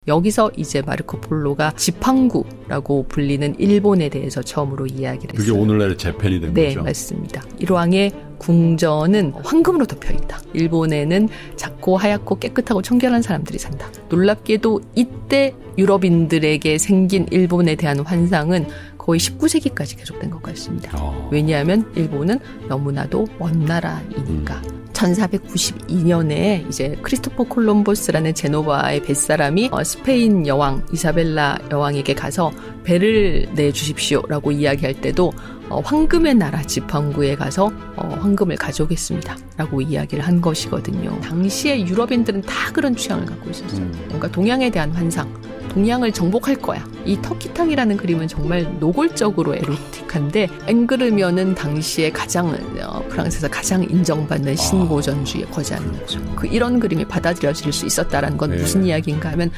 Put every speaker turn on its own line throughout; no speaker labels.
여기서 이제 마르코 폴로가 지팡구라고 불리는 일본에 대해서 처음으로 이야기를 했어요.
그게 오늘날의 재팬이 된
네,
거죠?
네, 맞습니다. 일왕의 궁전은 황금으로 덮여있다. 일본에는 작고 하얗고 깨끗하고 청결한 사람들이 산다. 놀랍게도 이때 유럽인들에게 생긴 일본에 대한 환상은 거의 19세기까지 계속된 것 같습니다. 왜냐하면 일본은 너무나도 먼 나라이니까. 1492년에 이제 크리스토퍼 콜럼버스라는 제노바의 뱃사람이 스페인 여왕 이사벨라 여왕에게 가서 배를 내주십시오라고 이야기할 때도 황금의 나라 지팡구에 가서 황금을 가져오겠습니다 라고 이야기를 한 것이거든요. 당시에 유럽인들은 다 그런 취향을 갖고 있었어요. 뭔가 동양에 대한 환상, 동양을 정복할 거야. 이 터키탕이라는 그림은 정말 노골적으로 에로틱한데 안 그러면은 당시에 프랑스에서 가장 인정받는 신고전주의에 거지하는 거죠. 이런 그림이 받아들여질 수 있었다라는 건 무슨 이야기인가 하면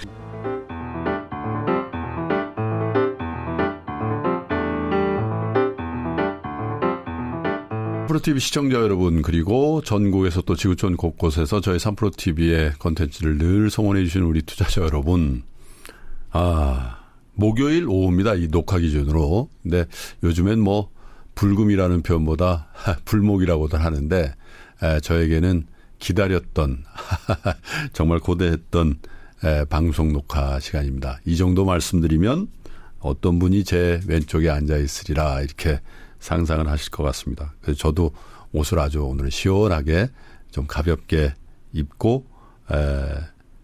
삼프로TV 시청자 여러분, 그리고 전국에서 또 지구촌 곳곳에서 저희 삼프로TV의 컨텐츠를 늘 성원해 주시는 우리 투자자 여러분, 목요일 오후입니다. 이 녹화 기준으로. 근데 요즘엔 불금이라는 표현보다 불목이라고들 하는데, 저에게는 기다렸던 정말 고대했던 방송 녹화 시간입니다. 이 정도 말씀드리면 어떤 분이 제 왼쪽에 앉아 있으리라 이렇게 상상을 하실 것 같습니다. 그래서 저도 옷을 아주 오늘은 시원하게 좀 가볍게 입고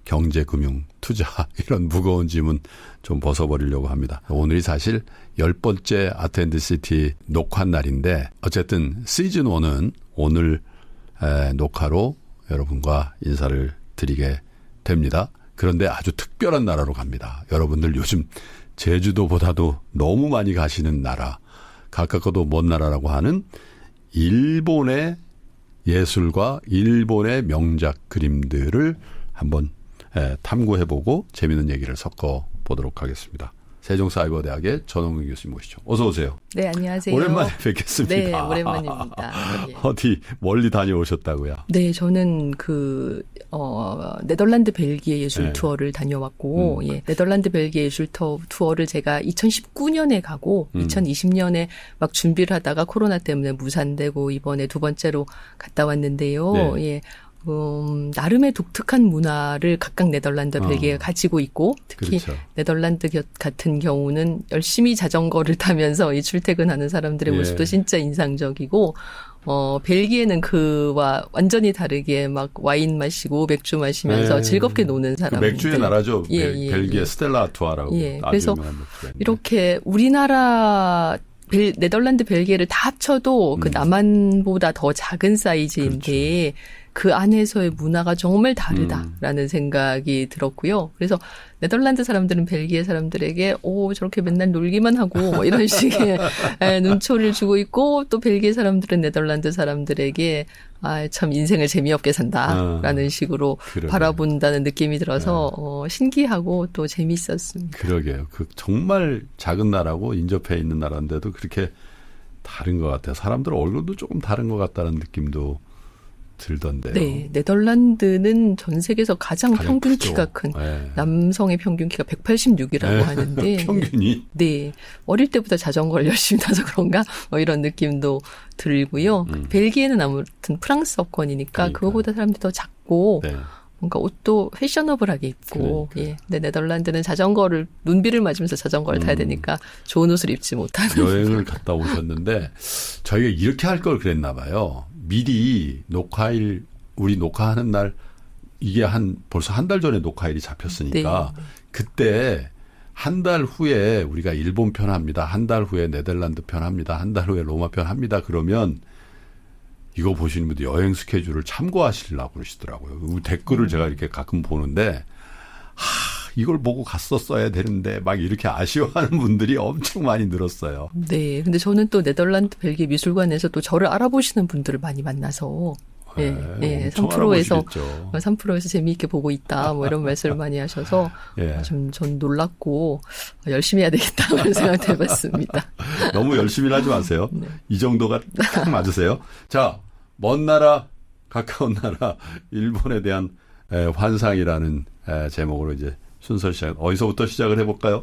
경제, 금융, 투자 이런 무거운 짐은 좀 벗어버리려고 합니다. 오늘이 사실 10번째 아트앤드시티 녹화 날인데 어쨌든 시즌 1은 오늘 녹화로 여러분과 인사를 드리게 됩니다. 그런데 아주 특별한 나라로 갑니다. 여러분들 요즘 제주도보다도 너무 많이 가시는 나라, 가깝고도 먼 나라라고 하는 일본의 예술과 일본의 명작 그림들을 한번 탐구해보고 재미있는 얘기를 섞어보도록 하겠습니다. 세종사이버대학의 전홍근 교수님 모시죠. 어서 오세요.
네, 안녕하세요.
오랜만에 뵙겠습니다.
네, 오랜만입니다. 예.
어디 멀리 다녀오셨다고요?
네, 저는 네덜란드 벨기에 예술 투어를 다녀왔고, 네덜란드 벨기에 예술 투어를 제가 2019년에 가고, 2020년에 막 준비를 하다가 코로나 때문에 무산되고, 이번에 두 번째로 갔다 왔는데요. 네. 예. 나름의 독특한 문화를 각각 네덜란드, 벨기에가 가지고 있고, 특히 그렇죠. 네덜란드 같은 경우는 열심히 자전거를 타면서 이 출퇴근하는 사람들의 모습도 진짜 인상적이고, 벨기에는 그와 완전히 다르게 막 와인 마시고 맥주 마시면서 즐겁게 노는 사람들.
맥주의 나라죠. 벨기에 스텔라 아투아라고.
그래서 이렇게 우리나라 네덜란드, 벨기에를 다 합쳐도 그 남한보다 더 작은 사이즈인데 그렇죠. 그 안에서의 문화가 정말 다르다라는 생각이 들었고요. 그래서 네덜란드 사람들은 벨기에 사람들에게 저렇게 맨날 놀기만 하고 이런 식의 눈초리를 주고 있고, 또 벨기에 사람들은 네덜란드 사람들에게 참 인생을 재미없게 산다라는 식으로 그러게요. 바라본다는 느낌이 들어서 신기하고 또 재미있었습니다.
그러게요. 정말 작은 나라고 인접해 있는 나라인데도 그렇게 다른 것 같아요. 사람들 얼굴도 조금 다른 것 같다는 느낌도 들던데요.
네, 네덜란드는 전 세계에서 가장 평균
크죠.
키가 큰 남성의 평균 키가 186이라고 하는데
평균이?
네, 어릴 때부터 자전거를 열심히 타서 그런가 이런 느낌도 들고요. 벨기에는 아무튼 프랑스어권이니까 그거보다 사람들이 더 작고 뭔가 옷도 패셔너블하게 입고 근데 네덜란드는 자전거를 눈비를 맞으면서 자전거를 타야 되니까 좋은 옷을 입지 못하는
여행을 갔다 오셨는데 저희가 이렇게 할 걸 그랬나 봐요. 미리 우리 녹화하는 날 이게 벌써 한 달 전에 녹화일이 잡혔으니까 그때 한 달 후에 우리가 일본 편 합니다. 한 달 후에 네덜란드 편 합니다. 한 달 후에 로마 편 합니다. 그러면 이거 보시는 분들 여행 스케줄을 참고하시려고 그러시더라고요. 댓글을 제가 이렇게 가끔 보는데 이걸 보고 갔었어야 되는데 막 이렇게 아쉬워하는 분들이 엄청 많이 늘었어요.
네. 근데 저는 또 네덜란드 벨기에 미술관에서 또 저를 알아보시는 분들을 많이 만나서 3프로에서 재미있게 보고 있다. 이런 말씀을 많이 하셔서 전 놀랐고 열심히 해야 되겠다는 생각도 해봤습니다.
너무 열심히 하지 마세요. 이 정도가 딱 맞으세요. 자, 먼 나라, 가까운 나라, 일본에 대한 환상이라는 제목으로 이제 순서 시작. 어디서부터 시작을 해볼까요?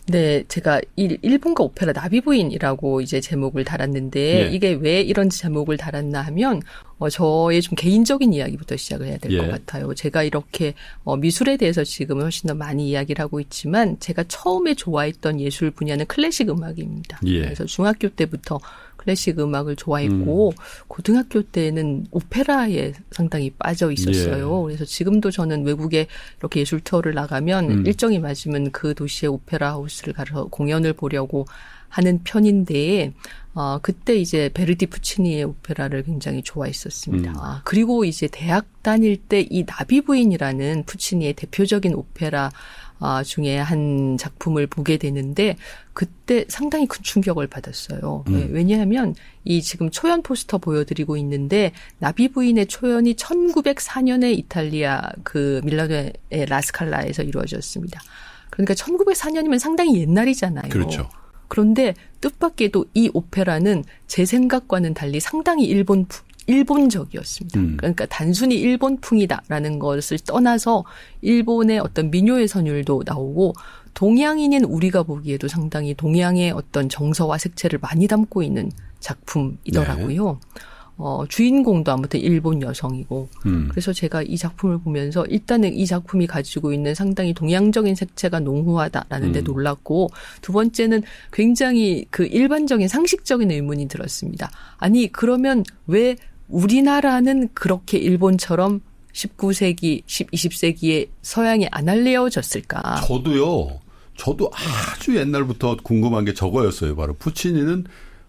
네, 제가 일본가 오페라 나비부인이라고 이제 제목을 달았는데
예.
이게 왜 이런 제목을 달았나 하면 저의 좀 개인적인 이야기부터 시작을 해야 될 것
예.
같아요. 제가 이렇게 미술에 대해서 지금은 훨씬 더 많이 이야기를 하고 있지만 제가 처음에 좋아했던 예술 분야는 클래식 음악입니다.
예.
그래서 중학교 때부터 클래식 음악을 좋아했고 고등학교 때는 오페라에 상당히 빠져 있었어요. 그래서 지금도 저는 외국에 이렇게 예술 투어를 나가면 일정이 맞으면 그 도시의 오페라 하우스를 가서 공연을 보려고 하는 편인데 그때 이제 베르디 푸치니의 오페라를 굉장히 좋아했었습니다. 그리고 이제 대학 다닐 때 이 나비부인이라는 푸치니의 대표적인 오페라 중에 한 작품을 보게 되는데 그때 상당히 큰 충격을 받았어요. 왜냐하면 이 지금 초연 포스터 보여드리고 있는데 나비부인의 초연이 1904년에 이탈리아 그 밀라노의 라스칼라에서 이루어졌습니다. 그러니까 1904년이면 상당히 옛날이잖아요.
그렇죠.
그런데 뜻밖에도 이 오페라는 제 생각과는 달리 상당히 일본적이었습니다. 그러니까 단순히 일본풍이다라는 것을 떠나서 일본의 어떤 민요의 선율도 나오고 동양인인 우리가 보기에도 상당히 동양의 어떤 정서와 색채를 많이 담고 있는 작품이더라고요. 주인공도 아무튼 일본 여성이고 그래서 제가 이 작품을 보면서 일단은 이 작품이 가지고 있는 상당히 동양적인 색채가 농후하다라는 데 놀랐고 두 번째는 굉장히 그 일반적인 상식적인 의문이 들었습니다. 아니 그러면 왜 우리나라는 그렇게 일본처럼 19세기, 20세기에 서양이 안 알려졌을까?
저도 아주 옛날부터 궁금한 게 저거였어요. 바로 푸치니는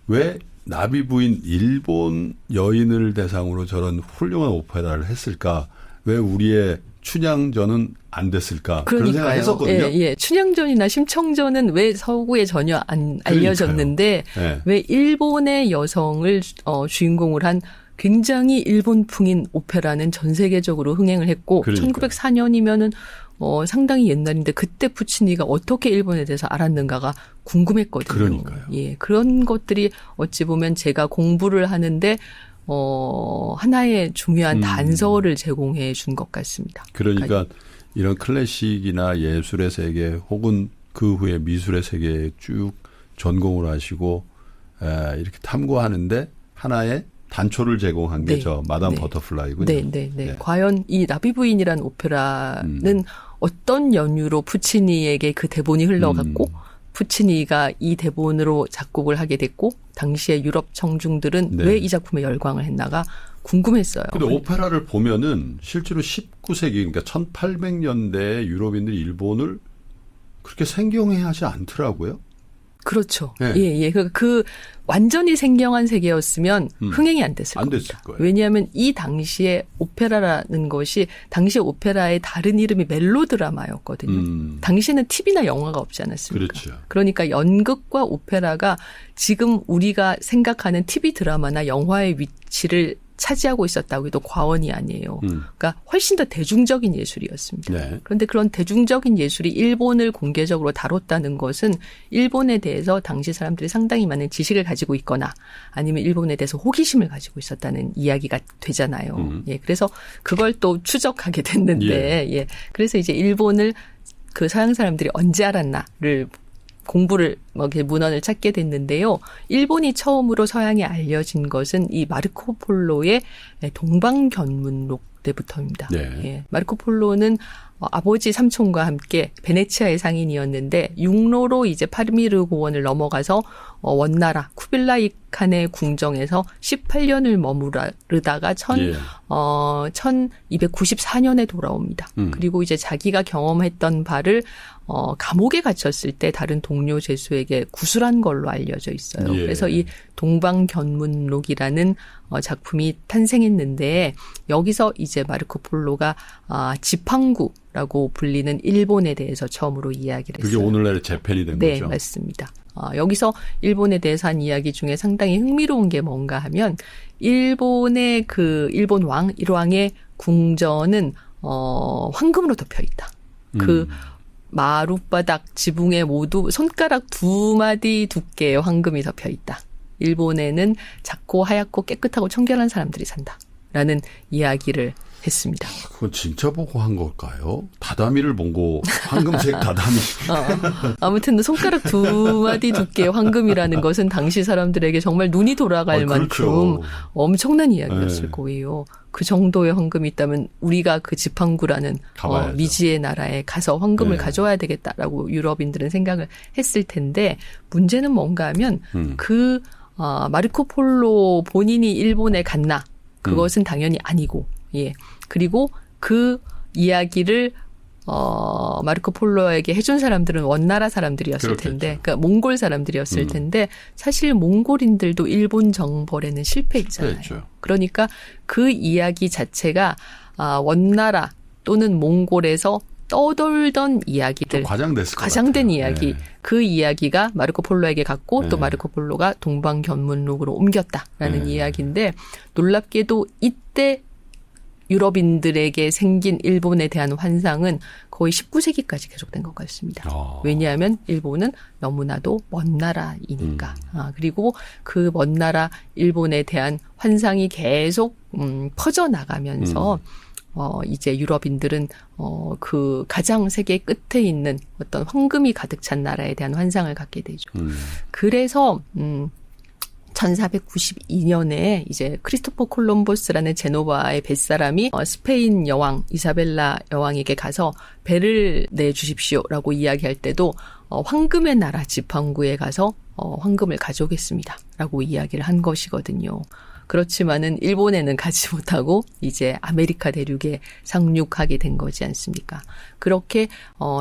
왜 나비부인 일본 여인을 대상으로 저런 훌륭한 오페라를 했을까? 왜 우리의 춘향전은 안 됐을까? 그런 생각을 했었거든요.
예. 춘향전이나 심청전은 왜 서구에 전혀 안 알려졌는데
예.
왜 일본의 여성을 주인공을 한 굉장히 일본풍인 오페라는 전 세계적으로 흥행을 했고
그러니까요.
1904년이면은 상당히 옛날인데 그때 푸치니가 어떻게 일본에 대해서 알았는가가 궁금했거든요.
그러니까요.
예, 그런 것들이 어찌 보면 제가 공부를 하는데 하나의 중요한 단서를 제공해 준 것 같습니다.
그러니까 이런 클래식이나 예술의 세계 혹은 그 후에 미술의 세계에 쭉 전공을 하시고 이렇게 탐구하는데 하나의 단초를 제공한 게 저 마담 버터플라이군요.
네. 과연 이 나비부인이라는 오페라는 어떤 연유로 푸치니에게 그 대본이 흘러갔고 푸치니가 이 대본으로 작곡을 하게 됐고 당시의 유럽 청중들은 왜 이 작품에 열광을 했나가 궁금했어요.
근데 오페라를 보면은 실제로 19세기 그러니까 1800년대 유럽인들이 일본을 그렇게 생경해하지 않더라고요.
그렇죠.
네.
예. 그 완전히 생경한 세계였으면 흥행이 안 됐을 겁니다.
됐을 거예요.
왜냐하면 이 당시에 오페라라는 것이 당시 오페라의 다른 이름이 멜로드라마였거든요. 당시에는 TV나 영화가 없지 않았습니까?
그렇죠.
그러니까 연극과 오페라가 지금 우리가 생각하는 TV 드라마나 영화의 위치를 차지하고 있었다고 해도 과언이 아니에요. 그러니까 훨씬 더 대중적인 예술이었습니다.
네.
그런데 그런 대중적인 예술이 일본을 공개적으로 다뤘다는 것은 일본에 대해서 당시 사람들이 상당히 많은 지식을 가지고 있거나 아니면 일본에 대해서 호기심을 가지고 있었다는 이야기가 되잖아요. 예, 그래서 그걸 또 추적하게 됐는데, 예. 그래서 이제 일본을 그 서양 사람들이 언제 알았나를 공부를 문헌을 찾게 됐는데요. 일본이 처음으로 서양에 알려진 것은 이 마르코 폴로의 동방견문록 때부터입니다.
네.
예. 마르코 폴로는 아버지 삼촌과 함께 베네치아의 상인이었는데 육로로 이제 파르미르 고원을 넘어가서 원나라 쿠빌라이 칸의 궁정에서 18년을 머무르다가 1294년에 돌아옵니다. 그리고 이제 자기가 경험했던 바를 감옥에 갇혔을 때 다른 동료 제수에게 구술한 걸로 알려져 있어요.
예.
그래서 이 동방견문록이라는 작품이 탄생했는데 여기서 이제 마르코 폴로가 지팡구라고 불리는 일본에 대해서 처음으로 이야기를 했어요.
그게 오늘날의 재팬이 된
네,
거죠?
네, 맞습니다. 여기서 일본에 대해서 한 이야기 중에 상당히 흥미로운 게 뭔가 하면 일본의 그 일본 일왕의 궁전은 황금으로 덮여 있다. 그 마룻바닥 지붕에 모두 손가락 2마디 두께의 황금이 덮여 있다. 일본에는 작고 하얗고 깨끗하고 청결한 사람들이 산다. 라는 이야기를 했습니다.
그건 진짜 보고 한 걸까요? 다다미를 보고 황금색 다다미.
아무튼 손가락 2마디 두께의 황금이라는 것은 당시 사람들에게 정말 눈이 돌아갈 만큼
그렇죠.
엄청난 이야기였을 거예요. 그 정도의 황금이 있다면 우리가 그 지팡구라는 미지의 나라에 가서 황금을 가져와야 되겠다라고 유럽인들은 생각을 했을 텐데 문제는 뭔가 하면 마르코 폴로 본인이 일본에 갔나? 그것은 당연히 아니고, 예. 그리고 그 이야기를, 마르코 폴로에게 해준 사람들은 원나라 사람들이었을
그렇겠죠.
텐데, 그러니까 몽골 사람들이었을 텐데, 사실 몽골인들도 일본 정벌에는 실패했잖아요.
실패했죠.
그러니까 그 이야기 자체가, 원나라 또는 몽골에서 떠돌던 이야기들. 과장된 이야기. 네. 그 이야기가 마르코 폴로에게 갔고 또 마르코 폴로가 동방견문록으로 옮겼다라는 이야기인데 놀랍게도 이때 유럽인들에게 생긴 일본에 대한 환상은 거의 19세기까지 계속된 것 같습니다. 왜냐하면 일본은 너무나도 먼 나라이니까. 그리고 그 먼 나라 일본에 대한 환상이 계속 퍼져나가면서 이제 유럽인들은, 그 가장 세계 끝에 있는 어떤 황금이 가득 찬 나라에 대한 환상을 갖게 되죠. 그래서, 1492년에 이제 크리스토퍼 콜럼버스라는 제노바의 뱃사람이 스페인 여왕 이사벨라 여왕에게 가서 배를 내주십시오라고 이야기할 때도 황금의 나라 지팡구에 가서 황금을 가져오겠습니다라고 이야기를 한 것이거든요. 그렇지만은 일본에는 가지 못하고 이제 아메리카 대륙에 상륙하게 된 거지 않습니까? 그렇게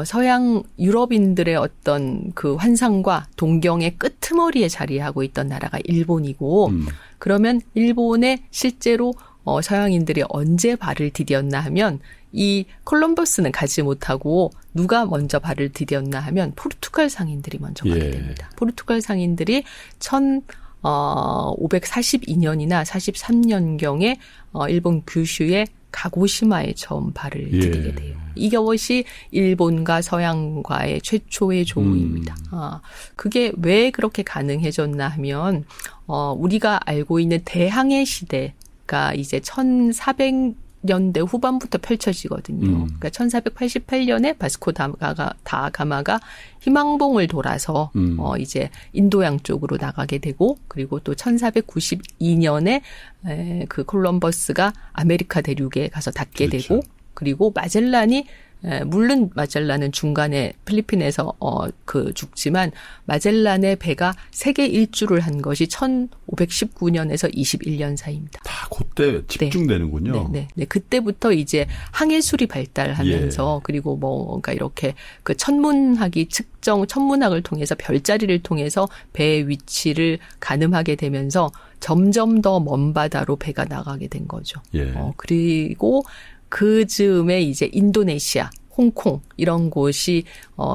서양 유럽인들의 어떤 그 환상과 동경의 끄트머리에 자리하고 있던 나라가 일본이고 그러면 일본에 실제로 서양인들이 언제 발을 디뎠나 하면 이 콜럼버스는 가지 못하고 누가 먼저 발을 디뎠나 하면 포르투갈 상인들이 먼저 가게 됩니다. 포르투갈 상인들이 542년이나 43년경에 일본 규슈의 가고시마에 처음 발을 디디게 돼요. 이것이 일본과 서양과의 최초의 조우입니다. 그게 왜 그렇게 가능해졌나 하면 우리가 알고 있는 대항해 시대가 이제 1400년대 후반부터 펼쳐지거든요. 그러니까 1488년에 바스코 다가마가 희망봉을 돌아서 이제 인도양 쪽으로 나가게 되고 그리고 또 1492년에 그 콜럼버스가 아메리카 대륙에 가서 닿게 되고 그리고 마젤란이 물론 마젤란은 중간에 필리핀에서 죽지만 마젤란의 배가 세계 일주를 한 것이 1519년에서 21년 사이입니다.
다 그때 집중되는군요.
네. 그때부터 이제 항해술이 발달하면서 그리고 그러니까 이렇게 그 천문학이 천문학을 통해서 별자리를 통해서 배의 위치를 가늠하게 되면서 점점 더 먼 바다로 배가 나가게 된 거죠. 그리고 그 즈음에 이제 인도네시아, 홍콩 이런 곳이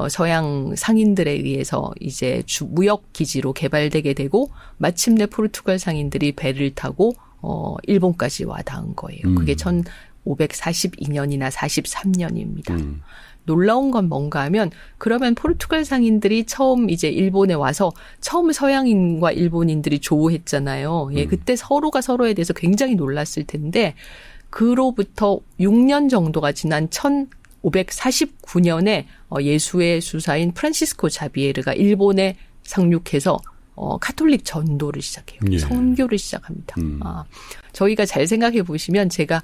서양 상인들에 의해서 이제 무역 기지로 개발되게 되고 마침내 포르투갈 상인들이 배를 타고 일본까지 와 닿은 거예요. 그게 1542년이나 43년입니다. 놀라운 건 뭔가 하면 그러면 포르투갈 상인들이 처음 이제 일본에 와서 처음 서양인과 일본인들이 조우했잖아요. 그때 서로가 서로에 대해서 굉장히 놀랐을 텐데 그로부터 6년 정도가 지난 1549년에 예수의 수사인 프란시스코 자비에르가 일본에 상륙해서 카톨릭 전도를 시작해요. 선교를 시작합니다. 저희가 잘 생각해 보시면 제가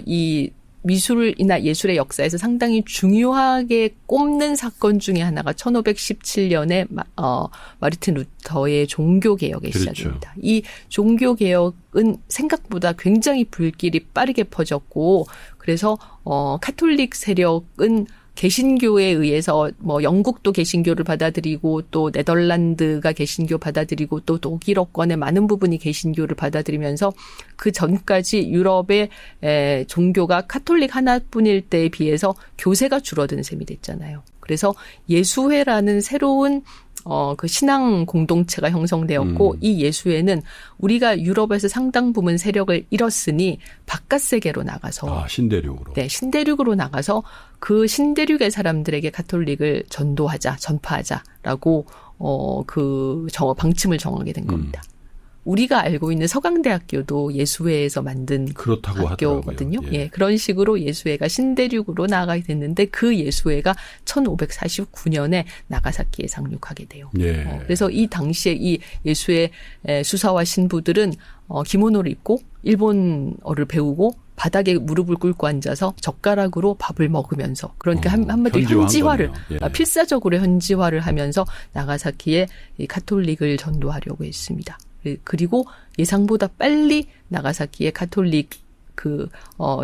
이 미술이나 예술의 역사에서 상당히 중요하게 꼽는 사건 중에 하나가 1517년에 마르틴 루터의 종교개혁의 시작입니다. 이 종교개혁은 생각보다 굉장히 불길이 빠르게 퍼졌고 그래서 카톨릭 세력은 개신교에 의해서 영국도 개신교를 받아들이고 또 네덜란드가 개신교 받아들이고 또 독일어권의 많은 부분이 개신교를 받아들이면서 그 전까지 유럽의 종교가 카톨릭 하나뿐일 때에 비해서 교세가 줄어든 셈이 됐잖아요. 그래서 예수회라는 새로운 그 신앙 공동체가 형성되었고 이 예수회는 우리가 유럽에서 상당 부분 세력을 잃었으니 바깥 세계로 나가서
신대륙으로.
네, 신대륙으로 나가서 그 신대륙의 사람들에게 카톨릭을 전파하자라고 방침을 정하게 된 겁니다. 우리가 알고 있는 서강대학교도 예수회에서 만든
그렇다고
학교거든요.
하더라고요. 예.
그런 식으로 예수회가 신대륙으로 나아가게 됐는데 그 예수회가 1549년에 나가사키에 상륙하게 돼요.
예.
그래서 이 당시에 이 예수회 수사와 신부들은 기모노를 입고 일본어를 배우고 바닥에 무릎을 꿇고 앉아서 젓가락으로 밥을 먹으면서 그러니까 한마디로 현지화를 필사적으로 현지화를 하면서 나가사키에 이 카톨릭을 전도하려고 했습니다. 그리고 예상보다 빨리 나가사키에 카톨릭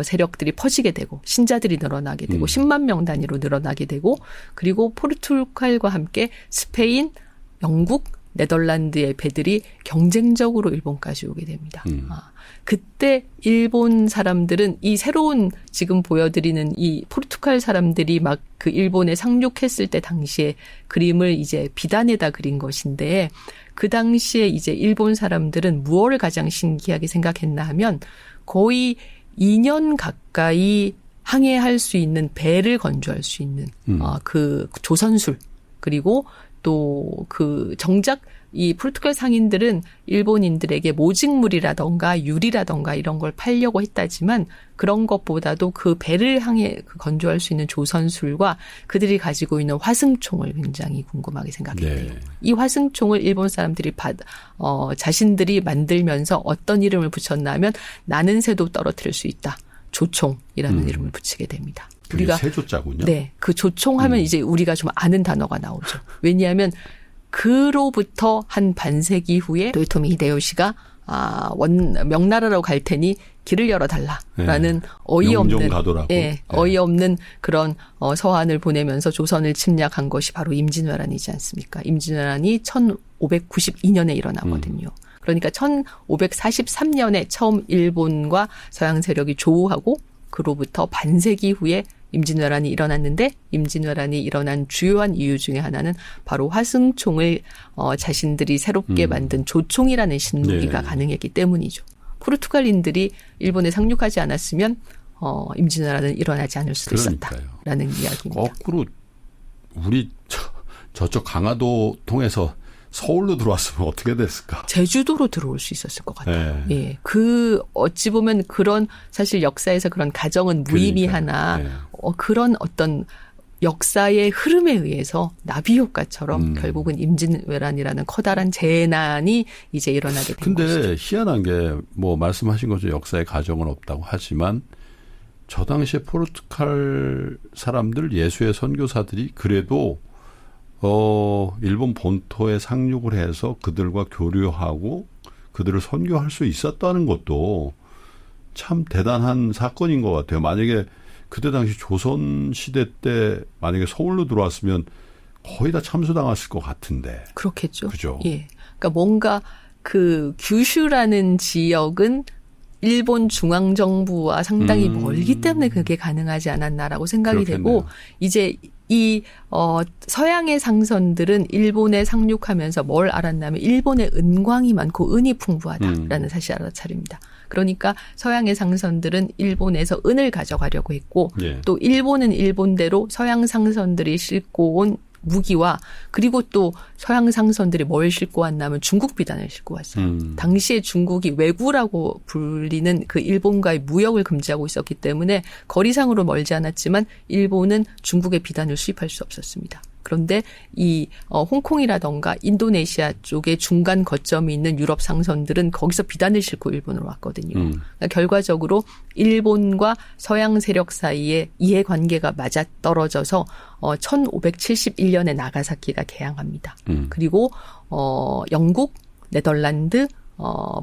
세력들이 퍼지게 되고 신자들이 늘어나게 되고 10만 명 단위로 늘어나게 되고 그리고 포르투갈과 함께 스페인, 영국, 네덜란드의 배들이 경쟁적으로 일본까지 오게 됩니다. 그때 일본 사람들은 이 새로운 지금 보여드리는 이 포르투갈 사람들이 막 그 일본에 상륙했을 때 당시에 그림을 이제 비단에다 그린 것인데 그 당시에 이제 일본 사람들은 무엇을 가장 신기하게 생각했나 하면 거의 2년 가까이 항해할 수 있는 배를 건조할 수 있는 그 조선술 그리고 또 정작 이 포르투갈 상인들은 일본인들에게 모직물이라던가 유리라던가 이런 걸 팔려고 했다지만 그런 것보다도 그 배를 건조할 수 있는 조선술과 그들이 가지고 있는 화승총을 굉장히 궁금하게 생각했대요. 네. 이 화승총을 일본 사람들이 자신들이 만들면서 어떤 이름을 붙였나 면 나는 새도 떨어뜨릴 수 있다. 조총이라는 이름을 붙이게 됩니다.
우리가 세조자군요.
네, 그 조총하면 이제 우리가 좀 아는 단어가 나오죠. 왜냐하면 그로부터 한 반세기 후에 도요토미 히데요시가 명나라로 갈 테니 길을 열어달라라는 어이없는 그런 서한을 보내면서 조선을 침략한 것이 바로 임진왜란이지 않습니까? 임진왜란이 1592년에 일어나거든요. 그러니까 1543년에 처음 일본과 서양 세력이 조우하고 그로부터 반세기 후에 임진왜란이 일어났는데 임진왜란이 일어난 주요한 이유 중에 하나는 바로 화승총을 자신들이 새롭게 만든 조총이라는 신무기가 가능했기 때문이죠. 포르투갈인들이 일본에 상륙하지 않았으면 임진왜란은 일어나지 않을 수도 있었다라는 이야기입니다.
거꾸로 우리 저쪽 강화도 통해서 서울로 들어왔으면 어떻게 됐을까?
제주도로 들어올 수 있었을 것 같아요. 네. 예. 어찌 보면 그런 사실 역사에서 그런 가정은 무의미하나 그런 어떤 역사의 흐름에 의해서 나비 효과처럼 결국은 임진왜란이라는 커다란 재난이 이제 일어나게 된
근데
것이죠.
근데 희한한 게 말씀하신 것처럼 역사의 가정은 없다고 하지만 저 당시에 포르투갈 사람들 예수의 선교사들이 그래도 일본 본토에 상륙을 해서 그들과 교류하고 그들을 선교할 수 있었다는 것도 참 대단한 사건인 것 같아요. 만약에 그때 당시 조선시대 때 만약에 서울로 들어왔으면 거의 다 참수당했을 것 같은데.
그렇겠죠.
그죠.
예. 그러니까 뭔가 규슈라는 지역은 일본 중앙정부와 상당히 멀기 때문에 그게 가능하지 않았나라고 생각이 그렇겠네요. 되고 이제 이 서양의 상선들은 일본에 상륙하면서 뭘 알았냐면 일본에 은광이 많고 은이 풍부하다라는 사실을 알아차립니다. 그러니까 서양의 상선들은 일본에서 은을 가져가려고 했고 또 일본은 일본대로 서양 상선들이 싣고 온 무기와 그리고 또 서양 상선들이 뭘 싣고 왔냐면 중국 비단을 싣고 왔어요. 당시에 중국이 왜구라고 불리는 그 일본과의 무역을 금지하고 있었기 때문에 거리상으로 멀지 않았지만 일본은 중국의 비단을 수입할 수 없었습니다. 그런데 이 홍콩이라던가 인도네시아 쪽에 중간 거점이 있는 유럽 상선들은 거기서 비단을 싣고 일본으로 왔거든요. 그러니까 결과적으로 일본과 서양 세력 사이에 이해관계가 맞아떨어져서 1571년에 나가사키가 개항합니다. 그리고 영국, 네덜란드,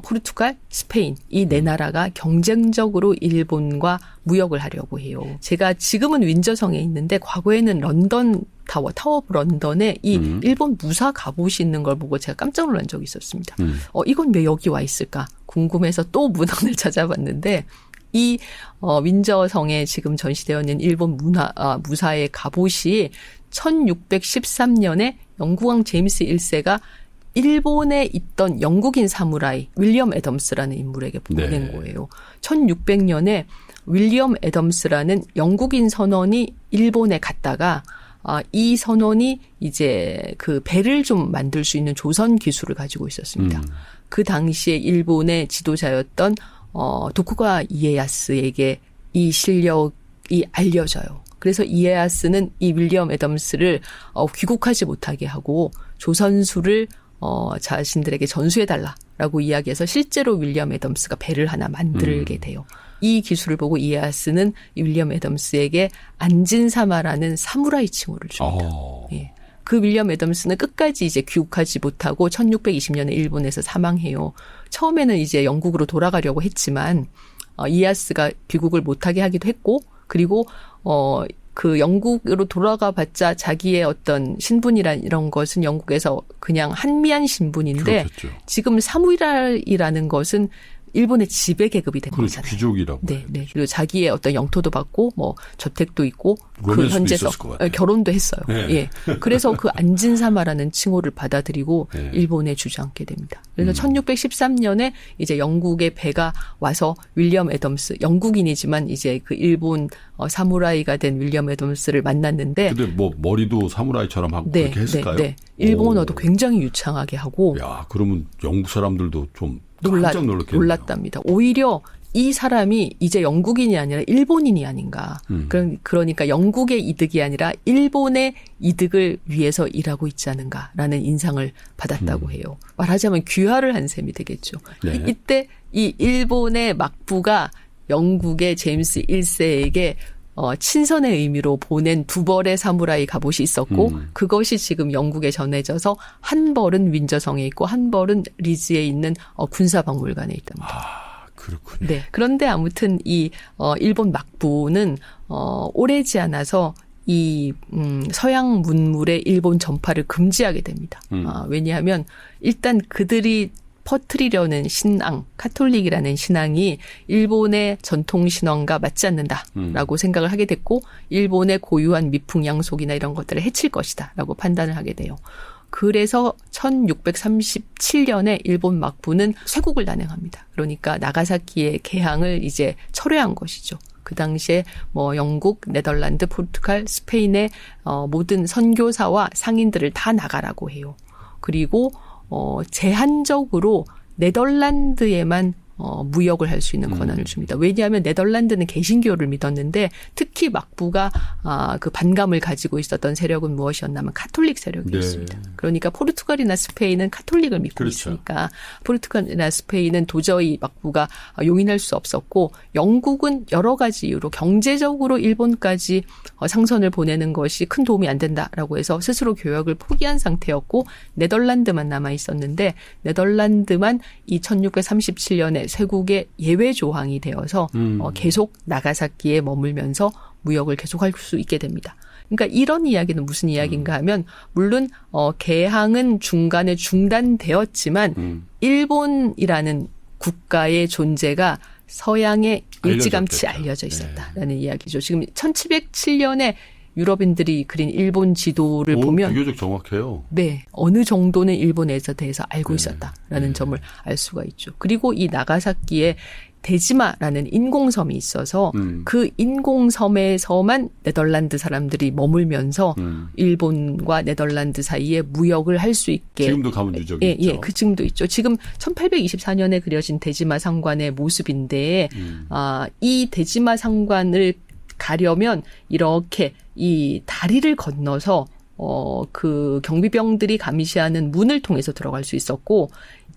포르투갈, 스페인 이 네 나라가 경쟁적으로 일본과 무역을 하려고 해요. 제가 지금은 윈저성에 있는데 과거에는 런던 타워 오브 런던에 이 일본 무사 갑옷이 있는 걸 보고 제가 깜짝 놀란 적이 있었습니다. 이건 왜 여기 와 있을까 궁금해서 또 문헌을 찾아봤는데 이 윈저성에 지금 전시되어 있는 일본 무사의 갑옷이 1613년에 영국왕 제임스 1세가 일본에 있던 영국인 사무라이 윌리엄 애덤스라는 인물에게 보낸 거예요. 1600년에 윌리엄 애덤스라는 영국인 선원이 일본에 갔다가 이 선원이 이제 그 배를 좀 만들 수 있는 조선 기술을 가지고 있었습니다. 그 당시에 일본의 지도자였던 도쿠가 이에야스에게 이 실력이 알려져요. 그래서 이에야스는 이 윌리엄 애덤스를 귀국하지 못하게 하고 조선수를 자신들에게 전수해달라라고 이야기해서 실제로 윌리엄 애덤스가 배를 하나 만들게 돼요. 이 기술을 보고 이에야스는 윌리엄 애덤스에게 안진사마라는 사무라이 칭호를 줍니다. 예. 그 윌리엄 애덤스는 끝까지 이제 귀국하지 못하고 1620년에 일본에서 사망해요. 처음에는 이제 영국으로 돌아가려고 했지만 이에야스가 귀국을 못하게 하기도 했고, 그리고 그 영국으로 돌아가 봤자 자기의 어떤 신분이란 이런 것은 영국에서 그냥 한미한 신분인데, 그렇겠죠. 지금 사무라이라는 것은 일본의 지배 계급이 된
그렇죠.
거잖아요.
귀족이라고.
네, 네. 그리고 자기의 어떤 영토도 받고 뭐 저택도 있고 그 현재서 결혼도 했어요. 네. 예. 그래서 그 안진사마라는 칭호를 받아들이고 네. 일본에 주저앉게 됩니다. 그래서 1613년에 이제 영국의 배가 와서 윌리엄 애덤스, 영국인이지만 이제 그 일본 사무라이가 된 윌리엄 애덤스를 만났는데.
근데 뭐 머리도 사무라이처럼 하고 네, 그렇게 했을까요?
네, 네. 일본어도 굉장히 유창하게 하고.
야, 그러면 영국 사람들도 좀
놀랐답니다. 오히려 이 사람이 이제 영국인이 아니라 일본인이 아닌가. 그러니까 영국의 이득이 아니라 일본의 이득을 위해서 일하고 있지 않은가라는 인상을 받았다고 해요. 말하자면 귀화를 한 셈이 되겠죠. 네. 이때 이 일본의 막부가 영국의 제임스 1세에게 친선의 의미로 보낸 두 벌의 사무라이 갑옷이 있었고 그것이 지금 영국에 전해져서 한 벌은 윈저성에 있고 한 벌은 리즈에 있는 군사박물관에 있답니다.
아, 그렇군요.
네. 그런데 아무튼 이 일본 막부는 오래지 않아서 이 서양 문물의 일본 전파를 금지하게 됩니다. 왜냐하면 일단 그들이 퍼뜨리려는 신앙, 카톨릭이라는 신앙이 일본의 전통 신앙과 맞지 않는다라고 생각을 하게 됐고, 일본의 고유한 미풍양속이나 이런 것들을 해칠 것이다라고 판단을 하게 돼요. 그래서 1637년에 일본 막부는 쇄국을 단행합니다. 그러니까 나가사키의 개항을 이제 철회한 것이죠. 그 당시에 뭐 영국, 네덜란드, 포르투갈, 스페인의 모든 선교사와 상인들을 다 나가라고 해요. 그리고 제한적으로 네덜란드에만 무역을 할 수 있는 권한을 줍니다. 왜냐하면 네덜란드는 개신교를 믿었는데 특히 막부가 그 반감을 가지고 있었던 세력은 무엇이었냐면 카톨릭 세력이었습니다. 네. 그러니까 포르투갈이나 스페인은 카톨릭을 믿고 그렇죠. 있으니까 포르투갈이나 스페인은 도저히 막부가 용인할 수 없었고, 영국은 여러 가지 이유로 경제적으로 일본까지 상선을 보내는 것이 큰 도움이 안 된다라고 해서 스스로 교역을 포기한 상태였고, 네덜란드만 남아 있었는데 네덜란드만 이 1637년에 쇄국의 예외 조항이 되어서 계속 나가사키에 머물면서 무역을 계속할 수 있게 됩니다. 그러니까 이런 이야기는 무슨 이야기인가 하면, 물론 개항은 중간에 중단되었지만 일본이라는 국가의 존재가 서양에 일찌감치 알려져 있었다라는 이야기죠. 지금 1707년에 유럽인들이 그린 일본 지도를 보면
비교적 정확해요.
네, 어느 정도는 일본에서 대해서 알고 있었다라는 점을 알 수가 있죠. 그리고 이 나가사키에 데지마라는 인공섬이 있어서 그 인공섬에서만 네덜란드 사람들이 머물면서 일본과 네덜란드 사이에 무역을 할 수 있게.
지금도 가면 유적이 있죠.
예, 그 증도 있죠. 지금 1824년에 그려진 데지마 상관의 모습인데 이 데지마 상관을 가려면 이렇게 이 다리를 건너서 그 경비병들이 감시하는 문을 통해서 들어갈 수 있었고,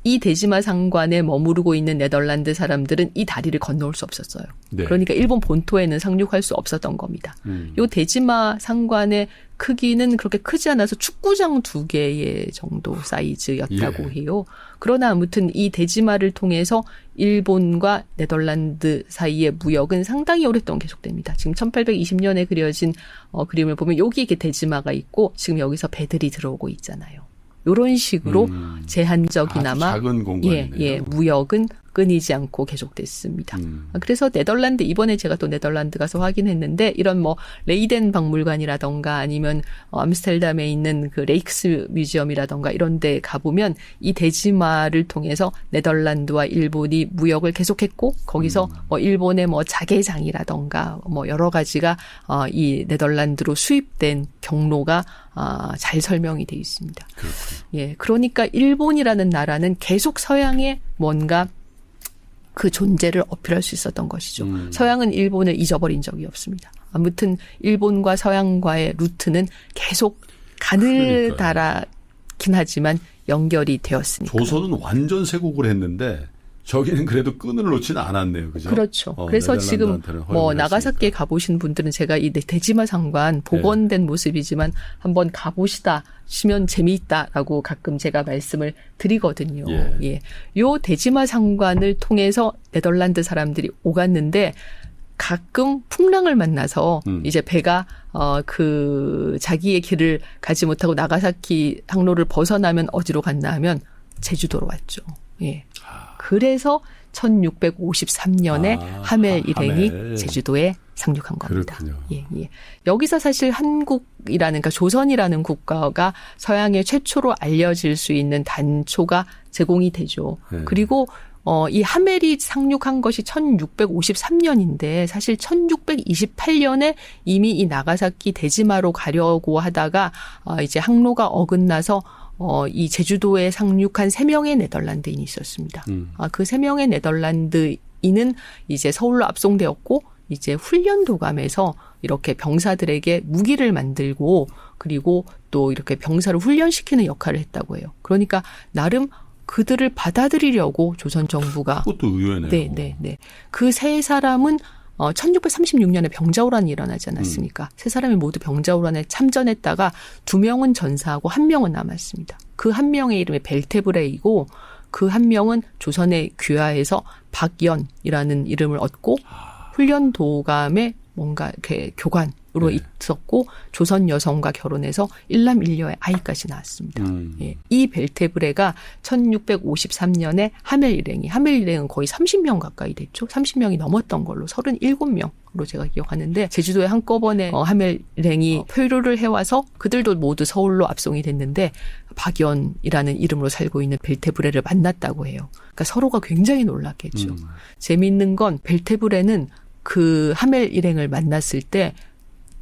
이 데지마 상관에 머무르고 있는 네덜란드 사람들은 이 다리를 건너올 수 없었어요. 네. 그러니까 일본 본토에는 상륙할 수 없었던 겁니다. 이 데지마 상관의 크기는 그렇게 크지 않아서 축구장 2개의 정도 사이즈였다고 해요. 그러나 아무튼 이 데지마를 통해서 일본과 네덜란드 사이의 무역은 상당히 오랫동안 계속됩니다. 지금 1820년에 그려진 그림을 보면 여기 이렇게 데지마가 있고 지금 여기서 배들이 들어오고 있잖아요. 이런 식으로 제한적이나마
작은 공간이네요.
무역은 끊이지 않고 계속됐습니다. 그래서 네덜란드 이번에 제가 또 네덜란드 가서 확인했는데 이런 뭐 레이덴 박물관이라던가 아니면 암스테르담에 있는 그 레이크스 뮤지엄이라던가 이런 데 가보면 이 대지마를 통해서 네덜란드와 일본이 무역을 계속했고 거기서 뭐 일본의 뭐 자개장이라던가 뭐 여러 가지가 이 네덜란드로 수입된 경로가 잘 설명이 되어 있습니다.
그렇군요.
예, 그러니까 일본이라는 나라는 계속 서양에 뭔가 그 존재를 어필할 수 있었던 것이죠. 서양은 일본을 잊어버린 적이 없습니다. 아무튼 일본과 서양과의 루트는 계속 가느다랗긴 하지만 연결이 되었으니까.
조선은 완전 세국을 했는데 저기는 그래도 끈을 놓지는 않았네요. 그죠?
그렇죠. 그래서 지금 뭐 나가사키에 가보신 분들은 제가 이 대지마 상관 복원된 모습이지만 한번 가보시면 재미있다라고 가끔 제가 말씀을 드리거든요. 예. 요 대지마 상관을 통해서 네덜란드 사람들이 오갔는데 가끔 풍랑을 만나서 이제 배가 그 자기의 길을 가지 못하고 나가사키 항로를 벗어나면 어디로 갔나 하면 제주도로 왔죠. 예. 그래서 1653년에 하멜 일행이 제주도에 상륙한 겁니다.
그렇군요.
예. 여기서 사실 한국이라는 그러니까 조선이라는 국가가 서양에 최초로 알려질 수 있는 단초가 제공이 되죠. 그리고 이 하멜이 상륙한 것이 1653년인데 사실 1628년에 이미 이 나가사키 대지마로 가려고 하다가 이제 항로가 어긋나서 이 제주도에 상륙한 3명의 네덜란드인이 있었습니다. 그 3명의 네덜란드인은 이제 서울로 압송되었고 이제 훈련 도감에서 이렇게 병사들에게 무기를 만들고 그리고 또 이렇게 병사를 훈련시키는 역할을 했다고 해요. 그러니까 나름 그들을 받아들이려고 조선 정부가
그것도 의외네요.
네. 그 세 사람은 1636년에 병자호란이 일어나지 않았습니까? 세 사람이 모두 병자호란에 참전했다가 2명은 전사하고 1명은 남았습니다. 그 1명의 이름이 벨테브레이고 그 1명은 조선에 귀화해서 박연이라는 이름을 얻고 훈련 도감에 뭔가 이렇게 교관으로 있었고 조선 여성과 결혼해서 일남일녀의 아이까지 낳았습니다. 예. 이 벨테브레가 1653년에 하멜 일행은 거의 30명 가까이 됐죠. 30명이 넘었던 걸로 37명으로 제가 기억하는데 제주도에 한꺼번에 하멜 일행이 표류를 해와서 그들도 모두 서울로 압송이 됐는데 박연이라는 이름으로 살고 있는 벨테브레를 만났다고 해요. 그러니까 서로가 굉장히 놀랐겠죠. 재미있는 건 벨테브레는 그 하멜 일행을 만났을 때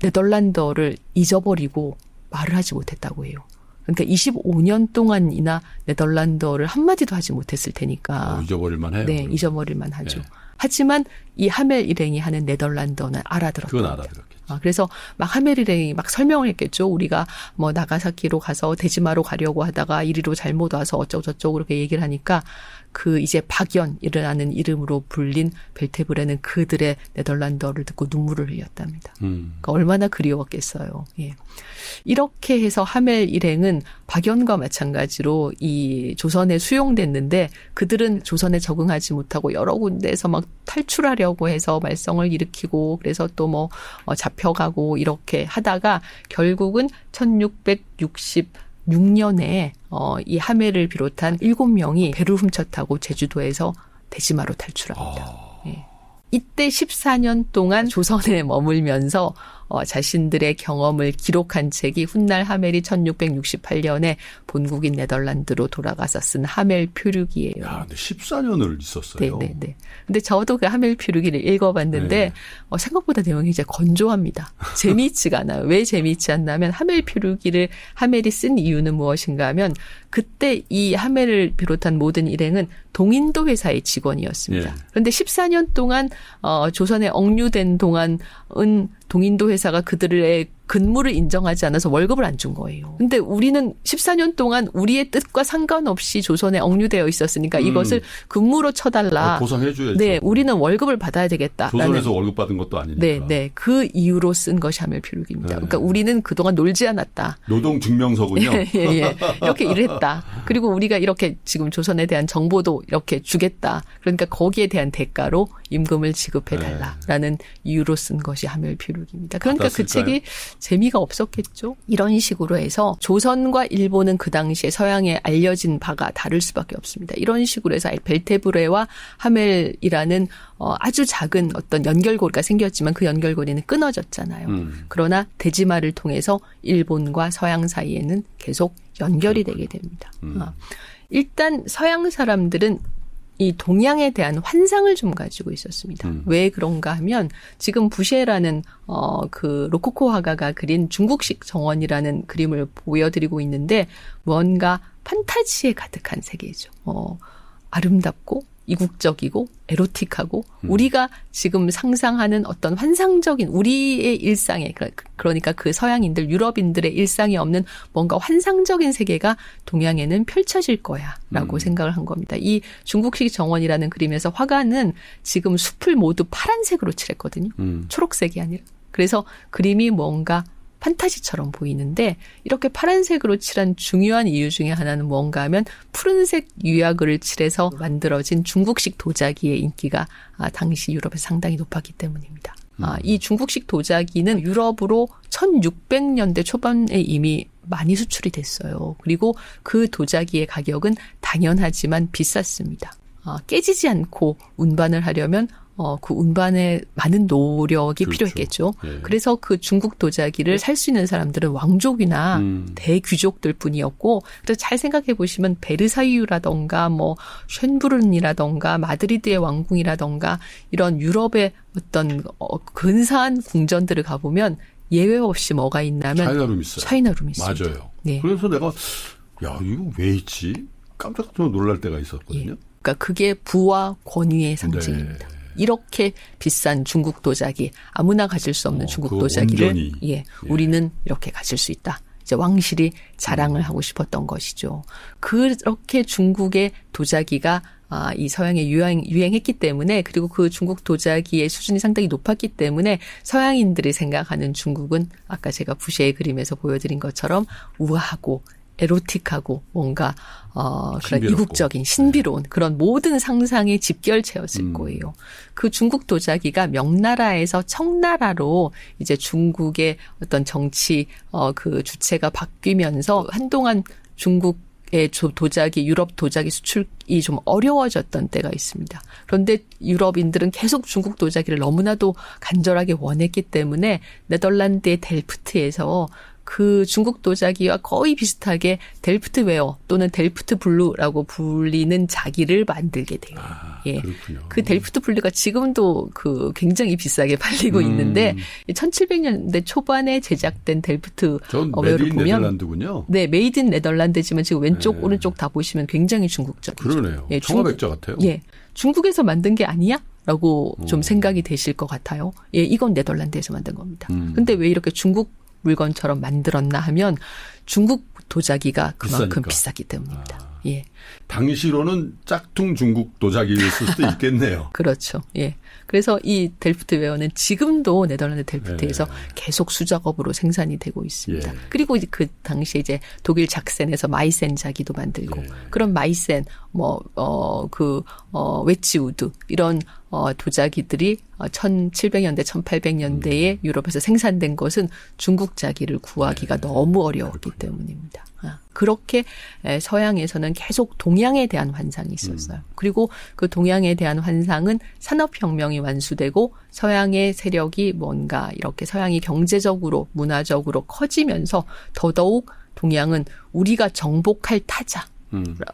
네덜란드어를 잊어버리고 말을 하지 못했다고 해요. 그러니까 25년 동안이나 네덜란드어를 한마디도 하지 못했을 테니까.
잊어버릴만 해요.
네, 잊어버릴만 하죠. 하지만 이 하멜 일행이 하는 네덜란드어는 알아들었다.
그건 알아들었겠죠.
그래서 막 하멜 일행이 막 설명을 했겠죠. 우리가 뭐 나가사키로 가서 대지마로 가려고 하다가 이리로 잘못 와서 어쩌고저쩌고 그렇게 얘기를 하니까 그 이제 박연이라는 이름으로 불린 벨테브레는 그들의 네덜란드어를 듣고 눈물을 흘렸답니다. 그러니까 얼마나 그리웠겠어요. 예. 이렇게 해서 하멜 일행은 박연과 마찬가지로 이 조선에 수용됐는데 그들은 조선에 적응하지 못하고 여러 군데에서 막 탈출하려고 해서 말썽을 일으키고 그래서 또 뭐 잡혀가고 이렇게 하다가 결국은 1666년에 이 하멜을 비롯한 7명이 배를 훔쳐타고 제주도에서 대지마로 탈출합니다. 예. 이때 14년 동안 조선에 머물면서 자신들의 경험을 기록한 책이 훗날 하멜이 1668년에 본국인 네덜란드로 돌아가서 쓴 하멜 표류기예요.
야, 근데 14년을 있었어요.
네. 근데 저도 그 하멜 표류기를 읽어봤는데 생각보다 내용이 이제 건조합니다. 재미있지가 않아요. 왜 재미있지 않냐면 하멜 표류기를 하멜이 쓴 이유는 무엇인가 하면 그때 이 하멜을 비롯한 모든 일행은 동인도 회사의 직원이었습니다. 그런데 14년 동안 조선에 억류된 동안은 동인도 회사가 그들의 근무를 인정하지 않아서 월급을 안 준 거예요. 근데 우리는 14년 동안 우리의 뜻과 상관없이 조선에 억류되어 있었으니까 이것을 근무로 쳐달라.
보상해줘야죠.
네, 우리는 월급을 받아야 되겠다.
조선에서 월급 받은 것도 아니니까.
네. 그 이유로 쓴 것이 하멜 표류기입니다. 그러니까 우리는 그동안 놀지 않았다.
노동 증명서군요.
예. 이렇게 일을 했다. 그리고 우리가 이렇게 지금 조선에 대한 정보도 이렇게 주겠다. 그러니까 거기에 대한 대가로 임금을 지급해달라라는 이유로 쓴 것이 하멜 표류기입니다. 그러니까 그 책이 재미가 없었겠죠. 이런 식으로 해서 조선과 일본은 그 당시에 서양에 알려진 바가 다를 수밖에 없습니다. 이런 식으로 해서 벨테브레와 하멜이라는 아주 작은 어떤 연결고리가 생겼지만 그 연결고리는 끊어졌잖아요. 그러나 대지마를 통해서 일본과 서양 사이에는 계속 연결이 되게 됩니다. 일단 서양 사람들은 이 동양에 대한 환상을 좀 가지고 있었습니다. 왜 그런가 하면 지금 부셰라는 그 로코코 화가가 그린 중국식 정원이라는 그림을 보여드리고 있는데 뭔가 판타지에 가득한 세계죠. 아름답고 이국적이고 에로틱하고 우리가 지금 상상하는 어떤 환상적인 우리의 일상에 그러니까 그 서양인들 유럽인들의 일상에 없는 뭔가 환상적인 세계가 동양에는 펼쳐질 거야라고 생각을 한 겁니다. 이 중국식 정원이라는 그림에서 화가는 지금 숲을 모두 파란색으로 칠했거든요. 초록색이 아니라. 그래서 그림이 뭔가 판타지처럼 보이는데 이렇게 파란색으로 칠한 중요한 이유 중에 하나는 뭔가 하면 푸른색 유약을 칠해서 만들어진 중국식 도자기의 인기가 당시 유럽에서 상당히 높았기 때문입니다. 이 중국식 도자기는 유럽으로 1600년대 초반에 이미 많이 수출이 됐어요. 그리고 그 도자기의 가격은 당연하지만 비쌌습니다. 깨지지 않고 운반을 하려면 그 운반에 많은 노력이
그렇죠.
필요했겠죠.
예.
그래서 그 중국 도자기를 살 수 있는 사람들은 왕족이나 대귀족들 뿐이었고, 그래서 잘 생각해 보시면 베르사유라던가 뭐 쇤브룬이라던가 마드리드의 왕궁이라던가 이런 유럽의 어떤 근사한 궁전들을 가보면 예외 없이 뭐가 있냐면
차이나룸 있어요.
차이나룸이 있습니다.
맞아요.
네.
그래서 내가 야 이거 왜 있지? 깜짝 놀랄 때가 있었거든요.
예. 그러니까 그게 부와 권위의 상징입니다.
네.
이렇게 비싼 중국 도자기, 아무나 가질 수 없는 중국 도자기를 우리는 이렇게 가질 수 있다. 이제 왕실이 자랑을 하고 싶었던 것이죠. 그렇게 중국의 도자기가 이 서양에 유행했기 때문에, 그리고 그 중국 도자기의 수준이 상당히 높았기 때문에 서양인들이 생각하는 중국은 아까 제가 부셰의 그림에서 보여드린 것처럼 우아하고 에로틱하고 뭔가 그런 이국적인 신비로운 그런 모든 상상의 집결체였을 거예요. 그 중국 도자기가 명나라에서 청나라로 이제 중국의 어떤 정치 그 주체가 바뀌면서 한동안 중국의 도자기, 유럽 도자기 수출이 좀 어려워졌던 때가 있습니다. 그런데 유럽인들은 계속 중국 도자기를 너무나도 간절하게 원했기 때문에 네덜란드의 델프트에서 그 중국 도자기와 거의 비슷하게 델프트 웨어 또는 델프트 블루라고 불리는 자기를 만들게 돼요. 예.
그렇군요.
그 델프트 블루가 지금도 그 굉장히 비싸게 팔리고 있는데 1700년대 초반에 제작된 델프트 웨어를 보면
네덜란드군요.
네, 메이드 인 네덜란드지만 지금 왼쪽 오른쪽 다 보시면 굉장히 중국적이죠.
그러네요.
예,
청아백자 같아요.
예. 중국에서 만든 게 아니야? 라고 좀 생각이 되실 것 같아요. 예, 이건 네덜란드에서 만든 겁니다. 근데 왜 이렇게 중국 물건처럼 만들었나 하면 중국 도자기가 그만큼 비싸기 때문입니다. 예.
당시로는 짝퉁 중국 도자기일 수도 있겠네요.
그렇죠. 예. 그래서 이 델프트 웨어는 지금도 네덜란드 델프트에서 계속 수작업으로 생산이 되고 있습니다. 그리고 이제 그 당시에 이제 독일 작센에서 마이센 자기도 만들고 그런 마이센 웨치우드 이런 도자기들이 1700년대, 1800년대에 유럽에서 생산된 것은 중국 자기를 구하기가 너무 어려웠기 때문입니다. 그렇게 서양에서는 계속 동양에 대한 환상이 있었어요. 그리고 그 동양에 대한 환상은 산업혁명이 완수되고 서양의 세력이 뭔가 이렇게 서양이 경제적으로 문화적으로 커지면서 더더욱 동양은 우리가 정복할 타자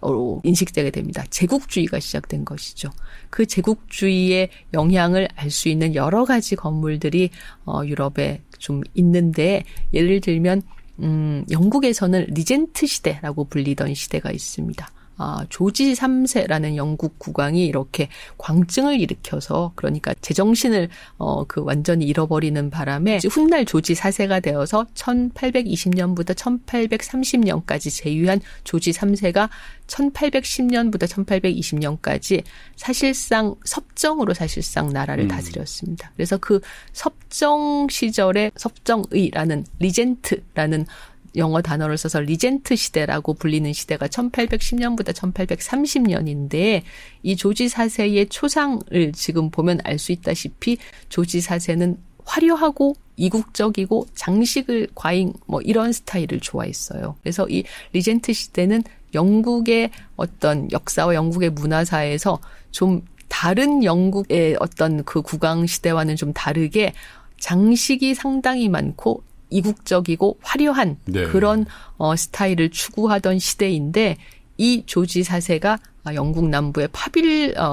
로 인식되게 됩니다. 제국주의가 시작된 것이죠. 그 제국주의의 영향을 알 수 있는 여러 가지 건물들이 유럽에 좀 있는데, 예를 들면 영국에서는 리젠트 시대라고 불리던 시대가 있습니다. 조지 3세라는 영국 국왕이 이렇게 광증을 일으켜서, 그러니까 제정신을 그 완전히 잃어버리는 바람에 훗날 조지 4세가 되어서 1820년부터 1830년까지 재위한 조지 3세가 1810년부터 1820년까지 사실상 섭정으로 나라를 다스렸습니다. 그래서 그 섭정 시절에 섭정의라는 리젠트라는 영어 단어를 써서 리젠트 시대라고 불리는 시대가 1810년부터 1830년인데 이 조지 4세의 초상을 지금 보면 알 수 있다시피 조지 4세는 화려하고 이국적이고 장식을 과잉 뭐 이런 스타일을 좋아했어요. 그래서 이 리젠트 시대는 영국의 어떤 역사와 영국의 문화사에서 좀 다른 영국의 어떤 그 국왕 시대와는 좀 다르게 장식이 상당히 많고 이국적이고 화려한
네.
그런 스타일을 추구하던 시대인데 이 조지 4세가 영국 남부의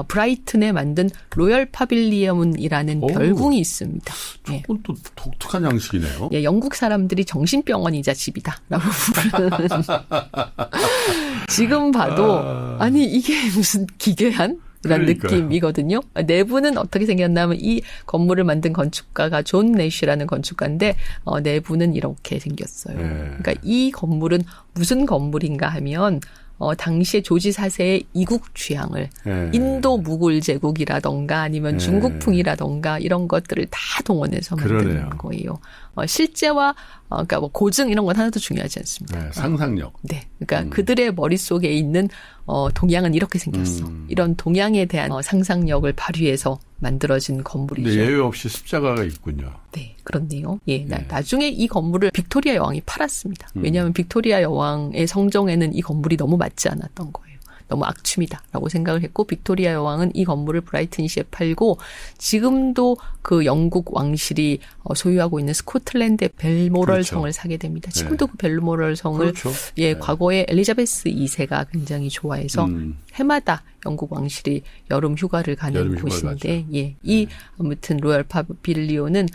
브라이튼에 만든 로열 파빌리언이라는 별궁이 있습니다. 예.
조금 또 독특한 양식이네요.
예, 영국 사람들이 정신병원이자 집이다라고 부르는. 지금 봐도 아니 이게 무슨 기괴한? 라는 느낌이거든요. 내부는 어떻게 생겼냐면 이 건물을 만든 건축가가 존 내쉬라는 건축가인데 내부는 이렇게 생겼어요.
네.
그러니까 이 건물은 무슨 건물인가 하면 당시에 조지 4세의 이국 취향을 인도 무굴 제국이라던가 아니면 중국풍이라던가 이런 것들을 다 동원해서 만드는 거예요. 실제와 그러니까 뭐 고증 이런 건 하나도 중요하지 않습니다.
네, 상상력.
네, 그러니까 그들의 머릿속에 있는 동양은 이렇게 생겼어. 이런 동양에 대한 상상력을 발휘해서 만들어진 건물이죠.
근데 예외 없이 십자가가 있군요.
네, 그렇네요. 예, 나중에 이 건물을 빅토리아 여왕이 팔았습니다. 왜냐하면 빅토리아 여왕의 성정에는 이 건물이 너무 맞지 않았던 거예요. 너무 악취미다라고 생각을 했고 빅토리아 여왕은 이 건물을 브라이튼시에 팔고 지금도 그 영국 왕실이 소유하고 있는 스코틀랜드의 벨모럴
그렇죠.
성을 사게 됩니다. 지금도 그 벨모럴 성을
그렇죠.
예, 과거에 엘리자베스 2세가 굉장히 좋아해서 해마다 영국 왕실이 여름 휴가를 가는 곳인데 예, 이 아무튼 로열 파빌리온은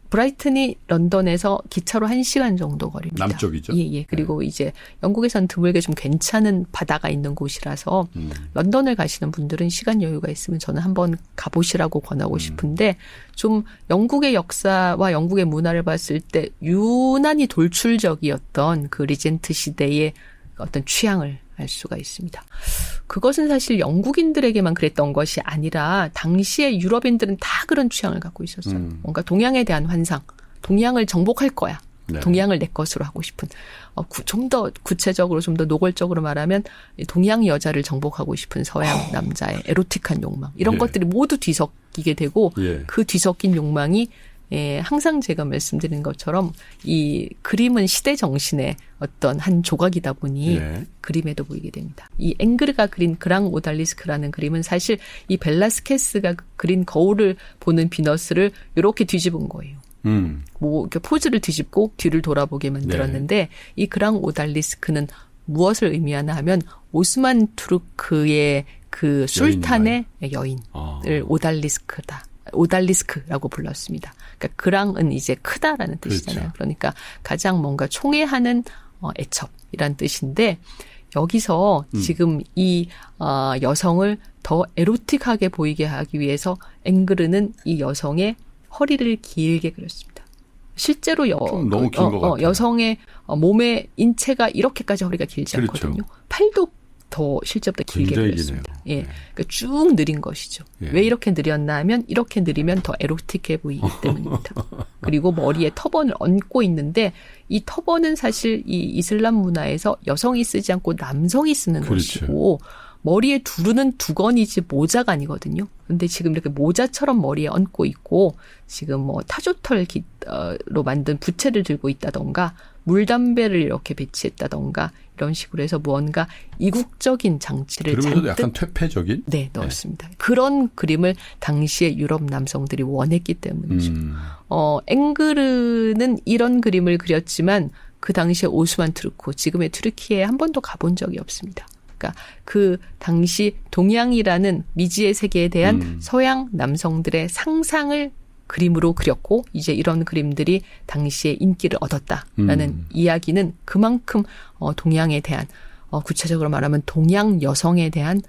브라이튼이 런던에서 기차로 1시간 정도 거리입니다.
남쪽이죠.
예. 그리고 이제 영국에선 드물게 좀 괜찮은 바다가 있는 곳이라서 런던을 가시는 분들은 시간 여유가 있으면 저는 한번 가보시라고 권하고 싶은데 좀 영국의 역사와 영국의 문화를 봤을 때 유난히 돌출적이었던 그 리젠트 시대의 어떤 취향을 알 수가 있습니다. 그것은 사실 영국인들에게만 그랬던 것이 아니라 당시에 유럽인들은 다 그런 취향을 갖고 있었어요. 뭔가 동양에 대한 환상, 동양을 정복할 거야.
네.
동양을 내 것으로 하고 싶은 좀 더 구체적으로 좀 더 노골적으로 말하면 동양 여자를 정복하고 싶은 서양 남자의 에로틱한 욕망 이런 것들이 모두 뒤섞이게 되고 그 뒤섞인 욕망이 항상 제가 말씀드린 것처럼 이 그림은 시대 정신의 어떤 한 조각이다 보니 그림에도 보이게 됩니다. 이 앵그르가 그린 그랑 오달리스크라는 그림은 사실 이 벨라스케스가 그린 거울을 보는 비너스를 이렇게 뒤집은 거예요. 뭐 이렇게 포즈를 뒤집고 뒤를 돌아보게 만들었는데 이 그랑 오달리스크는 무엇을 의미하나 하면 오스만 투르크의 그 술탄의 여인을 오달리스크라고 불렀습니다. 그러니까 그랑은 이제 크다라는 뜻이잖아요.
그렇죠.
그러니까 가장 뭔가 총애하는 애첩이란 뜻인데 여기서 지금 이 여성을 더 에로틱하게 보이게 하기 위해서 앵그르는 이 여성의 허리를 길게 그렸습니다. 실제로
좀 너무 긴 것 같아요.
여성의 몸의 인체가 이렇게까지 허리가 길지 않거든요. 팔도 더 실제보다 길게 그렸습니다. 예, 그러니까 쭉 느린 것이죠. 왜 이렇게 느렸나 하면 이렇게 느리면 더 에로틱해 보이기 때문입니다. 그리고 머리에 터번을 얹고 있는데 이 터번은 사실 이 이슬람 문화에서 여성이 쓰지 않고 남성이 쓰는 것이고 머리에 두르는 두건이지 모자가 아니거든요. 근데 지금 이렇게 모자처럼 머리에 얹고 있고 지금 뭐 타조털로 만든 부채를 들고 있다던가 물담배를 이렇게 배치했다던가 이런 식으로 해서 무언가 이국적인 장치를
그러면서도
잔뜩
약간 퇴폐적인?
네, 넣었습니다. 그런 그림을 당시에 유럽 남성들이 원했기 때문이죠. 앵그르는 이런 그림을 그렸지만 그 당시에 오스만 투르크, 지금의 튀르키예에 한 번도 가본 적이 없습니다. 그러니까 그 당시 동양이라는 미지의 세계에 대한 서양 남성들의 상상을 그림으로 그렸고 이제 이런 그림들이 당시에 인기를 얻었다라는 이야기는 그만큼 동양에 대한 구체적으로 말하면 동양 여성에 대한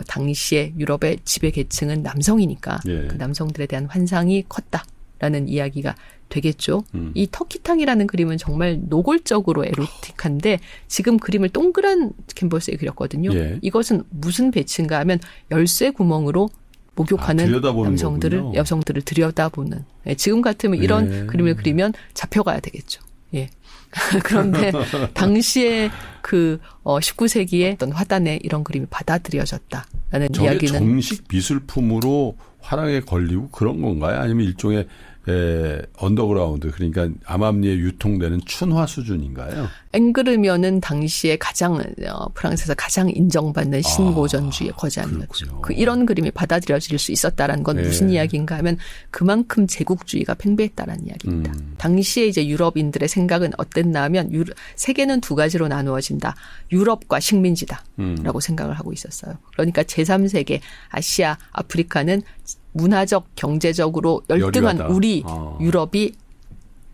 당시에 유럽의 지배 계층은 남성이니까 그 남성들에 대한 환상이 컸다라는 이야기가 되겠죠. 이 터키탕이라는 그림은 정말 노골적으로 에로틱한데 지금 그림을 동그란 캔버스에 그렸거든요. 이것은 무슨 배치인가 하면 열쇠 구멍으로 목욕하는 여성들을 들여다보는. 지금 같으면 이런 그림을 그리면 잡혀가야 되겠죠. 예. 그런데 당시에 그 19세기의 어떤 화단에 이런 그림이 받아들여졌다라는 이야기는
정식 미술품으로 화랑에 걸리고 그런 건가요? 아니면 일종의 언더그라운드, 그러니까 암암리에 유통되는 춘화 수준인가요?
앵그르면은 당시에 가장 프랑스에서 가장 인정받는 신고전주의 거장이었죠.
그렇군요.
이런 그림이 받아들여질 수 있었다라는 건 무슨 이야기인가 하면 그만큼 제국주의가 팽배했다라는 이야기입니다. 당시에 이제 유럽인들의 생각은 어땠나 하면 세계는 두 가지로 나누어진다. 유럽과 식민지다라고 생각을 하고 있었어요. 그러니까 제3세계 아시아, 아프리카는 문화적, 경제적으로 열등한
열등하다.
우리 유럽이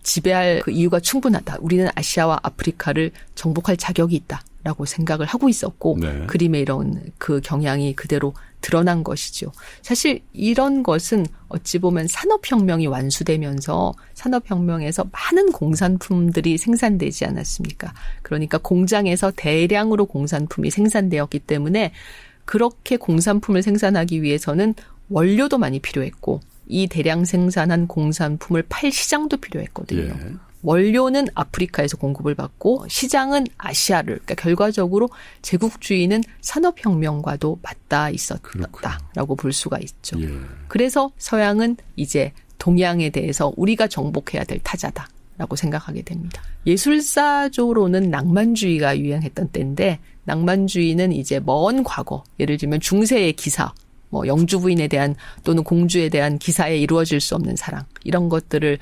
지배할 그 이유가 충분하다. 우리는 아시아와 아프리카를 정복할 자격이 있다라고 생각을 하고 있었고
네.
그림에 이런 그 경향이 그대로 드러난 것이죠. 사실 이런 것은 어찌 보면 산업혁명이 완수되면서 산업혁명에서 많은 공산품들이 생산되지 않았습니까? 그러니까 공장에서 대량으로 공산품이 생산되었기 때문에 그렇게 공산품을 생산하기 위해서는 원료도 많이 필요했고 이 대량 생산한 공산품을 팔 시장도 필요했거든요.
예.
원료는 아프리카에서 공급을 받고 시장은 아시아를. 그러니까 결과적으로 제국주의는 산업혁명과도 맞닿아 있었다라고 볼 수가 있죠.
예.
그래서 서양은 이제 동양에 대해서 우리가 정복해야 될 타자다라고 생각하게 됩니다. 예술사조로는 낭만주의가 유행했던 때인데 낭만주의는 이제 먼 과거, 예를 들면 중세의 기사, 영주 부인에 대한 또는 공주에 대한 기사에 이루어질 수 없는 사랑, 이런 것들을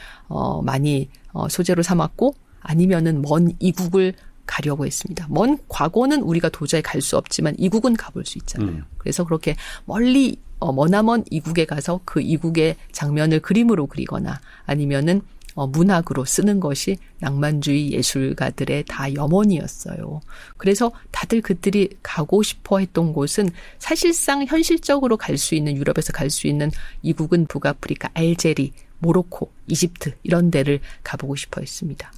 많이 소재로 삼았고 아니면은 먼 이국을 가려고 했습니다. 먼 과거는 우리가 도저히 갈 수 없지만 이국은 가볼 수 있잖아요. 그래서 그렇게 멀리 머나먼 이국에 가서 그 이국의 장면을 그림으로 그리거나 아니면은 문학으로 쓰는 것이 낭만주의 예술가들의 다 염원이었어요. 그래서 다들 그들이 가고 싶어 했던 곳은 사실상 현실적으로 갈 수 있는, 유럽에서 갈 수 있는 이국은 북아프리카, 알제리, 모로코, 이집트 이런 데를 가보고 싶어 했습니다.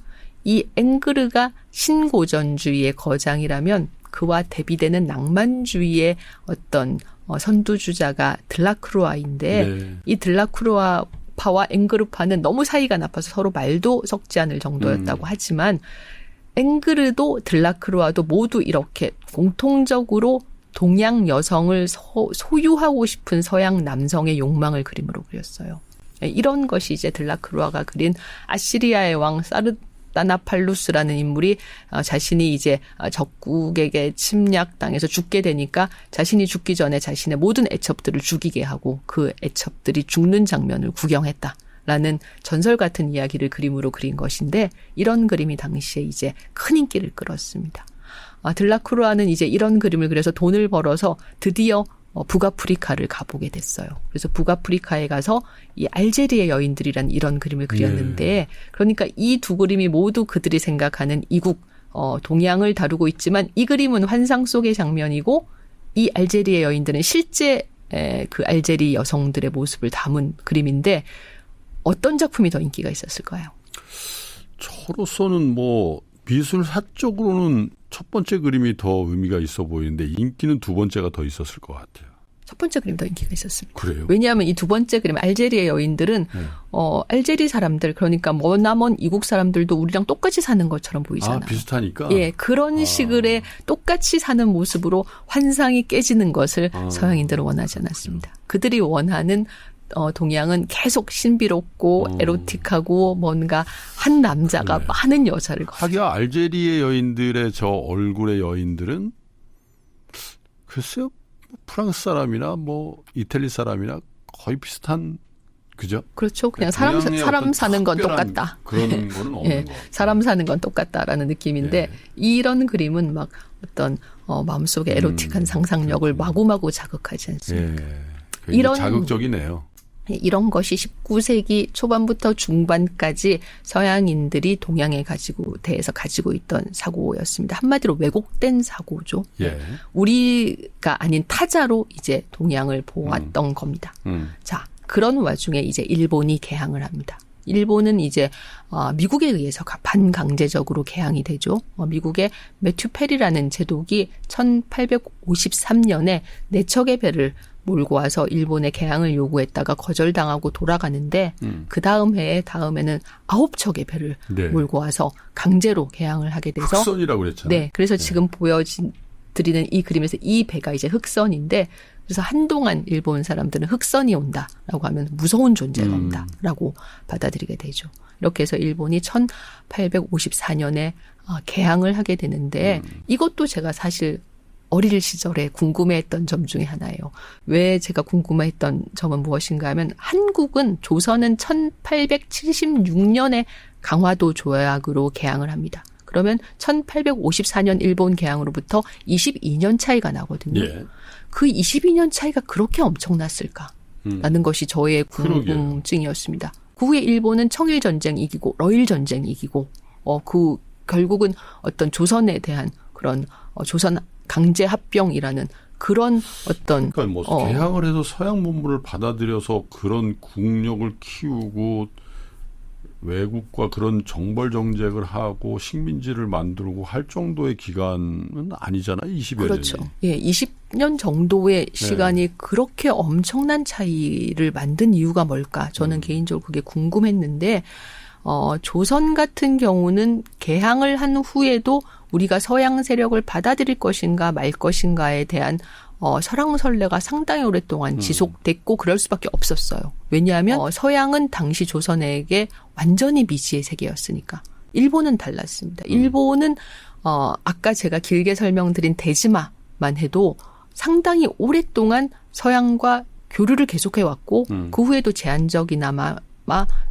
이 앵그르가 신고전주의의 거장이라면 그와 대비되는 낭만주의의 어떤 선두주자가 들라크루아인데
네.
이 들라크루아파와 앵그르파는 너무 사이가 나빠서 서로 말도 섞지 않을 정도였다고 하지만 앵그르도 들라크루아도 모두 이렇게 공통적으로 동양 여성을 소유하고 싶은 서양 남성의 욕망을 그림으로 그렸어요. 이런 것이 이제 들라크루아가 그린 아시리아의 왕 사르다나팔루스라는 인물이 자신이 이제 적국에게 침략당해서 죽게 되니까 자신이 죽기 전에 자신의 모든 애첩들을 죽이게 하고 그 애첩들이 죽는 장면을 구경했다라는 전설 같은 이야기를 그림으로 그린 것인데 이런 그림이 당시에 이제 큰 인기를 끌었습니다. 들라크루아는 이제 이런 그림을 그려서 돈을 벌어서 드디어 북아프리카를 가보게 됐어요. 그래서 북아프리카에 가서 이 알제리의 여인들이란 이런 그림을 그렸는데 그러니까 이 두 그림이 모두 그들이 생각하는 이국 동양을 다루고 있지만 이 그림은 환상 속의 장면이고 이 알제리의 여인들은 실제 그 알제리 여성들의 모습을 담은 그림인데 어떤 작품이 더 인기가 있었을까요?
저로서는 미술사 쪽으로는 첫 번째 그림이 더 의미가 있어 보이는데 인기는 두 번째가 더 있었을 것 같아요.
첫 번째 그림이 더 인기가 있었습니다.
그래요?
왜냐하면 이 두 번째 그림 알제리의 여인들은 알제리 사람들 그러니까 머나먼 이국 사람들도 우리랑 똑같이 사는 것처럼 보이잖아요.
비슷하니까?
예, 그런 식의 똑같이 사는 모습으로 환상이 깨지는 것을 서양인들은 원하지 않았습니다. 그들이 원하는 동양은 계속 신비롭고 에로틱하고 뭔가 한 남자가
그래.
많은 여자를
하기야 알제리의 여인들의 저 얼굴의 여인들은 글쎄요. 프랑스 사람이나 이탈리 사람이나 거의 비슷한 그죠?
그렇죠. 그냥 사람 사는 건 똑같다.
그런 거는 없는
예,
거.
사람 사는 건 똑같다라는 느낌인데
예.
이런 그림은 막 어떤 마음속에 에로틱한 상상력을 마구마구 자극하지 않습니까?
예.
이런
자극적이네요.
이런 것이 19세기 초반부터 중반까지 서양인들이 동양에 대해서 가지고 있던 사고였습니다. 한마디로 왜곡된 사고죠.
예.
우리가 아닌 타자로 이제 동양을 보았던 겁니다. 자, 그런 와중에 이제 일본이 개항을 합니다. 일본은 이제 미국에 의해서 반강제적으로 개항이 되죠. 미국의 매튜 페리라는 제독이 1853년에 4척의 배를 몰고 와서 일본에 개항을 요구했다가 거절당하고 돌아가는데 그 다음 다음에는 9척의 배를
네.
몰고 와서 강제로 개항을 하게 돼서
흑선이라고 그랬잖아요.
네, 그래서 지금 보여드리는 이 그림에서 이 배가 이제 흑선인데 그래서 한동안 일본 사람들은 흑선이 온다라고 하면 무서운 존재가 온다라고 받아들이게 되죠. 이렇게 해서 일본이 1854년에 개항을 하게 되는데 이것도 제가 사실 어릴 시절에 궁금해했던 점 중에 하나예요. 왜 제가 궁금했던 점은 무엇인가 하면 한국은 조선은 1876년에 강화도 조약으로 개항을 합니다. 그러면 1854년 일본 개항으로부터 22년 차이가 나거든요.
예.
그 22년 차이가 그렇게 엄청났을까라는 것이 저의 궁금증이었습니다. 그 후에 일본은 청일전쟁 이기고 러일전쟁 이기고 그 결국은 어떤 조선에 대한 그런 조선 강제합병이라는 그런 어떤
그러니까 뭐 개항을 해서 서양 문물을 받아들여서 그런 국력을 키우고 외국과 그런 정벌 정책을 하고 식민지를 만들고 할 정도의 기간은 아니잖아요. 20여 년이.
그렇죠. 예, 20년 정도의 시간이 그렇게 엄청난 차이를 만든 이유가 뭘까? 저는 개인적으로 그게 궁금했는데 조선 같은 경우는 개항을 한 후에도 우리가 서양 세력을 받아들일 것인가 말 것인가에 대한 설왕설래가 상당히 오랫동안 지속됐고 그럴 수밖에 없었어요. 왜냐하면 서양은 당시 조선에게 완전히 미지의 세계였으니까. 일본은 달랐습니다. 일본은 아까 제가 길게 설명드린 대지마만 해도 상당히 오랫동안 서양과 교류를 계속해왔고 그 후에도 제한적이나마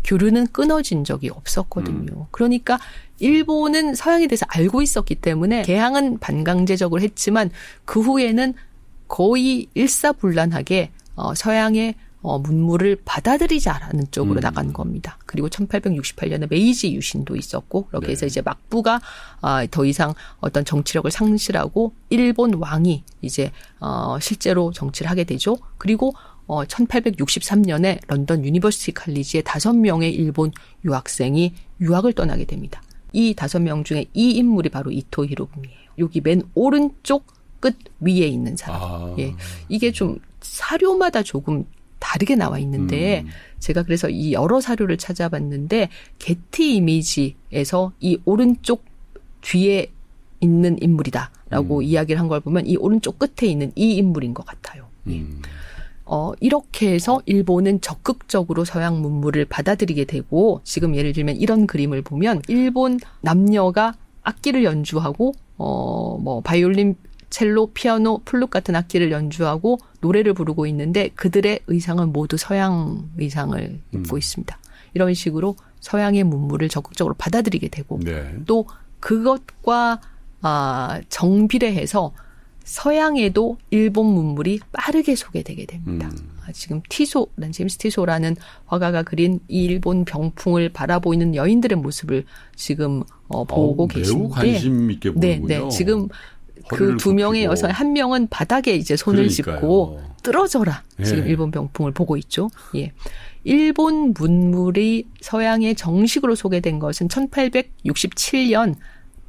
교류는 끊어진 적이 없었거든요. 그러니까 일본은 서양에 대해서 알고 있었기 때문에 개항은 반강제적으로 했지만 그 후에는 거의 일사불란하게 서양의 문물을 받아들이자라는 쪽으로 나간 겁니다. 그리고 1868년에 메이지 유신도 있었고 그렇게 해서 이제 막부가 더 이상 어떤 정치력을 상실하고 일본 왕이 이제 실제로 정치를 하게 되죠. 그리고 1863년에 런던 유니버시티 칼리지에 5명의 일본 유학생이 유학을 떠나게 됩니다. 이 5명 중에 이 인물이 바로 이토 히로부미예요. 여기 맨 오른쪽 끝 위에 있는 사람. 예. 이게 좀 사료마다 조금 다르게 나와 있는데 제가 그래서 이 여러 사료를 찾아봤는데 게티 이미지에서 이 오른쪽 뒤에 있는 인물이다라고 이야기를 한 걸 보면 이 오른쪽 끝에 있는 이 인물인 것 같아요. 예. 이렇게 해서 일본은 적극적으로 서양 문물을 받아들이게 되고 지금 예를 들면 이런 그림을 보면 일본 남녀가 악기를 연주하고 뭐 바이올린, 첼로, 피아노, 플룻 같은 악기를 연주하고 노래를 부르고 있는데 그들의 의상은 모두 서양 의상을 입고 있습니다. 이런 식으로 서양의 문물을 적극적으로 받아들이게 되고 또 그것과 정비례해서 서양에도 일본 문물이 빠르게 소개되게 됩니다. 지금 티소라는 제임스 티소라는 화가가 그린 이 일본 병풍을 바라보이는 여인들의 모습을 지금 보고 계신데
매우 관심 있게 보는군요.
네, 지금 그 2명의 여성 한 명은 바닥에 이제 손을 짚고 떨어져라. 지금 일본 병풍을 보고 있죠. 예. 일본 문물이 서양에 정식으로 소개된 것은 1867년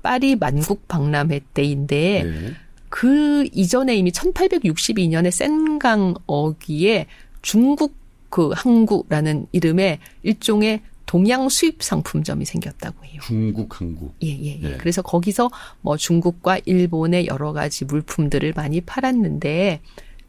파리 만국 박람회 때인데 그 이전에 이미 1862년에 센강 어귀에 중국 그 항구라는 이름의 일종의 동양 수입 상품점이 생겼다고 해요.
중국 항구.
예. 그래서 거기서 뭐 중국과 일본의 여러 가지 물품들을 많이 팔았는데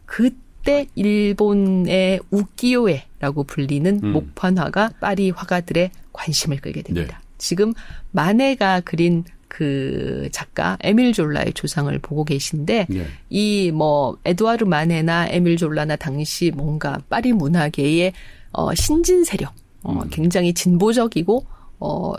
그때 일본의 우키요에라고 불리는 목판화가 파리 화가들의 관심을 끌게 됩니다. 지금 마네가 그린 그 작가 에밀 졸라의 조상을 보고 계신데 이 뭐 에두아르 마네나 에밀 졸라나 당시 뭔가 파리 문화계의 신진 세력, 굉장히 진보적이고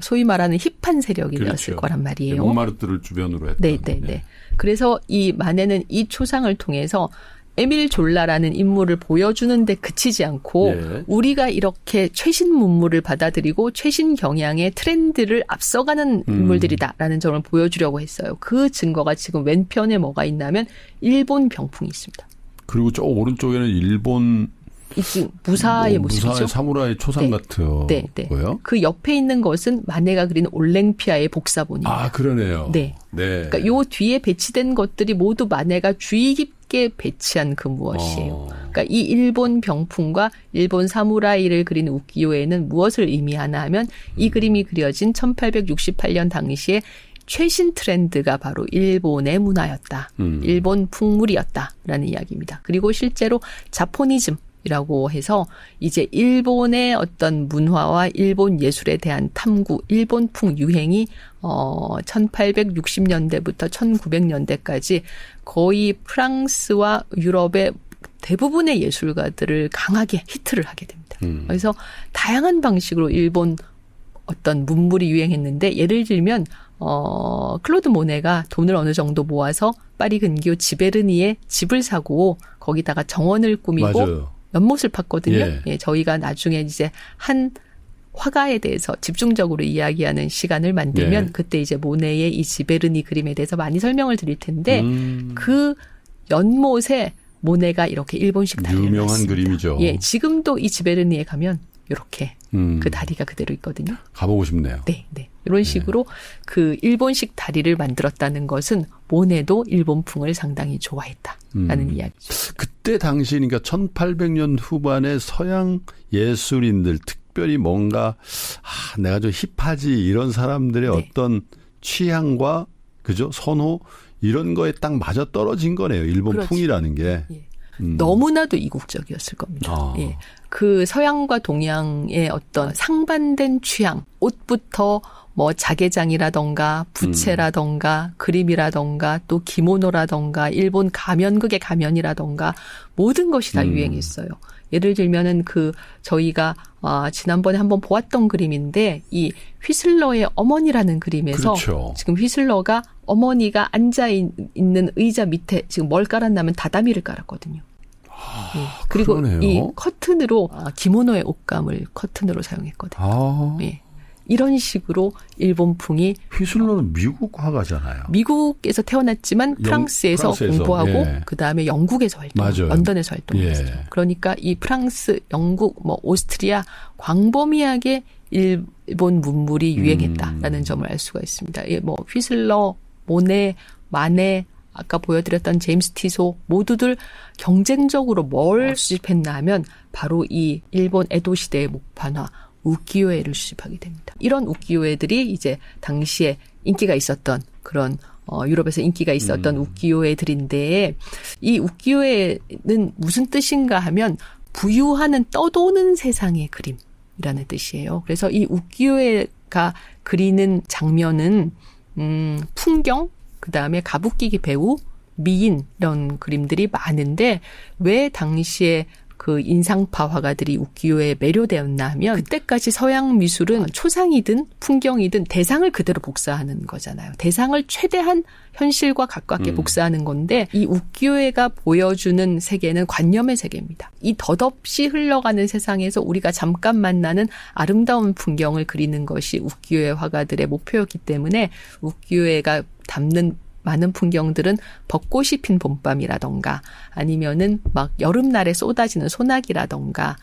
소위 말하는 힙한 세력이 되었을 거란 말이에요.
몽마르트를 주변으로 했다.
네. 그래서 이 마네는 이 초상을 통해서 에밀 졸라라는 인물을 보여주는데 그치지 않고 우리가 이렇게 최신 문물을 받아들이고 최신 경향의 트렌드를 앞서가는 인물들이다라는 점을 보여주려고 했어요. 그 증거가 지금 왼편에 뭐가 있냐면 일본 병풍이 있습니다.
그리고 저 오른쪽에는 일본
무사의 모습이죠.
무사의 사무라이 초상 같은 거요?
그 옆에 있는 것은 마네가 그린 올랭피아의 복사본입니다.
아, 그러네요.
네. 그러니까 요 뒤에 배치된 것들이 모두 마네가 주의 깊게 배치한 그 무엇이에요. 그러니까 이 일본 병풍과 일본 사무라이를 그린 우키요에는 무엇을 의미하나 하면 이 그림이 그려진 1868년 당시에 최신 트렌드가 바로 일본의 문화였다. 일본 풍물이었다라는 이야기입니다. 그리고 실제로 자포니즘이라고 해서 이제 일본의 어떤 문화와 일본 예술에 대한 탐구, 일본풍 유행이 1860년대부터 1900년대까지 거의 프랑스와 유럽의 대부분의 예술가들을 강하게 히트를 하게 됩니다. 그래서 다양한 방식으로 일본 어떤 문물이 유행했는데 예를 들면 클로드 모네가 돈을 어느 정도 모아서 파리 근교 지베르니에 집을 사고 거기다가 정원을 꾸미고
맞아요.
연못을 팠거든요.
예.
예, 저희가 나중에 이제 한 화가에 대해서 집중적으로 이야기하는 시간을 만들면
예.
그때 이제 모네의 이 지베르니 그림에 대해서 많이 설명을 드릴 텐데 그 연못에 모네가 이렇게 일본식 다리를
유명한
놨습니다.
그림이죠.
예, 지금도 이 지베르니에 가면 이렇게 그 다리가 그대로 있거든요.
가보고 싶네요.
네, 네. 이런 식으로 그 일본식 다리를 만들었다는 것은 모네도 일본풍을 상당히 좋아했다라는 이야기죠.
그때 당시 그러니까 1800년 후반에 서양 예술인들 특별히 뭔가 내가 좀 힙하지 이런 사람들의
네.
어떤 취향과 그죠? 선호 이런 거에 딱 맞아 떨어진 거네요. 일본
그렇지.
풍이라는 게.
예. 너무나도 이국적이었을 겁니다. 예. 그 서양과 동양의 어떤 상반된 취향, 옷부터 뭐 자개장이라던가 부채라던가 그림이라던가 또 기모노라던가 일본 가면극의 가면이라던가 모든 것이 다 유행했어요. 예를 들면은 저희가 지난번에 한번 보았던 그림인데 이 휘슬러의 어머니라는 그림에서
그렇죠.
지금 휘슬러가 어머니가 앉아 있는 의자 밑에 지금 뭘 깔았냐면 다다미를 깔았거든요. 예. 그리고
그러네요.
이 커튼으로 기모노의 옷감을 커튼으로 사용했거든요. 예. 이런 식으로 일본풍이
휘슬러는 미국 화가잖아요.
미국에서 태어났지만 프랑스에서 공부하고
예.
그다음에 영국에서 활동했어요. 런던에서 활동했어요.
예.
그러니까 이 프랑스, 영국, 오스트리아 광범위하게 일본 문물이 유행했다라는 점을 알 수가 있습니다. 예, 휘슬러, 모네, 마네, 아까 보여드렸던 제임스 티소 모두들 경쟁적으로 뭘 수집했나 하면 바로 이 일본 에도 시대의 목판화 우키요에를 수집하게 됩니다. 이런 우키요에들이 이제 당시에 인기가 있었던 그런 유럽에서 인기가 있었던 우키요에들인데 이 우키요에는 무슨 뜻인가 하면 부유하는 떠도는 세상의 그림이라는 뜻이에요. 그래서 이 우키요에가 그리는 장면은 풍경, 그다음에 가부키기 배우, 미인 이런 그림들이 많은데 왜 당시에 그 인상파 화가들이 우키요에 매료되었나 하면 그때까지 서양 미술은 초상이든 풍경이든 대상을 그대로 복사하는 거잖아요. 대상을 최대한 현실과 가깝게 복사하는 건데 이 우키요에가 보여주는 세계는 관념의 세계입니다. 이 덧없이 흘러가는 세상에서 우리가 잠깐 만나는 아름다운 풍경을 그리는 것이 우키요에 화가들의 목표였기 때문에 우키요에가 담는 많은 풍경들은 벚꽃이 핀 봄밤이라던가 아니면은 막 여름날에 쏟아지는 소나기라던가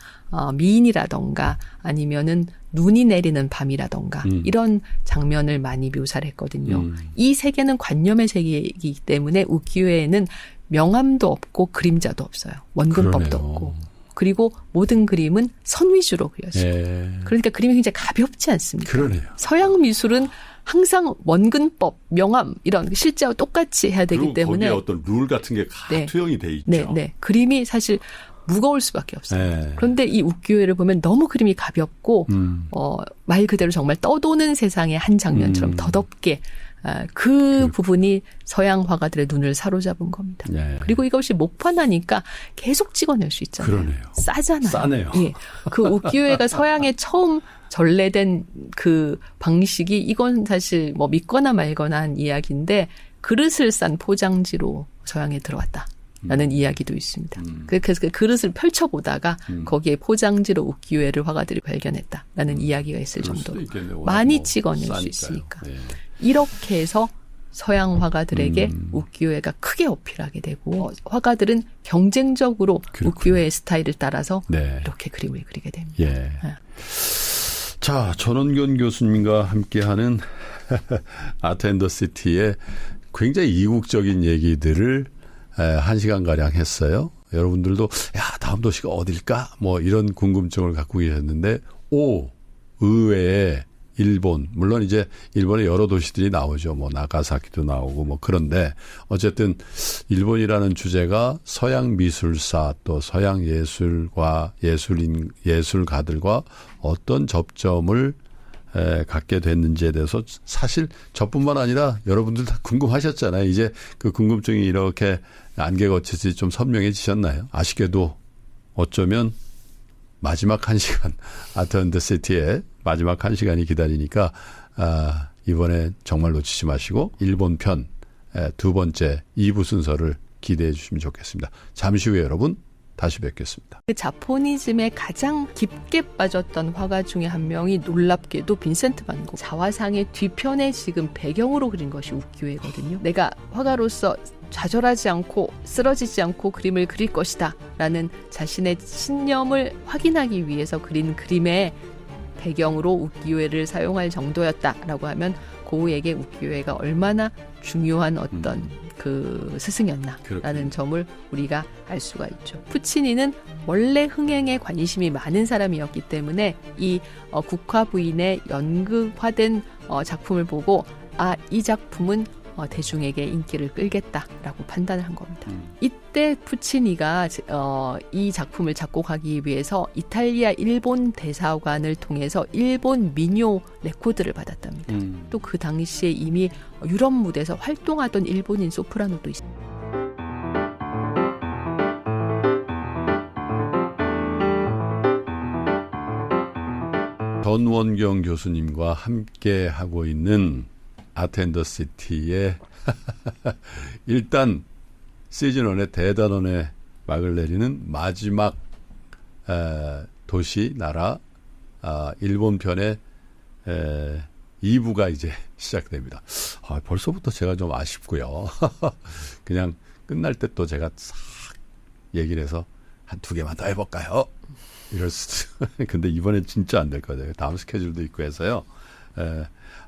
미인이라던가 아니면은 눈이 내리는 밤이라던가 이런 장면을 많이 묘사를 했거든요. 이 세계는 관념의 세계이기 때문에 우키요에는 명암도 없고 그림자도 없어요. 원근법도
그러네요.
없고. 그리고 모든 그림은 선 위주로 그려져요.
예.
그러니까 그림이 굉장히 가볍지 않습니까?
그러네요.
서양 미술은 항상 원근법, 명암 이런 실제와 똑같이 해야 되기 때문에
거기에 어떤 룰 같은 게
네.
투영이 돼 있죠.
네, 네. 그림이 사실 무거울 수밖에 없어요.
네.
그런데 이 우키요에를 보면 너무 그림이 가볍고 말 그대로 정말 떠도는 세상의 한 장면처럼 더덥게 그 부분이 서양 화가들의 눈을 사로잡은 겁니다.
네.
그리고 이것이 목판하니까 계속 찍어낼 수 있잖아요.
그러네요.
싸잖아요.
싸네요.
예. 그 우키요에가 서양에 처음 전래된 그 방식이 이건 사실 믿거나 말거나 한 이야기인데 그릇을 싼 포장지로 서양에 들어왔다라는 이야기도 있습니다. 그래서 그 그릇을 펼쳐보다가 거기에 포장지로 우키요에를 화가들이 발견했다라는 이야기가 있을 정도로 많이 찍어낼 수 있으니까.
네.
이렇게 해서 서양 화가들에게 우키요에가 크게 어필하게 되고 화가들은 경쟁적으로
그렇군요.
우키요의 스타일을 따라서
네.
이렇게 그림을 그리게 됩니다.
예. 자, 전원균 교수님과 함께하는 아트 앤 더 시티의 굉장히 이국적인 얘기들을 1시간가량 했어요. 여러분들도 다음 도시가 어딜까? 이런 궁금증을 갖고 계셨는데 의외의 일본, 물론 이제 일본의 여러 도시들이 나오죠. 뭐 나가사키도 나오고 뭐 그런데 어쨌든 일본이라는 주제가 서양 미술사 또 서양 예술과 예술가들과 어떤 접점을 갖게 됐는지에 대해서 사실 저뿐만 아니라 여러분들 다 궁금하셨잖아요. 이제 그 궁금증이 이렇게 안개 거치듯이 좀 선명해지셨나요? 아쉽게도 어쩌면 마지막 1시간 아트 앤 더 시티의 마지막 1시간이 기다리니까 이번에 정말 놓치지 마시고 일본 편 두 번째 2부 순서를 기대해 주시면 좋겠습니다. 잠시 후에 여러분 다시 뵙겠습니다.
그 자포니즘에 가장 깊게 빠졌던 화가 중에 한 명이 놀랍게도 빈센트 반 고흐. 자화상의 뒤편에 지금 배경으로 그린 것이 우키요에거든요. 내가 화가로서 좌절하지 않고 쓰러지지 않고 그림을 그릴 것이다 라는 자신의 신념을 확인하기 위해서 그린 그림의 배경으로 우키요에를 사용할 정도였다라고 하면 고흐에게 우키요에가 얼마나 중요한 어떤 그 스승이었나라는
그렇군요.
점을 우리가 알 수가 있죠. 푸치니는 원래 흥행에 관심이 많은 사람이었기 때문에 이 국화 부인의 연극화된 작품을 보고 이 작품은 대중에게 인기를 끌겠다라고 판단을 한 겁니다. 이때 푸치니가 이 작품을 작곡하기 위해서 이탈리아 일본 대사관을 통해서 일본 민요 레코드를 받았답니다. 또 그 당시에 이미 유럽 무대에서 활동하던 일본인 소프라노도 있습니다.
전원경 교수님과 함께 하고 있는 아트 앤 더 시티의 일단 시즌1의 대단원의 막을 내리는 마지막 도시 나라 일본 편의 2부가 이제 시작됩니다. 벌써부터 제가 좀 아쉽고요. 그냥 끝날 때 또 제가 싹 얘기를 해서 한 2개만 더 해볼까요? 이럴 수도. 근데 이번엔 진짜 안 될 거예요. 다음 스케줄도 있고 해서요.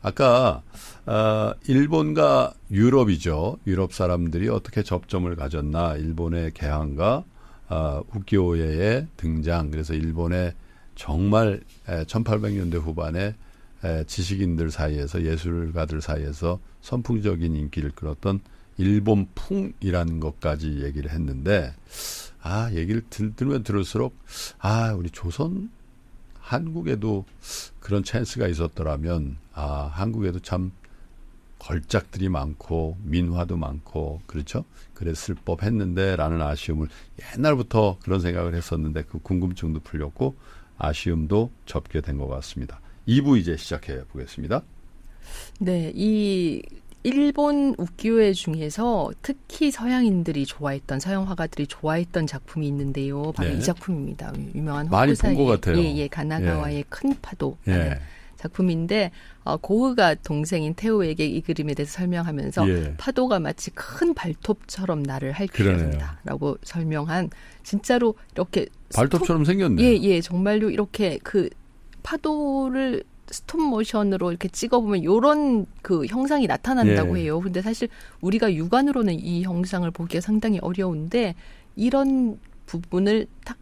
아까 일본과 유럽이죠. 유럽 사람들이 어떻게 접점을 가졌나. 일본의 개항과 우키요에의 등장. 그래서 일본의 정말 1800년대 후반에 지식인들 사이에서 예술가들 사이에서 선풍적인 인기를 끌었던 일본풍이라는 것까지 얘기를 했는데 얘기를 들으면 들을수록 우리 조선 한국에도 그런 찬스가 있었더라면 한국에도 참 걸작들이 많고 민화도 많고 그렇죠? 그랬을 법했는데 라는 아쉬움을 옛날부터 그런 생각을 했었는데 그 궁금증도 풀렸고 아쉬움도 접게 된 것 같습니다. 2부 이제 시작해 보겠습니다.
네, 이 일본 우키요에 중에서 특히 서양인들이 좋아했던 서양 화가들이 좋아했던 작품이 있는데요. 바로 이 작품입니다. 유명한
많이 본 것 같아요.
가나가와의 큰 파도라는 작품인데 고흐가 동생인 테오에게 이 그림에 대해서 설명하면서 파도가 마치 큰 발톱처럼 나를 핥기한다라고 설명한 진짜로 이렇게
발톱처럼 생겼네요.
정말로 이렇게 그 파도를 스톱 모션으로 이렇게 찍어보면 이런 그 형상이 나타난다고 해요. 근데 사실 우리가 육안으로는 이 형상을 보기가 상당히 어려운데 이런 부분을 딱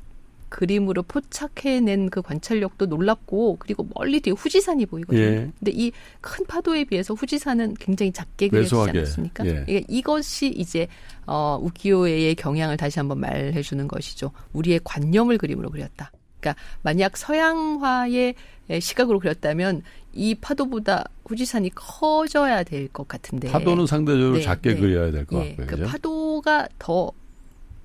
그림으로 포착해낸 그 관찰력도 놀랍고 그리고 멀리 뒤에 후지산이 보이거든요. 근데 이 큰 파도에 비해서 후지산은 굉장히 작게 그려지지 않았습니까? 이것이 이제 우키요에의 경향을 다시 한번 말해 주는 것이죠. 우리의 관념을 그림으로 그렸다. 그러니까 만약 서양화의 시각으로 그렸다면 이 파도보다 후지산이 커져야 될 것 같은데
파도는 상대적으로 작게 그려야 될 것 같고요.
그 파도가 더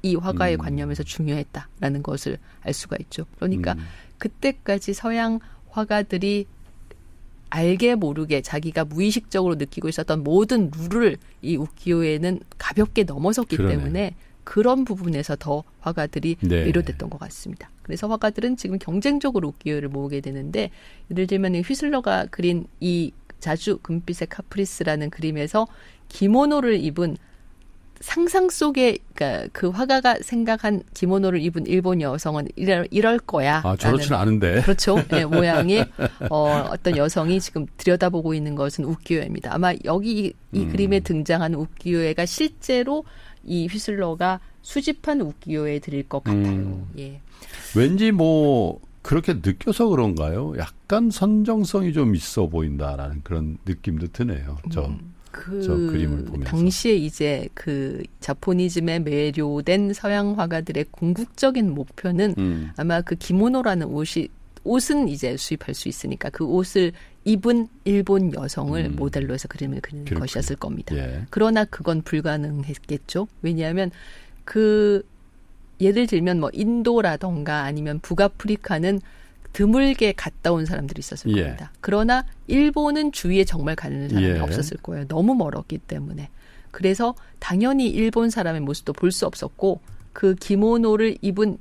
이 화가의 관념에서 중요했다라는 것을 알 수가 있죠. 그러니까 그때까지 서양 화가들이 알게 모르게 자기가 무의식적으로 느끼고 있었던 모든 룰을 이 우키요에는 가볍게 넘어섰기 때문에 그런 부분에서 더 화가들이 매료됐던 것 같습니다. 그래서 화가들은 지금 경쟁적으로 우키요를 모으게 되는데 예를 들면 휘슬러가 그린 이 자주 금빛의 카프리스라는 그림에서 기모노를 입은 상상 속에 그러니까 그 화가가 생각한 기모노를 입은 일본 여성은 이럴 거야.
저렇진 않은데.
그렇죠. 모양의 어떤 여성이 지금 들여다보고 있는 것은 우키요에입니다. 아마 여기 이 그림에 등장하는 우키요에가 실제로 이 휘슬러가 수집한 우키요에 드릴 것 같아요.
왠지 그렇게 느껴서 그런가요? 약간 선정성이 좀 있어 보인다라는 그런 느낌도 드네요. 저 그림을 보면서.
당시에 이제 그 자포니즘에 매료된 서양 화가들의 궁극적인 목표는 아마 그 기모노라는 옷은 이제 수입할 수 있으니까 그 옷을 입은 일본 여성을 모델로 해서 그림을 그리는 것이었을 겁니다.
예.
그러나 그건 불가능했겠죠. 왜냐하면 예를 들면 뭐 인도라던가 아니면 북아프리카는 드물게 갔다 온 사람들이 있었을
예.
겁니다. 그러나 일본은 주위에 정말 가는 사람이
예.
없었을 거예요. 너무 멀었기 때문에. 그래서 당연히 일본 사람의 모습도 볼 수 없었고 그 기모노를 입은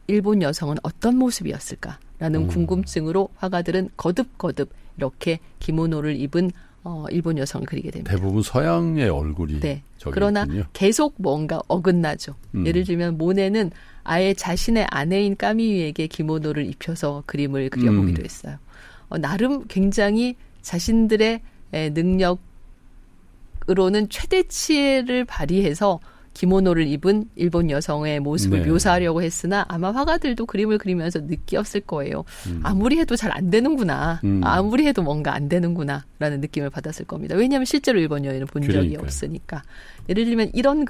일본 여성은 어떤 모습이었을까라는 궁금증으로 화가들은 거듭거듭 이렇게 기모노를 입은 일본 여성을 그리게 됩니다.
대부분 서양의 얼굴이
네.
저기
그러나
있군요.
계속 뭔가 어긋나죠. 예를 들면 모네는 아예 자신의 아내인 까미유에게 기모노를 입혀서 그림을 그려보기도 했어요. 나름 굉장히 자신들의 능력으로는 최대치를 발휘해서 기모노를 입은 일본 여성의 모습을
네.
묘사하려고 했으나 아마 화가들도 그림을 그리면서 느꼈을 거예요. 아무리 해도 잘 안 되는구나. 아무리 해도 뭔가 안 되는구나 라는 느낌을 받았을 겁니다. 왜냐하면 실제로 일본 여인을 본 적이
그러니까요.
없으니까. 예를 들면 이런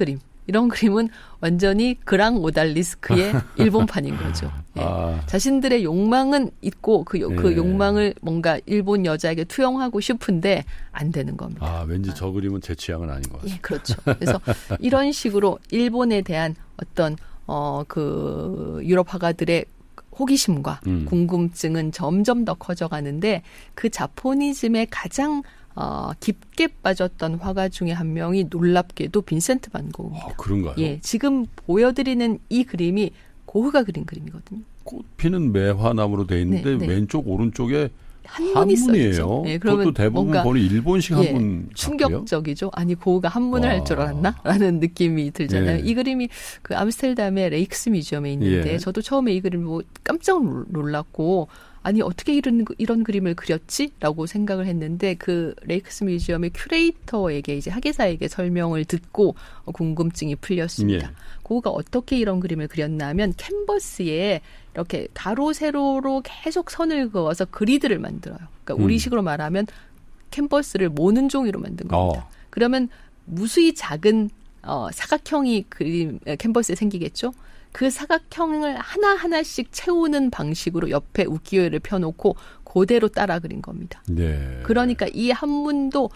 그림은 완전히 그랑 오달리스크의 일본판인 거죠. 예. 자신들의 욕망은 있고 그 욕망을 뭔가 일본 여자에게 투영하고 싶은데 안 되는 겁니다.
왠지 저 그림은 제 취향은 아닌 것 같아요.
예, 그렇죠. 그래서 이런 식으로 일본에 대한 어떤 그 유럽 화가들의 호기심과 궁금증은 점점 더 커져가는데 그 자포니즘에 가장 깊게 빠졌던 화가 중에 한 명이 놀랍게도 빈센트 반 고흐입니다.
그런가요?
예, 지금 보여드리는 이 그림이 고흐가 그린 그림이거든요.
꽃 피는 매화나무로 돼 있는데
네.
왼쪽 오른쪽에
한문이
한문이에요.
써있죠. 예,
그것도 대부분 보니 일본식 한문
충격적이죠. 아니 고흐가 한문을 할 줄 알았나? 라는 느낌이 들잖아요.
예.
이 그림이 그 암스테르담의 레이크스 뮤지엄에 있는데
예.
저도 처음에 이 그림을 보고 깜짝 놀랐고 아니 어떻게 이런 그림을 그렸지? 라고 생각을 했는데 그 레이크스 뮤지엄의 큐레이터에게 이제 학예사에게 설명을 듣고 궁금증이 풀렸습니다.
예.
고흐가 어떻게 이런 그림을 그렸나 하면 캔버스에 이렇게 가로 세로로 계속 선을 그어서 그리드를 만들어요. 그러니까 우리식으로 말하면 캔버스를 모는 종이로 만든 겁니다. 그러면 무수히 작은 사각형이 캔버스에 생기겠죠. 그 사각형을 하나하나씩 채우는 방식으로 옆에 우키요에를 펴놓고 그대로 따라 그린 겁니다.
네.
그러니까 이 한문도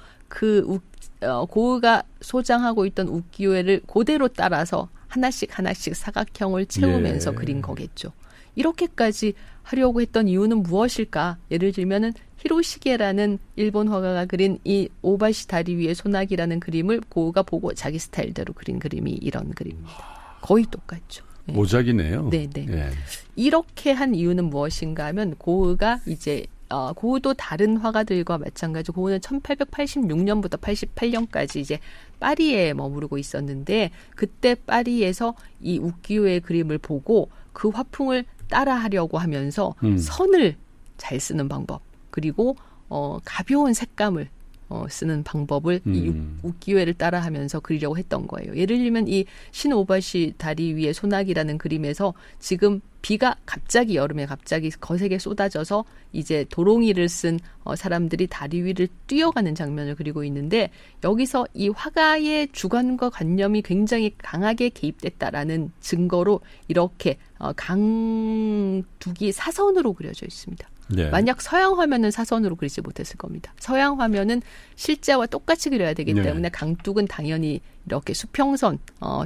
고흐가 소장하고 있던 우키요에를 그대로 따라서 하나씩 사각형을 채우면서
예.
그린 거겠죠. 이렇게까지 하려고 했던 이유는 무엇일까? 예를 들면은 히로시게라는 일본 화가가 그린 이 오바시 다리 위에 소나기라는 그림을 고흐가 보고 자기 스타일대로 그린 그림이 이런 그림입니다. 거의 똑같죠. 네.
모작이네요.
네네.
예.
이렇게 한 이유는 무엇인가 하면 고흐가 이제 고흐도 다른 화가들과 마찬가지로 고흐는 1886년부터 88년까지 이제 파리에 머무르고 있었는데 그때 파리에서 이 우키요의 그림을 보고 그 화풍을 따라하려고 하면서 선을 잘 쓰는 방법 그리고 가벼운 색감을 쓰는 방법을 이 우키요에를 따라하면서 그리려고 했던 거예요. 예를 들면 이 신오바시 다리 위에 소나기라는 그림에서 지금 비가 갑자기 여름에 갑자기 거세게 쏟아져서 이제 도롱이를 쓴 사람들이 다리 위를 뛰어가는 장면을 그리고 있는데 여기서 이 화가의 주관과 관념이 굉장히 강하게 개입됐다라는 증거로 이렇게 강둑이 사선으로 그려져 있습니다.
네.
만약 서양 화면은 사선으로 그리지 못했을 겁니다. 서양 화면은 실제와 똑같이 그려야 되기 때문에 강둑은 당연히 이렇게 수평선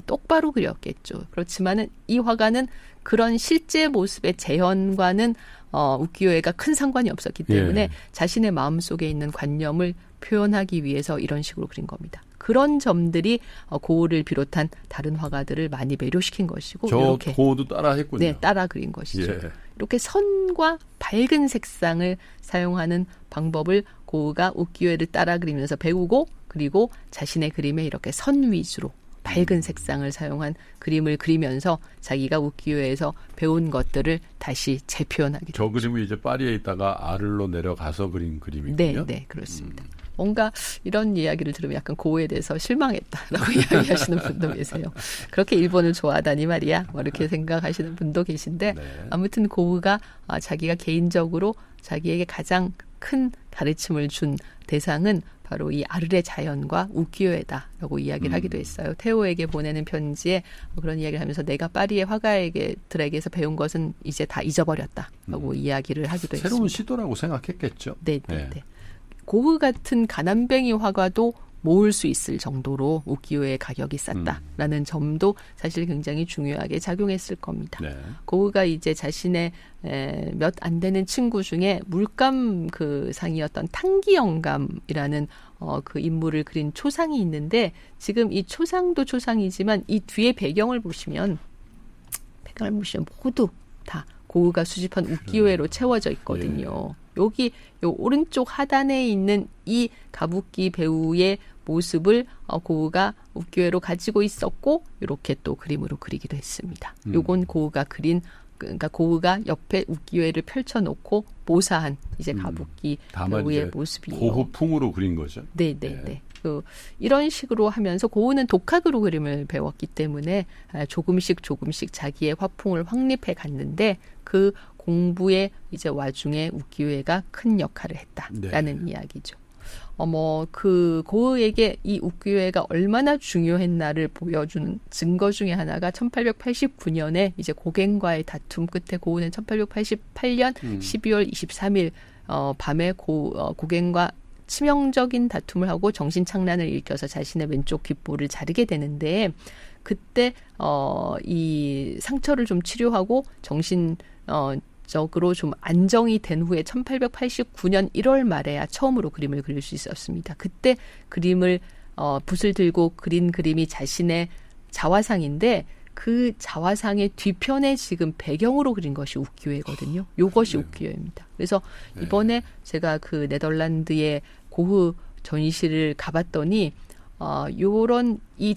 똑바로 그렸겠죠. 그렇지만은 이 화가는 그런 실제 모습의 재현과는 우키요에가 큰 상관이 없었기 때문에 자신의 마음속에 있는 관념을 표현하기 위해서 이런 식으로 그린 겁니다. 그런 점들이 고흐를 비롯한 다른 화가들을 많이 매료시킨 것이고 이렇게
고흐도 따라했군요.
네, 따라 그린 것이죠.
예.
이렇게 선과 밝은 색상을 사용하는 방법을 고흐가 우키요에를 따라 그리면서 배우고 그리고 자신의 그림에 이렇게 선 위주로 밝은 색상을 사용한 그림을 그리면서 자기가 우키요에서 배운 것들을 다시 재표현하게 됩니다.
저 그림이 이제 파리에 있다가 아를로 내려가서 그린 그림이군요.
네, 그렇습니다. 뭔가 이런 이야기를 들으면 약간 고우에 대해서 실망했다라고 이야기하시는 분도 계세요. 그렇게 일본을 좋아하다니 말이야. 뭐 이렇게 생각하시는 분도 계신데
네.
아무튼 고우가 자기가 개인적으로 자기에게 가장 큰 가르침을 준 대상은 바로 이 아르레 자연과 우키요에다라고 이야기를 하기도 했어요. 테오에게 보내는 편지에 그런 이야기를 하면서 내가 파리의 화가들에게서 배운 것은 이제 다 잊어버렸다라고 이야기를 하기도 했습니다.
새로운 시도라고 생각했겠죠.
네. 고흐 같은 가난뱅이 화가도 모을 수 있을 정도로 우키요의 가격이 쌌다라는 점도 사실 굉장히 중요하게 작용했을 겁니다.
네.
고흐가 이제 자신의 몇 안 되는 친구 중에 물감 그 상이었던 탕기 영감이라는 그 인물을 그린 초상이 있는데 지금 이 초상도 초상이지만 이 뒤에 배경을 보시면 모두 다 고흐가 수집한 우키요에로 채워져 있거든요. 여기 요 오른쪽 하단에 있는 이 가부키 배우의 모습을 고흐가 우키요에로 가지고 있었고 이렇게 또 그림으로 그리기도 했습니다. 요건 고흐가 그린 그러니까 고흐가 옆에 우키요에를 펼쳐놓고 모사한 이제 가부키 배우의 모습이에요.
고흐풍으로 그린 거죠.
네. 이런 식으로 하면서 고흐는 독학으로 그림을 배웠기 때문에 조금씩 조금씩 자기의 화풍을 확립해 갔는데 그 공부의 이제 와중에 우키요에가 큰 역할을 했다라는 이야기죠. 그 고흐에게 이 우키요에가 얼마나 중요했나를 보여주는 증거 중에 하나가 1889년에 이제 고갱과의 다툼 끝에 고흐는 1888년 12월 23일 밤에 고갱과 치명적인 다툼을 하고 정신착란을 일으켜서 자신의 왼쪽 귓볼을 자르게 되는데 그때 이 상처를 좀 치료하고 적으로 좀 안정이 된 후에 1889년 1월 말에야 처음으로 그림을 그릴 수 있었습니다. 그때 그림을 붓을 들고 그린 그림이 자신의 자화상인데 그 자화상의 뒤편에 지금 배경으로 그린 것이 우키요에거든요. 요것이 우키요입니다. 그래서 이번에 제가 그 네덜란드의 고흐 전시를 가봤더니 요런 이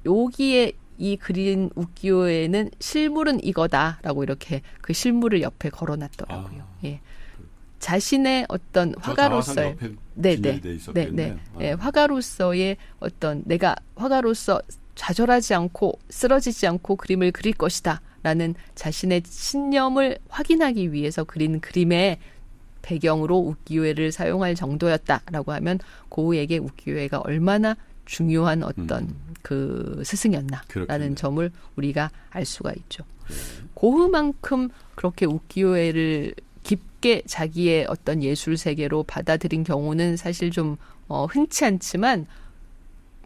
여기에 이 그린 우키요에는 실물은 이거다라고 이렇게 그 실물을 옆에 걸어놨더라고요. 예. 자신의 어떤 화가로서의 화가로서의 어떤 내가 화가로서 좌절하지 않고 쓰러지지 않고 그림을 그릴 것이다라는 자신의 신념을 확인하기 위해서 그린 그림의 배경으로 우키요에를 사용할 정도였다라고 하면 고흐에게 우키요에가 얼마나 중요한 어떤 그 스승이었나라는
그렇군요.
점을 우리가 알 수가 있죠. 고흐만큼 그렇게 우키요에를 깊게 자기의 어떤 예술 세계로 받아들인 경우는 사실 좀 흔치 않지만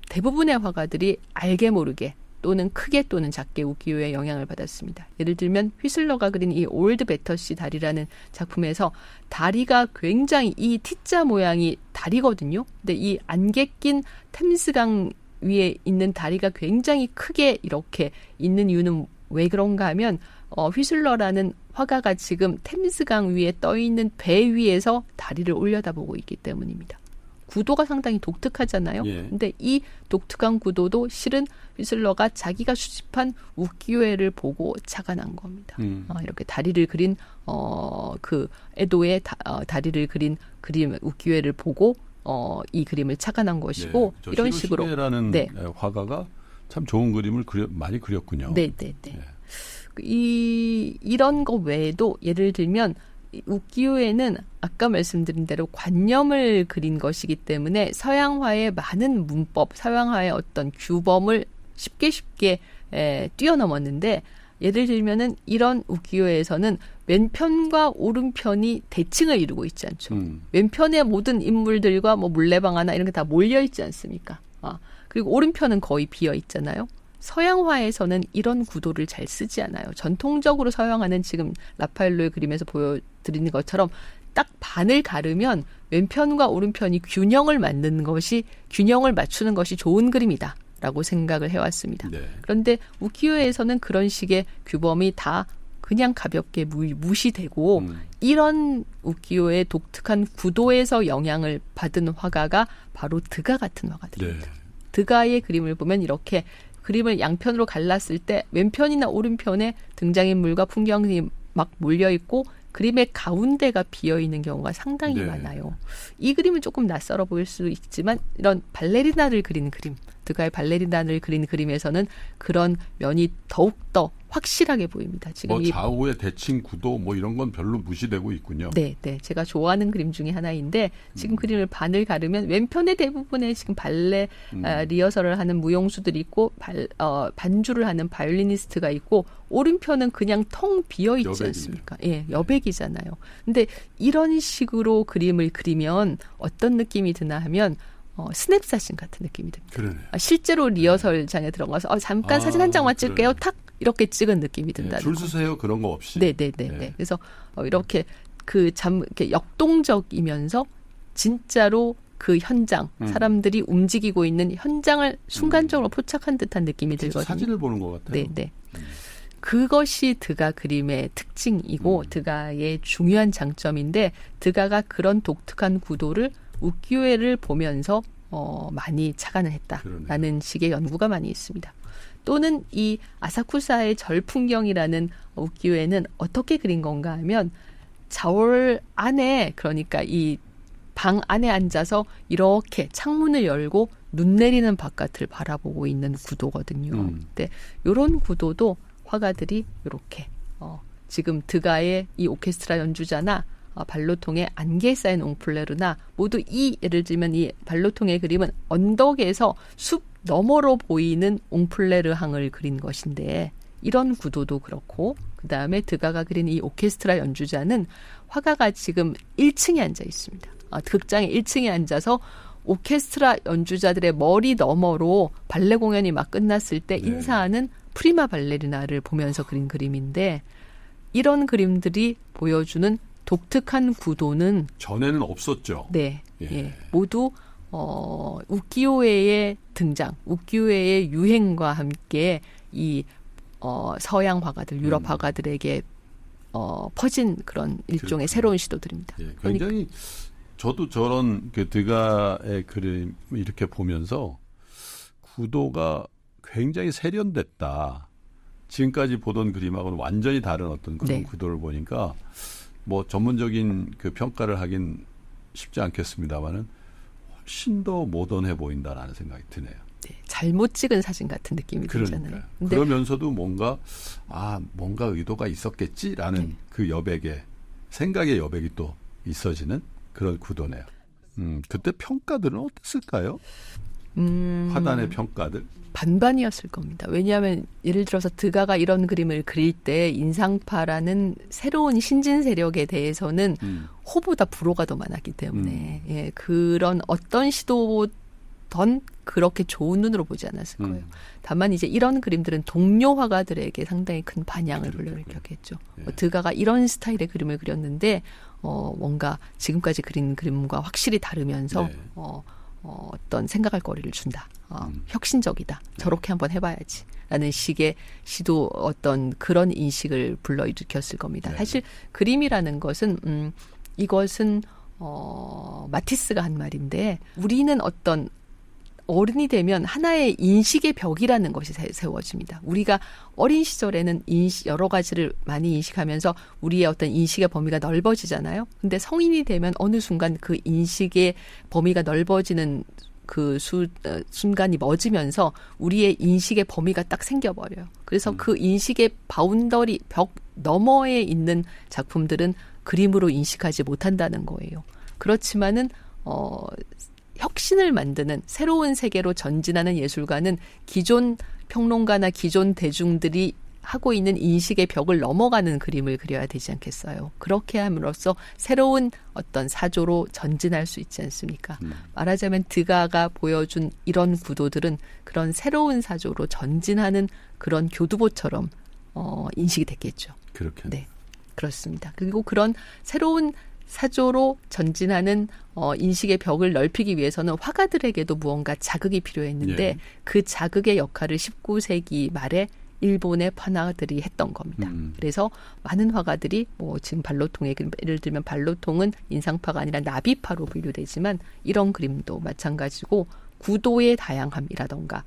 대부분의 화가들이 알게 모르게 또는 크게 또는 작게 우키요의 영향을 받았습니다. 예를 들면 휘슬러가 그린 이 올드 베터시 다리라는 작품에서 다리가 굉장히 이 T자 모양이 다리거든요. 근데 이 안개 낀 템스강 위에 있는 다리가 굉장히 크게 이렇게 있는 이유는 왜 그런가 하면 휘슬러라는 화가가 지금 템스강 위에 떠 있는 배 위에서 다리를 올려다보고 있기 때문입니다. 구도가 상당히 독특하잖아요. 근데 이 독특한 구도도 실은 휘슬러가 자기가 수집한 우키요에를 보고 착안한 겁니다. 이렇게 다리를 그린 그 에도의 다리를 그린 그림 우키요에를 보고 이 그림을 착안한 것이고 이런 식으로
히로시게라는 화가가 참 좋은 그림을 많이 그렸군요.
네. 이런 거 외에도 예를 들면 우키요에는 아까 말씀드린 대로 관념을 그린 것이기 때문에 서양화의 많은 문법, 서양화의 어떤 규범을 쉽게 뛰어넘었는데 예를 들면은 이런 우키요에서는 왼편과 오른편이 대칭을 이루고 있지 않죠. 왼편의 모든 인물들과 뭐 물레방아나 이런 게 다 몰려 있지 않습니까? 그리고 오른편은 거의 비어 있잖아요. 서양화에서는 이런 구도를 잘 쓰지 않아요. 전통적으로 서양화는 지금 라파엘로의 그림에서 보여드리는 것처럼 딱 반을 가르면 왼편과 오른편이 균형을 맞추는 것이 좋은 그림이다라고 생각을 해왔습니다. 그런데 우키요에서는 그런 식의 규범이 다 그냥 가볍게 무시되고 이런 우키요의 독특한 구도에서 영향을 받은 화가가 바로 드가 같은 화가들입니다. 드가의 그림을 보면 이렇게 그림을 양편으로 갈랐을 때 왼편이나 오른편에 등장인물과 풍경이 막 몰려있고 그림의 가운데가 비어있는 경우가 상당히
네.
많아요. 이 그림은 조금 낯설어 보일 수 있지만 이런 발레리나를 그린 그림, 드가의 발레리나를 그린 그림에서는 그런 면이 더욱더 확실하게 보입니다. 지금
뭐 좌우의 대칭 구도 뭐 이런 건 별로 무시되고 있군요.
네. 제가 좋아하는 그림 중에 하나인데 지금 그림을 반을 가르면 왼편의 대부분에 지금 발레 리허설을 하는 무용수들이 있고 반주를 하는 바이올리니스트가 있고 오른편은 그냥 텅 비어 있지
여백이네요.
않습니까? 예, 여백이잖아요. 근데 이런 식으로 그림을 그리면 어떤 느낌이 드나 하면 스냅사진 같은 느낌이 듭니다.
그러네요.
실제로 리허설장에 들어가서 잠깐 사진 한 장만 찍을게요. 탁 이렇게 찍은 느낌이 든다.
줄 서세요 그런 거 없이.
네. 그래서 이렇게 이렇게 역동적이면서 진짜로 그 현장, 사람들이 움직이고 있는 현장을 순간적으로 포착한 듯한 느낌이 들거든요.
사진을 보는 것 같아요.
네. 그것이 드가 그림의 특징이고 드가의 중요한 장점인데 드가가 그런 독특한 구도를 우키요에를 보면서 많이 착안을 했다라는
그러네요.
식의 연구가 많이 있습니다. 또는 이 아사쿠사의 절풍경이라는 우키요에는 어떻게 그린 건가 하면 자월 안에 그러니까 이 방 안에 앉아서 이렇게 창문을 열고 눈 내리는 바깥을 바라보고 있는 구도거든요. 근데 이런 구도도 화가들이 이렇게 지금 드가의 이 오케스트라 연주자나 발로통의 안개에 쌓인 옹플레르나 모두 예를 들면 이 발로통의 그림은 언덕에서 숲 너머로 보이는 옹플레르 항을 그린 것인데 이런 구도도 그렇고 그다음에 드가가 그린 이 오케스트라 연주자는 화가가 지금 1층에 앉아 있습니다. 극장의 1층에 앉아서 오케스트라 연주자들의 머리 너머로 발레 공연이 막 끝났을 때 인사하는 프리마 발레리나를 보면서 그린 그림인데 이런 그림들이 보여주는 독특한 구도는
전에는 없었죠.
네, 모두 우키요에의 등장, 우키요에의 유행과 함께 이 서양 화가들, 유럽 화가들에게 퍼진 그런 일종의 새로운 시도들입니다.
굉장히 저도 저런 그 드가의 그림 이렇게 보면서 구도가 굉장히 세련됐다. 지금까지 보던 그림하고는 완전히 다른 어떤 그런 구도를 보니까 뭐 전문적인 그 평가를 하긴 쉽지 않겠습니다만은 훨씬 더 모던해 보인다라는 생각이 드네요.
네, 잘못 찍은 사진 같은 느낌이 들잖아요.
그러면서도 뭔가 의도가 있었겠지라는 그 여백의 생각의 여백이 또 있어지는 그런 구도네요. 그때 평가들은 어땠을까요? 화단의 평가들?
반반이었을 겁니다. 왜냐하면 예를 들어서 드가가 이런 그림을 그릴 때 인상파라는 새로운 신진 세력에 대해서는 호보다 불호가 더 많았기 때문에 그런 어떤 시도든 그렇게 좋은 눈으로 보지 않았을 거예요. 다만 이제 이런 그림들은 동료 화가들에게 상당히 큰 반향을 불러일으켰겠죠. 드가가 이런 스타일의 그림을 그렸는데 뭔가 지금까지 그린 그림과 확실히 다르면서 어떤 생각할 거리를 준다. 혁신적이다. 저렇게 한번 해봐야지. 라는 식의 시도 어떤 그런 인식을 불러일으켰을 겁니다. 사실 그림이라는 것은 이것은 마티스가 한 말인데 우리는 어떤 어른이 되면 하나의 인식의 벽이라는 것이 세워집니다. 우리가 어린 시절에는 여러 가지를 많이 인식하면서 우리의 어떤 인식의 범위가 넓어지잖아요. 근데 성인이 되면 어느 순간 그 인식의 범위가 넓어지는 그 순간이 멎으면서 우리의 인식의 범위가 딱 생겨버려요. 그래서 그 인식의 바운더리, 벽 너머에 있는 작품들은 그림으로 인식하지 못한다는 거예요. 그렇지만은 혁신을 만드는 새로운 세계로 전진하는 예술가는 기존 평론가나 기존 대중들이 하고 있는 인식의 벽을 넘어가는 그림을 그려야 되지 않겠어요. 그렇게 함으로써 새로운 어떤 사조로 전진할 수 있지 않습니까? 말하자면 드가가 보여준 이런 구도들은 그런 새로운 사조로 전진하는 그런 교두보처럼 인식이 됐겠죠.
그렇게.
네, 그렇습니다. 그리고 그런 새로운 사조로 전진하는 인식의 벽을 넓히기 위해서는 화가들에게도 무언가 자극이 필요했는데 그 자극의 역할을 19세기 말에 일본의 화가들이 했던 겁니다. 그래서 많은 화가들이 지금 발로통의 예를 들면 발로통은 인상파가 아니라 나비파로 분류되지만 이런 그림도 마찬가지고 구도의 다양함이라던가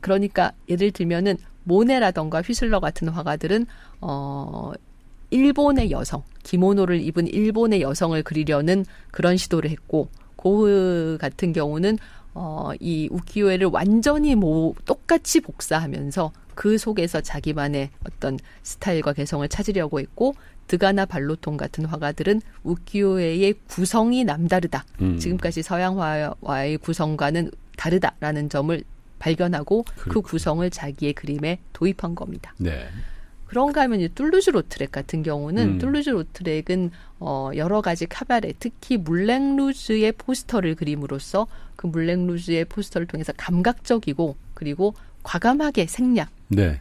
그러니까 예를 들면은 모네라던가 휘슬러 같은 화가들은 일본의 여성, 기모노를 입은 일본의 여성을 그리려는 그런 시도를 했고, 고흐 같은 경우는 이 우키요에를 완전히 똑같이 복사하면서 그 속에서 자기만의 어떤 스타일과 개성을 찾으려고 했고, 드가나 발로톤 같은 화가들은 우키요에의 구성이 남다르다. 지금까지 서양화의 구성과는 다르다라는 점을 발견하고 그 구성을 자기의 그림에 도입한 겁니다.
네.
그런가 하면 이제 툴루즈-로트렉 같은 경우는 툴루즈-로트렉은 여러 가지 카바레, 특히 물랭루즈의 포스터를 그림으로써 그 물랭루즈의 포스터를 통해서 감각적이고 그리고 과감하게 생략,
네.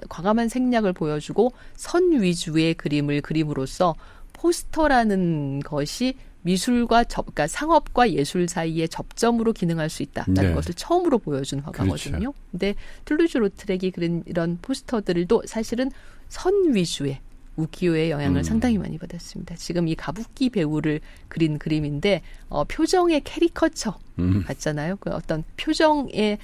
과감한 생략을 보여주고 선 위주의 그림을 그림으로써 포스터라는 것이 미술과 그러니까 상업과 예술 사이의 접점으로 기능할 수 있다는
네.
것을 처음으로 보여준 화가거든요.
그렇죠.
근데 툴루즈-로트렉이 그린 이런 포스터들도 사실은 선 위주의 우키요의 영향을 상당히 많이 받았습니다. 지금 이 가부키 배우를 그린 그림인데 표정의 캐리커처 같잖아요. 그 어떤 표정의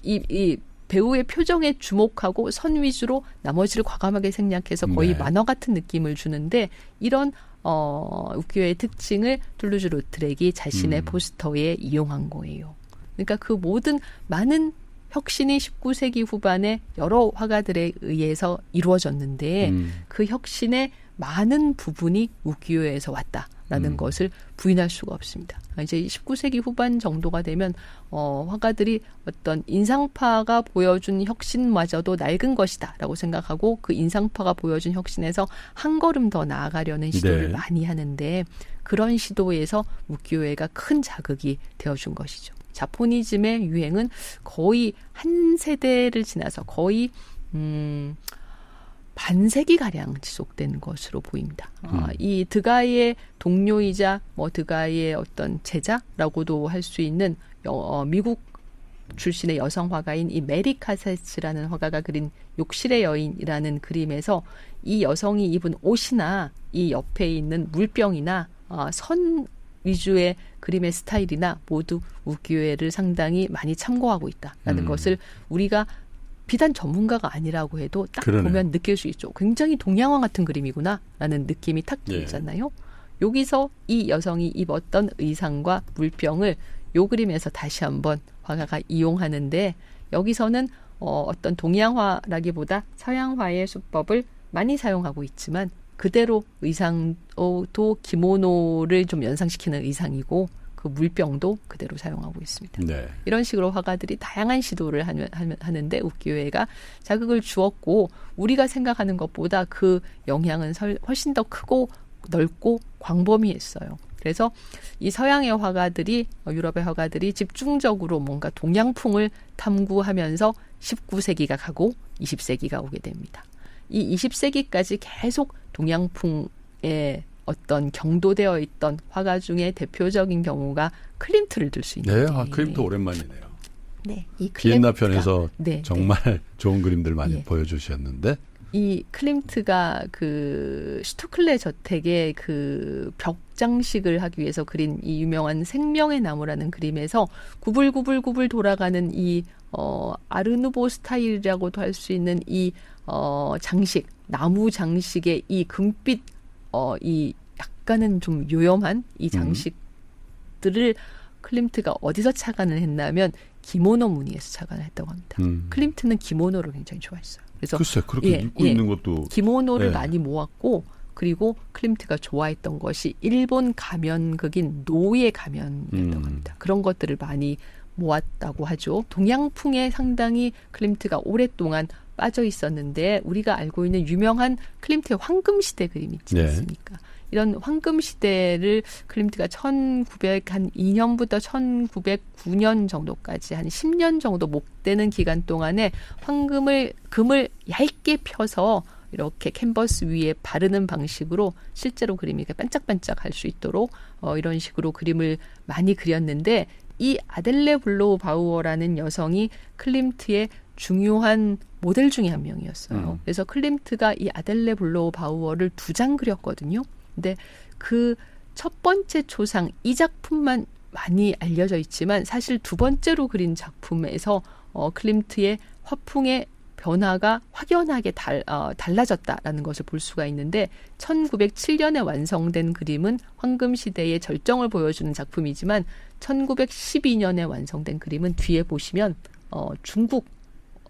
이 배우의 표정에 주목하고 선 위주로 나머지를 과감하게 생략해서 거의
네.
만화 같은 느낌을 주는데 이런 우키요의 특징을 툴루즈-로트렉이 자신의 포스터에 이용한 거예요. 그러니까 그 모든 많은 혁신이 19세기 후반에 여러 화가들에 의해서 이루어졌는데 그 혁신의 많은 부분이 우키요에서 왔다라는 것을 부인할 수가 없습니다. 이제 19세기 후반 정도가 되면 화가들이 어떤 인상파가 보여준 혁신마저도 낡은 것이다라고 생각하고 그 인상파가 보여준 혁신에서 한 걸음 더 나아가려는 시도를
네.
많이 하는데 그런 시도에서 우키요에가 큰 자극이 되어준 것이죠. 자포니즘의 유행은 거의 한 세대를 지나서 거의 반세기가량 지속된 것으로 보입니다. 이 드가의 동료이자 드가의 어떤 제자라고도 할 수 있는 미국 출신의 여성 화가인 이 메리 카세츠라는 화가가 그린 욕실의 여인이라는 그림에서 이 여성이 입은 옷이나 이 옆에 있는 물병이나 선 위주의 그림의 스타일이나 모두 우키요에를 상당히 많이 참고하고 있다라는 것을 우리가 비단 전문가가 아니라고 해도 딱
그러네요.
보면 느낄 수 있죠. 굉장히 동양화 같은 그림이구나라는 느낌이 탁 들잖아요. 여기서 이 여성이 입었던 의상과 물병을 요 그림에서 다시 한번 화가가 이용하는데 여기서는 어떤 동양화라기보다 서양화의 수법을 많이 사용하고 있지만 그대로 의상도 기모노를 좀 연상시키는 의상이고 그 물병도 그대로 사용하고 있습니다.
네.
이런 식으로 화가들이 다양한 시도를 하는데 우키요에가 자극을 주었고 우리가 생각하는 것보다 그 영향은 훨씬 더 크고 넓고 광범위했어요. 그래서 이 서양의 화가들이 유럽의 화가들이 집중적으로 뭔가 동양풍을 탐구하면서 19세기가 가고 20세기가 오게 됩니다. 이 20세기까지 계속 동양풍에 어떤 경도되어 있던 화가 중에 대표적인 경우가 클림트를 들 수 있는데.
네, 클림트 오랜만이네요.
네, 이
비엔나 편에서
네,
정말
네.
좋은 그림들 많이
예.
보여주셨는데
이 클림트가 그 슈투클레 저택의 그 벽 장식을 하기 위해서 그린 이 유명한 생명의 나무라는 그림에서 구불구불구불 돌아가는 이 아르누보 스타일이라고도 할 수 있는 이 장식, 나무 장식의 이 금빛 이 약간은 좀 요염한 이 장식들을 클림트가 어디서 착안을 했냐면 기모노 무늬에서 착안을 했다고 합니다. 클림트는 기모노를 굉장히 좋아했어요. 그래서
글쎄 그렇게 입고 있는 것도
기모노를
예.
많이 모았고 그리고 클림트가 좋아했던 것이 일본 가면극인 노의 가면이었다고 합니다. 그런 것들을 많이 모았다고 하죠. 동양풍에 상당히 클림트가 오랫동안 빠져 있었는데 우리가 알고 있는 유명한 클림트의 황금시대 그림 있지
네.
않습니까? 이런 황금시대를 클림트가 1902년부터 1909년 정도까지 한 10년 정도 못 되는 기간 동안에 금을 얇게 펴서 이렇게 캔버스 위에 바르는 방식으로 실제로 그림이 반짝반짝 할 수 있도록 이런 식으로 그림을 많이 그렸는데 이 아델레 블로우 바우어라는 여성이 클림트의 중요한 모델 중에 한 명이었어요. 그래서 클림트가 이 아델레 블로우 바우어를 2장 그렸거든요. 근데 그 첫 번째 초상 이 작품만 많이 알려져 있지만 사실 두 번째로 그린 작품에서 클림트의 화풍의 변화가 확연하게 달라졌다라는 것을 볼 수가 있는데 1907년에 완성된 그림은 황금시대의 절정을 보여주는 작품이지만 1912년에 완성된 그림은 뒤에 보시면 중국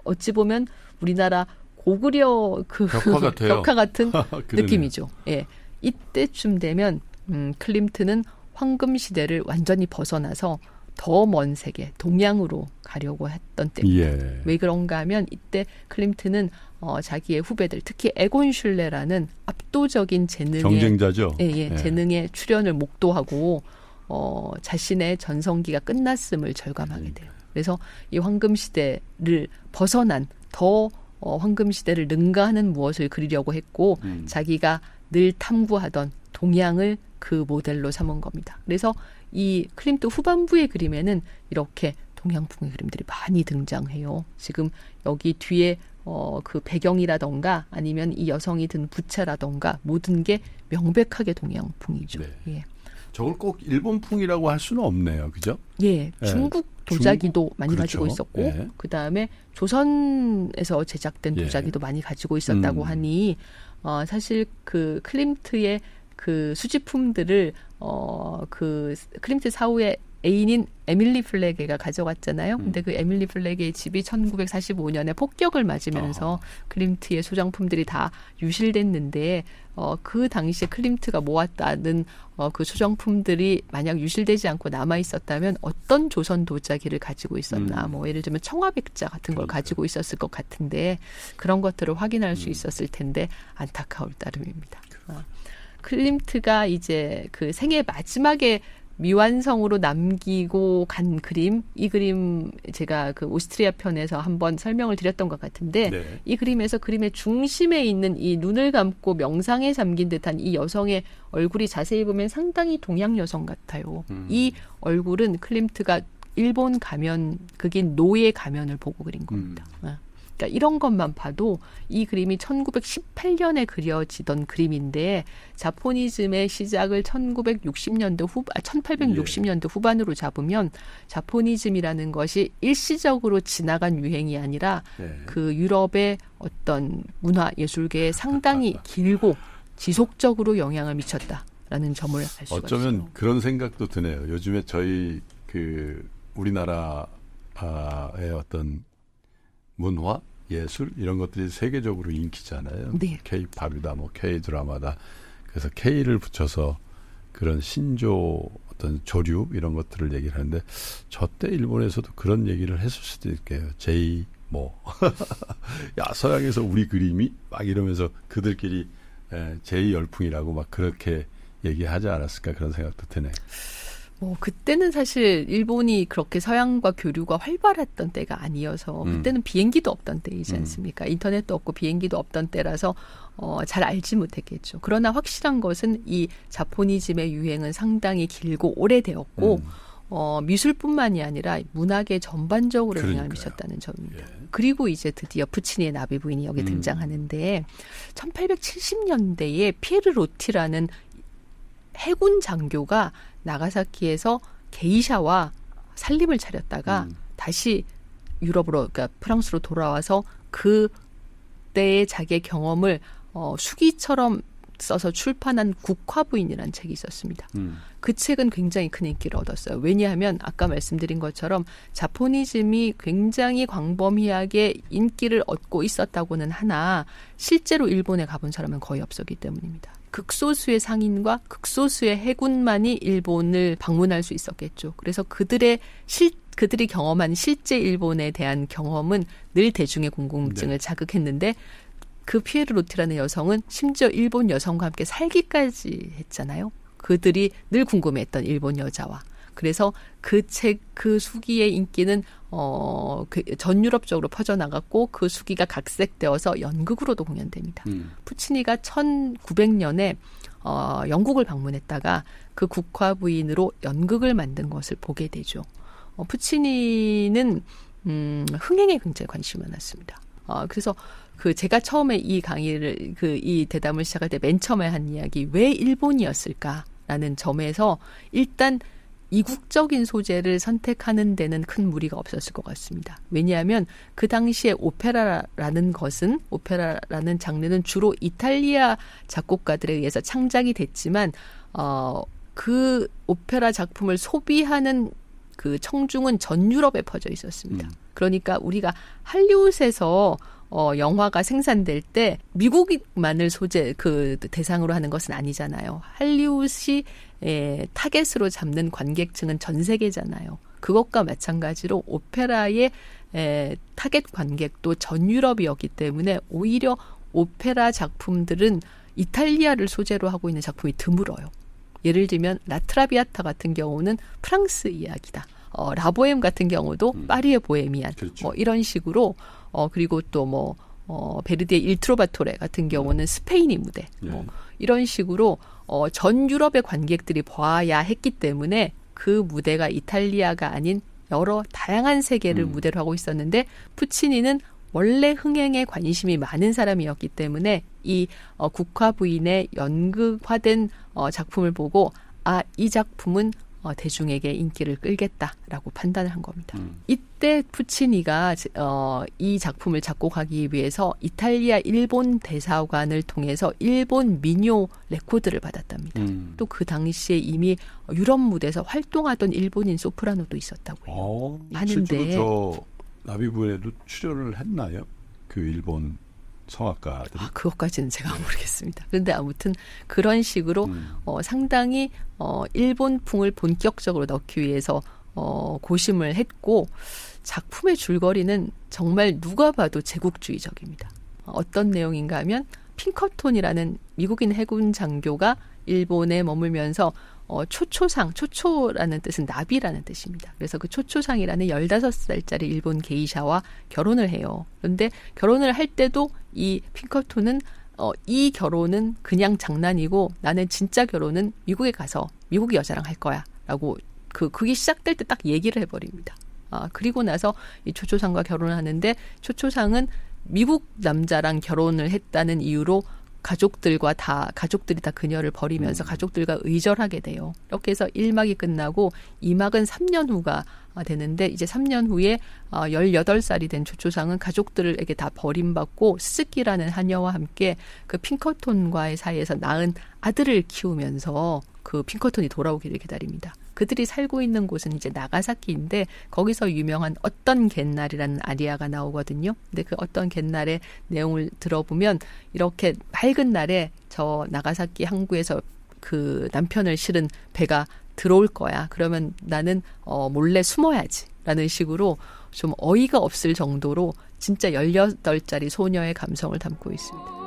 어찌 보면 우리나라 고구려
벽화 같아요.
벽화 같은 느낌이죠. 예. 이때쯤 되면 클림트는 황금시대를 완전히 벗어나서 더 먼 세계, 동양으로 가려고 했던 때입니다.
예.
왜 그런가 하면 이때 클림트는 자기의 후배들, 특히 에곤 슐레라는 압도적인 재능의
경쟁자죠.
예. 재능의 출현을 목도하고 자신의 전성기가 끝났음을 절감하게 돼요. 그래서 이 황금시대를 벗어난 더 황금시대를 능가하는 무엇을 그리려고 했고 자기가 늘 탐구하던 동양을 그 모델로 삼은 겁니다. 그래서 이 클림트 후반부의 그림에는 이렇게 동양풍의 그림들이 많이 등장해요. 지금 여기 뒤에 그 배경이라던가 아니면 이 여성이 든 부채라던가 모든 게 명백하게 동양풍이죠.
네.
예.
저걸 꼭 일본풍이라고 할 수는 없네요. 그죠?
예. 중국 도자기도 많이
그렇죠.
가지고 있었고
예.
그다음에 조선에서 제작된 도자기도 많이 가지고 있었다고 하니 사실 그 클림트의 그 수집품들을 그 클림트 사후의 애인인 에밀리 플레게가 가져갔잖아요. 근데 그 에밀리 플레게의 집이 1945년에 폭격을 맞으면서 클림트의 소장품들이 다 유실됐는데 그 당시에 클림트가 모았다는 그 소장품들이 만약 유실되지 않고 남아 있었다면 어떤 조선 도자기를 가지고 있었나, 뭐 예를 들면 청화백자 같은 걸 가지고 있었을 것 같은데 그런 것들을 확인할 수 있었을 텐데 안타까울 따름입니다. 클림트가 이제 그 생애 마지막에 미완성으로 남기고 간 그림, 이 그림 제가 그 오스트리아 편에서 한번 설명을 드렸던 것 같은데
네.
이 그림에서 그림의 중심에 있는 이 눈을 감고 명상에 잠긴 듯한 이 여성의 얼굴이 자세히 보면 상당히 동양 여성 같아요. 이 얼굴은 클림트가 일본 가면, 극인 노예 가면을 보고 그린 겁니다. 그러니까 이런 것만 봐도 이 그림이 1918년에 그려지던 그림인데 자포니즘의 시작을 1860년대 후반으로 잡으면 자포니즘이라는 것이 일시적으로 지나간 유행이 아니라 그 유럽의 어떤 문화 예술계에 상당히 길고 지속적으로 영향을 미쳤다라는 점을 알 수가 있어요.
어쩌면 그런 생각도 드네요. 요즘에 저희 그 우리나라의 어떤 문화, 예술 이런 것들이 세계적으로 인기잖아요.
네.
K-팝이다, 뭐 K-드라마다. 그래서 K를 붙여서 그런 신조 어떤 조류 이런 것들을 얘기를 하는데 저때 일본에서도 그런 얘기를 했을 수도 있겠어요. J 뭐 야 서양에서 우리 그림이 막 이러면서 그들끼리 J 열풍이라고 막 그렇게 얘기하지 않았을까 그런 생각도 드네요.
그때는 사실 일본이 그렇게 서양과 교류가 활발했던 때가 아니어서 그때는 비행기도 없던 때이지 않습니까? 인터넷도 없고 비행기도 없던 때라서 잘 알지 못했겠죠. 그러나 확실한 것은 이 자포니즘의 유행은 상당히 길고 오래되었고 미술뿐만이 아니라 문학의 전반적으로 영향을 미쳤다는 점입니다. 예. 그리고 이제 드디어 푸치니의 나비 부인이 여기 등장하는데 1870년대에 피에르 로티라는 해군 장교가 나가사키에서 게이샤와 살림을 차렸다가 다시 유럽으로, 그러니까 프랑스로 돌아와서 그때의 자기의 경험을 수기처럼 써서 출판한 국화부인이라는 책이 있었습니다. 그 책은 굉장히 큰 인기를 얻었어요. 왜냐하면 아까 말씀드린 것처럼 자포니즘이 굉장히 광범위하게 인기를 얻고 있었다고는 하나 실제로 일본에 가본 사람은 거의 없었기 때문입니다. 극소수의 상인과 극소수의 해군만이 일본을 방문할 수 있었겠죠. 그래서 그들이 경험한 실제 일본에 대한 경험은 늘 대중의 궁금증을 자극했는데 그 피에르 로티라는 여성은 심지어 일본 여성과 함께 살기까지 했잖아요. 그들이 늘 궁금해했던 일본 여자와. 그래서 그 수기의 인기는 전 유럽적으로 퍼져나갔고 그 수기가 각색되어서 연극으로도 공연됩니다. 푸치니가 1900년에 영국을 방문했다가 그 국화부인으로 연극을 만든 것을 보게 되죠. 푸치니는 흥행에 굉장히 관심이 많았습니다. 그래서 제가 처음에 이 강의를 이 대담을 시작할 때 맨 처음에 한 이야기 왜 일본이었을까라는 점에서 일단 이국적인 소재를 선택하는 데는 큰 무리가 없었을 것 같습니다. 왜냐하면 그 당시에 오페라라는 장르는 주로 이탈리아 작곡가들에 의해서 창작이 됐지만 그 오페라 작품을 소비하는 그 청중은 전 유럽에 퍼져 있었습니다. 그러니까 우리가 할리우드에서 영화가 생산될 때 미국만을 그 대상으로 하는 것은 아니잖아요. 할리우드이 타겟으로 잡는 관객층은 전 세계잖아요. 그것과 마찬가지로 오페라의 타겟 관객도 전 유럽이었기 때문에 오히려 오페라 작품들은 이탈리아를 소재로 하고 있는 작품이 드물어요. 예를 들면 라트라비아타 같은 경우는 프랑스 이야기다. 라보엠 같은 경우도 파리의 보헤미안.
그렇죠.
이런 식으로 그리고 또 베르디의 일 트로바토레 같은 경우는 스페인이 무대. 이런 식으로 전 유럽의 관객들이 봐야 했기 때문에 그 무대가 이탈리아가 아닌 여러 다양한 세계를 무대로 하고 있었는데 푸치니는 원래 흥행에 관심이 많은 사람이었기 때문에 이 국화 부인의 연극화된 작품을 보고 이 작품은 대중에게 인기를 끌겠다라고 판단을 한 겁니다. 이때 푸치니가 이 작품을 작곡하기 위해서 이탈리아 일본 대사관을 통해서 일본 민요 레코드를 받았답니다. 또 그 당시에 이미 유럽 무대에서 활동하던 일본인 소프라노도 있었다고 해요.
실제로 저 나비부에도 출연을 했나요? 그 일본 성악가들이?
그것까지는 제가 모르겠습니다. 그런데 아무튼 그런 식으로 상당히 일본풍을 본격적으로 넣기 위해서 고심을 했고 작품의 줄거리는 정말 누가 봐도 제국주의적입니다. 어떤 내용인가 하면 핑커톤이라는 미국인 해군 장교가 일본에 머물면서 초초라는 뜻은 나비라는 뜻입니다. 그래서 그 초초상이라는 15살짜리 일본 게이샤와 결혼을 해요. 그런데 결혼을 할 때도 이 핑커톤은 이 결혼은 그냥 장난이고 나는 진짜 결혼은 미국에 가서 미국 여자랑 할 거야 라고 그게 시작될 때 딱 얘기를 해버립니다. 그리고 나서 이 초초상과 결혼을 하는데 초초상은 미국 남자랑 결혼을 했다는 이유로 가족들이 다 그녀를 버리면서 가족들과 의절하게 돼요. 이렇게 해서 1막이 끝나고 2막은 3년 후가 되는데 이제 3년 후에 18살이 된 초초상은 가족들에게 다 버림받고 스즈키라는 하녀와 함께 그 핑커톤과의 사이에서 낳은 아들을 키우면서 그 핑커톤이 돌아오기를 기다립니다. 그들이 살고 있는 곳은 이제 나가사키인데 거기서 유명한 어떤 갯날이라는 아리아가 나오거든요. 근데 그 어떤 갯날의 내용을 들어보면 이렇게 맑은 날에 저 나가사키 항구에서 그 남편을 실은 배가 들어올 거야. 그러면 나는 몰래 숨어야지. 라는 식으로 좀 어이가 없을 정도로 진짜 18살짜리 소녀의 감성을 담고 있습니다.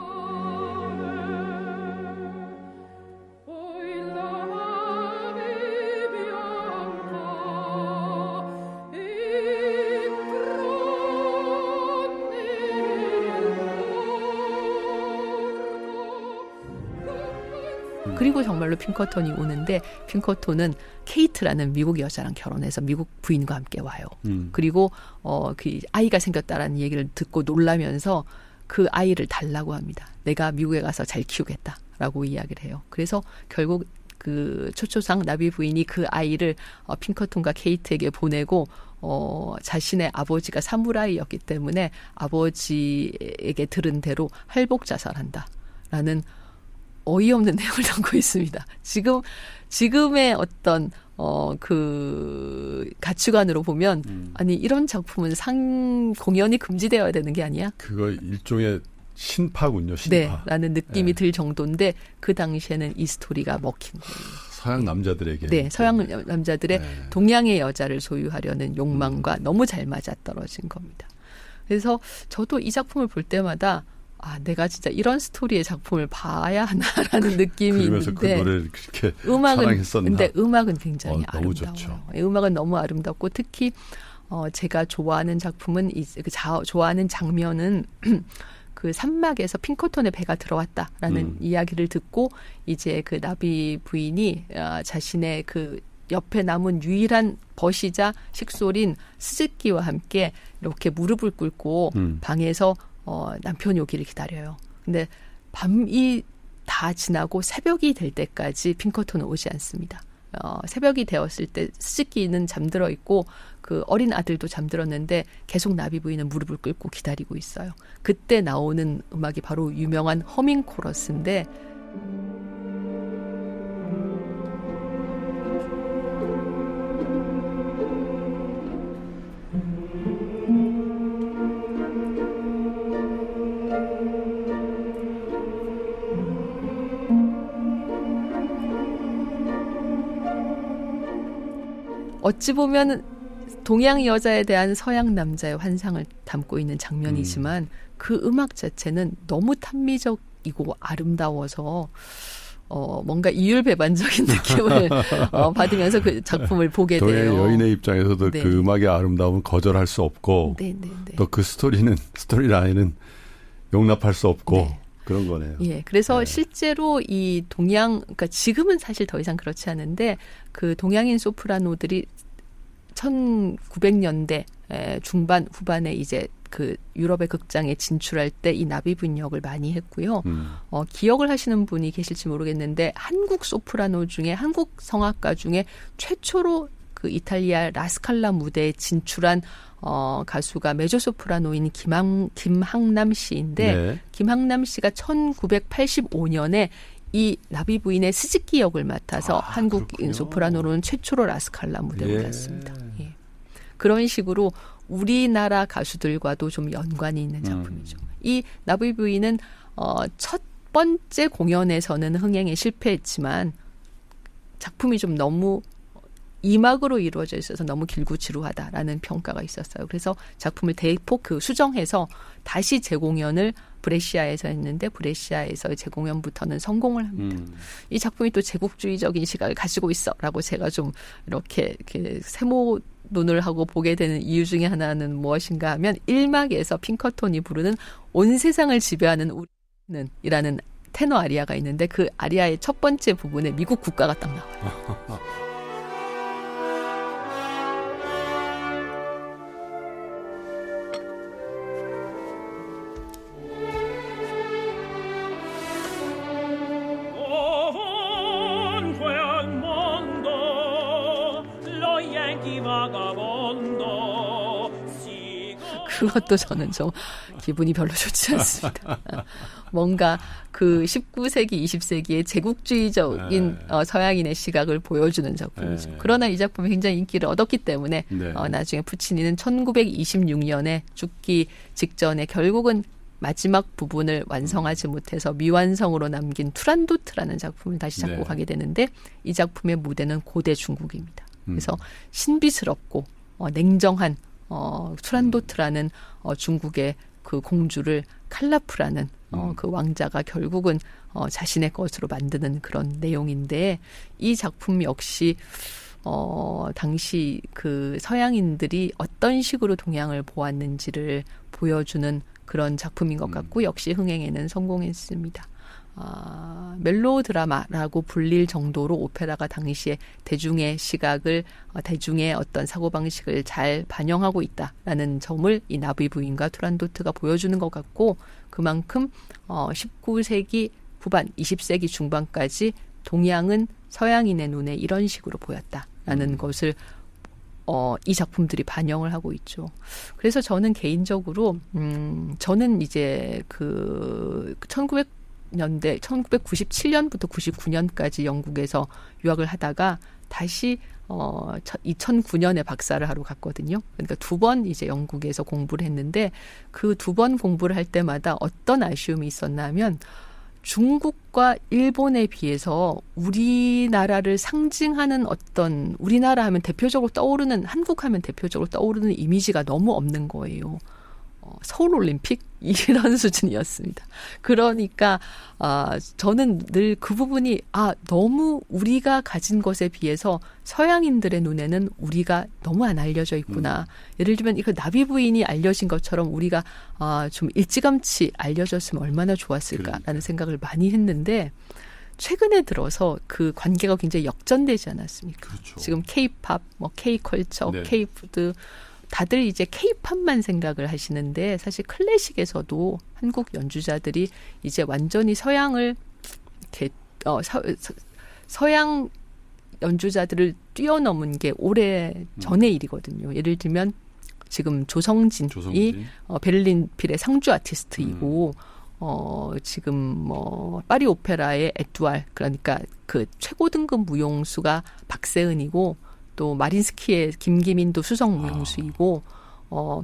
그리고 정말로 핑커톤이 오는데 핑커톤은 케이트라는 미국 여자랑 결혼해서 미국 부인과 함께 와요. 그리고 그 아이가 생겼다라는 얘기를 듣고 놀라면서 그 아이를 달라고 합니다. 내가 미국에 가서 잘 키우겠다라고 이야기를 해요. 그래서 결국 그 초초상 나비 부인이 그 아이를 핑커톤과 케이트에게 보내고 자신의 아버지가 사무라이였기 때문에 아버지에게 들은 대로 할복 자살한다라는 어이없는 내용을 담고 있습니다. 지금의 어떤 그 가치관으로 보면 아니 이런 작품은 공연이 금지되어야 되는 게 아니야?
그거 일종의 신파군요. 신파.
네, 라는 느낌이 들 정도인데 그 당시에는 이 스토리가 먹힌 거예요.
서양 남자들에게.
네, 서양 남자들의 동양의 여자를 소유하려는 욕망과 너무 잘 맞아떨어진 겁니다. 그래서 저도 이 작품을 볼 때마다 내가 진짜 이런 스토리의 작품을 봐야 하나라는 느낌이
그러면서
있는데
그 노래를 그렇게 사랑했었나.
근데 음악은 굉장히
너무
아름다워요.
좋죠.
음악은 너무 아름답고 특히 제가 좋아하는 작품은 좋아하는 장면은 그 산막에서 핑커톤의 배가 들어왔다라는 이야기를 듣고 이제 그 나비 부인이 자신의 그 옆에 남은 유일한 벗이자 식솔인 스즈키와 함께 이렇게 무릎을 꿇고 방에서 남편이 오기를 기다려요. 근데 밤이 다 지나고 새벽이 될 때까지 핑커톤은 오지 않습니다. 새벽이 되었을 때 스즈키는 잠들어 있고 그 어린 아들도 잠들었는데 계속 나비 부인은 무릎을 꿇고 기다리고 있어요. 그때 나오는 음악이 바로 유명한 허밍 코러스인데 어찌 보면 동양 여자에 대한 서양 남자의 환상을 담고 있는 장면이지만 그 음악 자체는 너무 탄미적이고 아름다워서 뭔가 이율배반적인 느낌을 받으면서 그 작품을 보게
동양
돼요.
여인의 입장에서도
네.
그 음악의 아름다움은 거절할 수 없고
네.
또 그 스토리라인은 용납할 수 없고
네.
그런 거네요.
예, 그래서
네.
실제로 이 그러니까 지금은 사실 더 이상 그렇지 않은데 그 동양인 소프라노들이 1900년대 중반 후반에 이제 그 유럽의 극장에 진출할 때 이 나비 부인 역을 많이 했고요. 기억을 하시는 분이 계실지 모르겠는데 한국 소프라노 중에 한국 성악가 중에 최초로 그 이탈리아 라스칼라 무대에 진출한 가수가 메조소프라노인 김항남 씨인데
네.
김항남 씨가 1985년에 이 나비 부인의 스즈키 역을 맡아서 한국인
그렇군요.
소프라노로는 최초로 라스칼라 무대에
예.
올랐습니다. 예. 그런 식으로 우리나라 가수들과도 좀 연관이 있는 작품이죠. 이 나비 부인은 첫 번째 공연에서는 흥행에 실패했지만 작품이 좀 너무 이막으로 이루어져 있어서 너무 길고 지루하다라는 평가가 있었어요. 그래서 작품을 대폭 수정해서 다시 재공연을 브레시아에서 했는데 브레시아에서의 재공연부터는 성공을 합니다. 이 작품이 또 제국주의적인 시각을 가지고 있어라고 제가 좀 이렇게 세모 눈을 하고 보게 되는 이유 중에 하나는 무엇인가 하면 1막에서 핑커톤이 부르는 온 세상을 지배하는 우리는 이라는 테너 아리아가 있는데 그 아리아의 첫 번째 부분에 미국 국가가 딱 나와요. 그것도 저는 좀 기분이 별로 좋지 않습니다. 뭔가 그 19세기, 20세기의 제국주의적인 서양인의 시각을 보여주는 작품이죠. 그러나 이 작품이 굉장히 인기를 얻었기 때문에
네.
나중에 푸치니는 1926년에 죽기 직전에 결국은 마지막 부분을 완성하지 못해서 미완성으로 남긴 투란도트라는 작품을 다시 작곡하게 되는데 이 작품의 무대는 고대 중국입니다. 그래서 신비스럽고 냉정한 투란도트라는 중국의 그 공주를 칼라프라는 그 왕자가 결국은 자신의 것으로 만드는 그런 내용인데 이 작품 역시 당시 그 서양인들이 어떤 식으로 동양을 보았는지를 보여주는 그런 작품인 것 같고 역시 흥행에는 성공했습니다. 멜로드라마라고 불릴 정도로 오페라가 당시에 대중의 시각을 대중의 어떤 사고방식을 잘 반영하고 있다라는 점을 이 나비 부인과 투란도트가 보여주는 것 같고 그만큼 19세기 후반 20세기 중반까지 동양은 서양인의 눈에 이런 식으로 보였다라는 것을 이 작품들이 반영을 하고 있죠. 그래서 저는 개인적으로 저는 이제 그 1997년부터 99년까지 영국에서 유학을 하다가 다시 2009년에 박사를 하러 갔거든요. 그러니까 2번 이제 영국에서 공부를 했는데 그 2번 공부를 할 때마다 어떤 아쉬움이 있었나 하면 중국과 일본에 비해서 우리나라를 상징하는 어떤 우리나라 하면 대표적으로 떠오르는 한국 하면 대표적으로 떠오르는 이미지가 너무 없는 거예요. 서울올림픽 이런 수준이었습니다. 그러니까 저는 늘 그 부분이 너무 우리가 가진 것에 비해서 서양인들의 눈에는 우리가 너무 안 알려져 있구나. 예를 들면 이거 나비 부인이 알려진 것처럼 우리가 좀 일찌감치 알려졌으면 얼마나 좋았을까라는 생각을 많이 했는데 최근에 들어서 그 관계가 굉장히 역전되지 않았습니까?
그렇죠.
지금 K-팝, K-컬처,
네.
K-푸드 다들 이제 K-팝만 생각을 하시는데 사실 클래식에서도 한국 연주자들이 이제 완전히 서양을 이렇게 서양 연주자들을 뛰어넘은 게 오래 전의 일이거든요. 예를 들면 지금 조성진이 베를린 필의 상주 아티스트이고 지금 뭐 파리 오페라의 에뚜알 그러니까 그 최고 등급 무용수가 박세은이고 또 마린스키의 김기민도 수석 무용수이고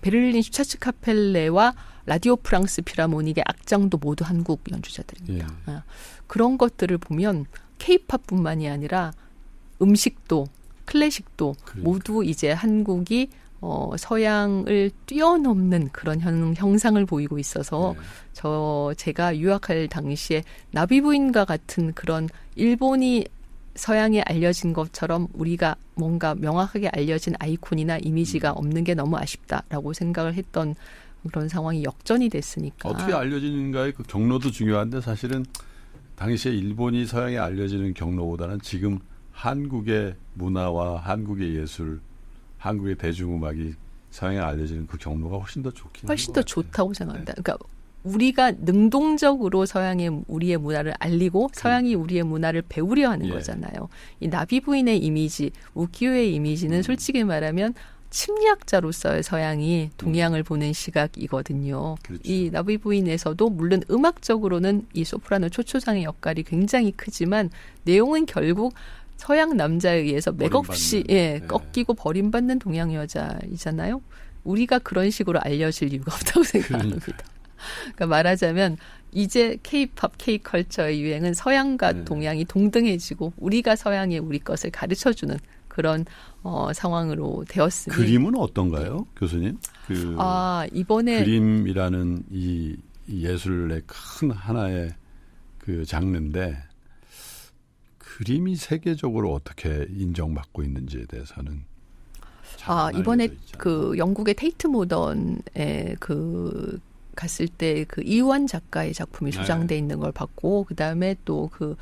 베를린 슈차츠 카펠레와 라디오 프랑스 필하모닉의 악장도 모두 한국 연주자들입니다. 예. 그런 것들을 보면 케이팝뿐만이 아니라 음식도 클래식도 모두 이제 한국이 서양을 뛰어넘는 그런 형상을 보이고 있어서 제가 유학할 당시에 나비부인과 같은 그런 일본이 서양에 알려진 것처럼 우리가 뭔가 명확하게 알려진 아이콘이나 이미지가 없는 게 너무 아쉽다라고 생각을 했던 그런 상황이 역전이 됐으니까.
어떻게 알려지는가의 그 경로도 중요한데 사실은 당시에 일본이 서양에 알려지는 경로보다는 지금 한국의 문화와 한국의 예술, 한국의 대중음악이 서양에 알려지는 그 경로가 훨씬 더 좋긴
훨씬 더 좋다고 생각합니다. 그러니까 우리가 능동적으로 서양의 우리의 문화를 알리고 서양이 우리의 문화를 배우려 하는 거잖아요. 이 나비부인의 이미지, 우키요의 이미지는 솔직히 말하면 침략자로서의 서양이 동양을 보는 시각이거든요.
그렇죠.
이 나비부인에서도 물론 음악적으로는 이 소프라노 초초상의 역할이 굉장히 크지만 내용은 결국 서양 남자에 의해서 맥없이 꺾이고 버림받는 동양 여자이잖아요. 우리가 그런 식으로 알려질 이유가 없다고 생각합니다. 그러니까 말하자면 이제 K-팝, K-컬처의 유행은 서양과 동양이 동등해지고 우리가 서양에 우리 것을 가르쳐주는 그런 상황으로 되었으니.
그림은 어떤가요, 교수님?
이번에
그림이라는 이 예술의 큰 하나의 그 장르인데 그림이 세계적으로 어떻게 인정받고 있는지에 대해서는
이번에 그 영국의 테이트 모던에 그 갔을 때 그 이완 작가의 작품이 소장돼 있는 걸 봤고 그다음에 또 그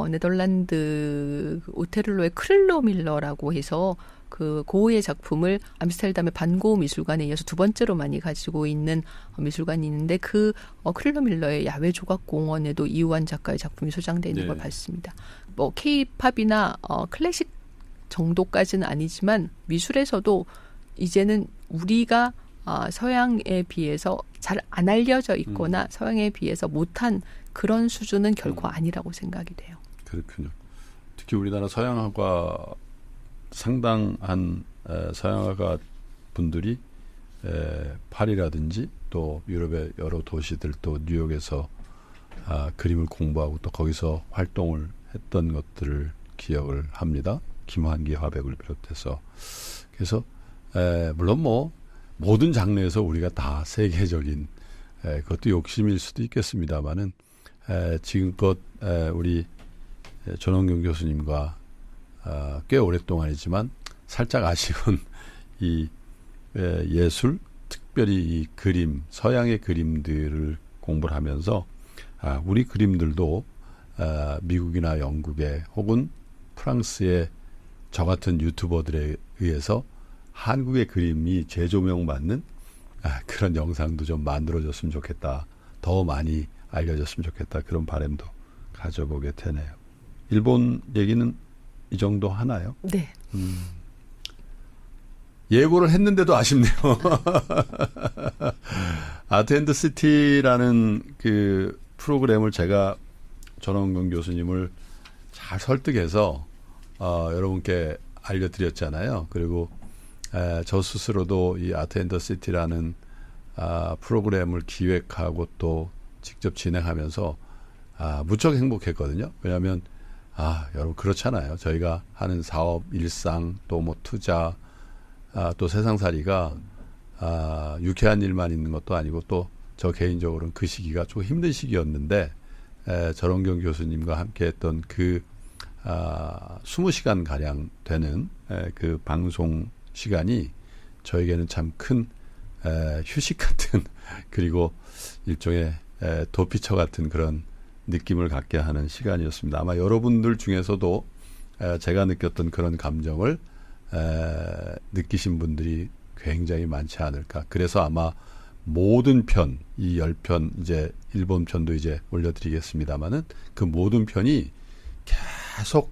네덜란드 오테를로의 크릴로 밀러라고 해서 그 고흐의 작품을 암스테르담의 반고흐 미술관에 이어서 두 번째로 많이 가지고 있는 미술관이 있는데 그 크릴로 밀러의 야외 조각 공원에도 이완 작가의 작품이 소장돼 있는 걸 봤습니다. 뭐 K-팝이나 클래식 정도까지는 아니지만 미술에서도 이제는 우리가 서양에 비해서 잘 안 알려져 있거나 서양에 비해서 못한 그런 수준은 결코 아니라고 생각이 돼요.
그렇군요. 특히 우리나라 서양화가 상당한 서양화가 분들이 파리라든지 또 유럽의 여러 도시들 또 뉴욕에서 그림을 공부하고 또 거기서 활동을 했던 것들을 기억을 합니다. 김환기 화백을 비롯해서. 그래서 물론 뭐 모든 장르에서 우리가 다 세계적인 그것도 욕심일 수도 있겠습니다만은 지금껏 우리 전원경 교수님과 꽤 오랫동안이지만 살짝 아쉬운 이 예술, 특별히 이 그림, 서양의 그림들을 공부를 하면서 우리 그림들도 미국이나 영국의 혹은 프랑스의 저 같은 유튜버들에 의해서 한국의 그림이 재조명받는 그런 영상도 좀 만들어졌으면 좋겠다. 더 많이 알려졌으면 좋겠다. 그런 바람도 가져보게 되네요. 일본 얘기는 이 정도 하나요?
네.
예고를 했는데도 아쉽네요. 아트 앤드 시티라는 그 프로그램을 제가 전원근 교수님을 잘 설득해서 여러분께 알려드렸잖아요. 그리고 저 스스로도 이 아트 앤 더 시티라는 프로그램을 기획하고 또 직접 진행하면서 무척 행복했거든요. 왜냐하면 여러분 그렇잖아요. 저희가 하는 사업, 일상, 또 뭐 투자, 또 세상살이가 유쾌한 일만 있는 것도 아니고 또 저 개인적으로는 그 시기가 좀 힘든 시기였는데 전원경 교수님과 함께했던 그 20시간 가량 되는 그 방송 시간이 저에게는 참 큰 휴식 같은 그리고 일종의 도피처 같은 그런 느낌을 갖게 하는 시간이었습니다. 아마 여러분들 중에서도 제가 느꼈던 그런 감정을 느끼신 분들이 굉장히 많지 않을까. 그래서 아마 모든 편, 이 10편 이제 일본 편도 이제 올려드리겠습니다만은 그 모든 편이 계속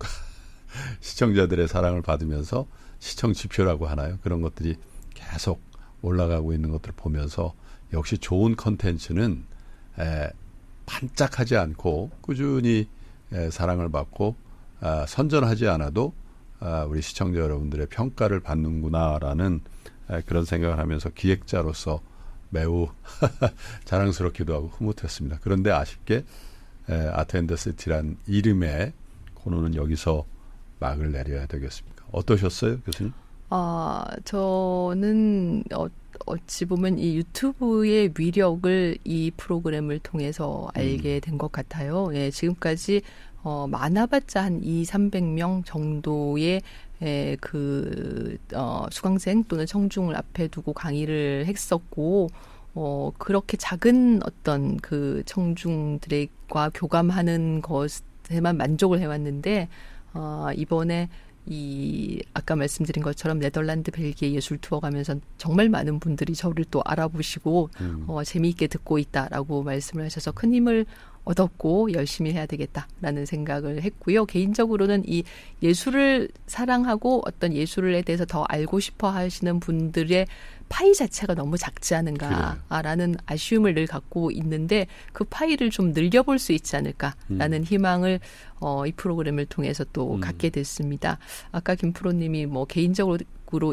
시청자들의 사랑을 받으면서 시청 지표라고 하나요? 그런 것들이 계속 올라가고 있는 것들을 보면서 역시 좋은 컨텐츠는 반짝하지 않고 꾸준히 사랑을 받고 선전하지 않아도 우리 시청자 여러분들의 평가를 받는구나라는 그런 생각을 하면서 기획자로서 매우 자랑스럽기도 하고 흐뭇했습니다. 그런데 아쉽게 아트앤더시티란 이름의 코너는 여기서 막을 내려야 되겠습니까? 어떠셨어요, 교수님?
저는 어찌 보면 이 유튜브의 위력을 이 프로그램을 통해서 알게 된 것 같아요. 예, 지금까지 많아봤자 한 200~300명 정도의 수강생 또는 청중을 앞에 두고 강의를 했었고, 그렇게 작은 어떤 그 청중들과 교감하는 것에만 만족을 해왔는데, 이번에 아까 말씀드린 것처럼 네덜란드, 벨기에 예술 투어 가면서 정말 많은 분들이 저를 또 알아보시고, 재미있게 듣고 있다라고 말씀을 하셔서 큰 힘을 얻었고 열심히 해야 되겠다라는 생각을 했고요. 개인적으로는 이 예술을 사랑하고 어떤 예술에 대해서 더 알고 싶어 하시는 분들의 파이 자체가 너무 작지 않은가라는 아쉬움을 늘 갖고 있는데 그 파이를 좀 늘려볼 수 있지 않을까라는 희망을 이 프로그램을 통해서 또 갖게 됐습니다. 아까 김프로님이 뭐 개인적으로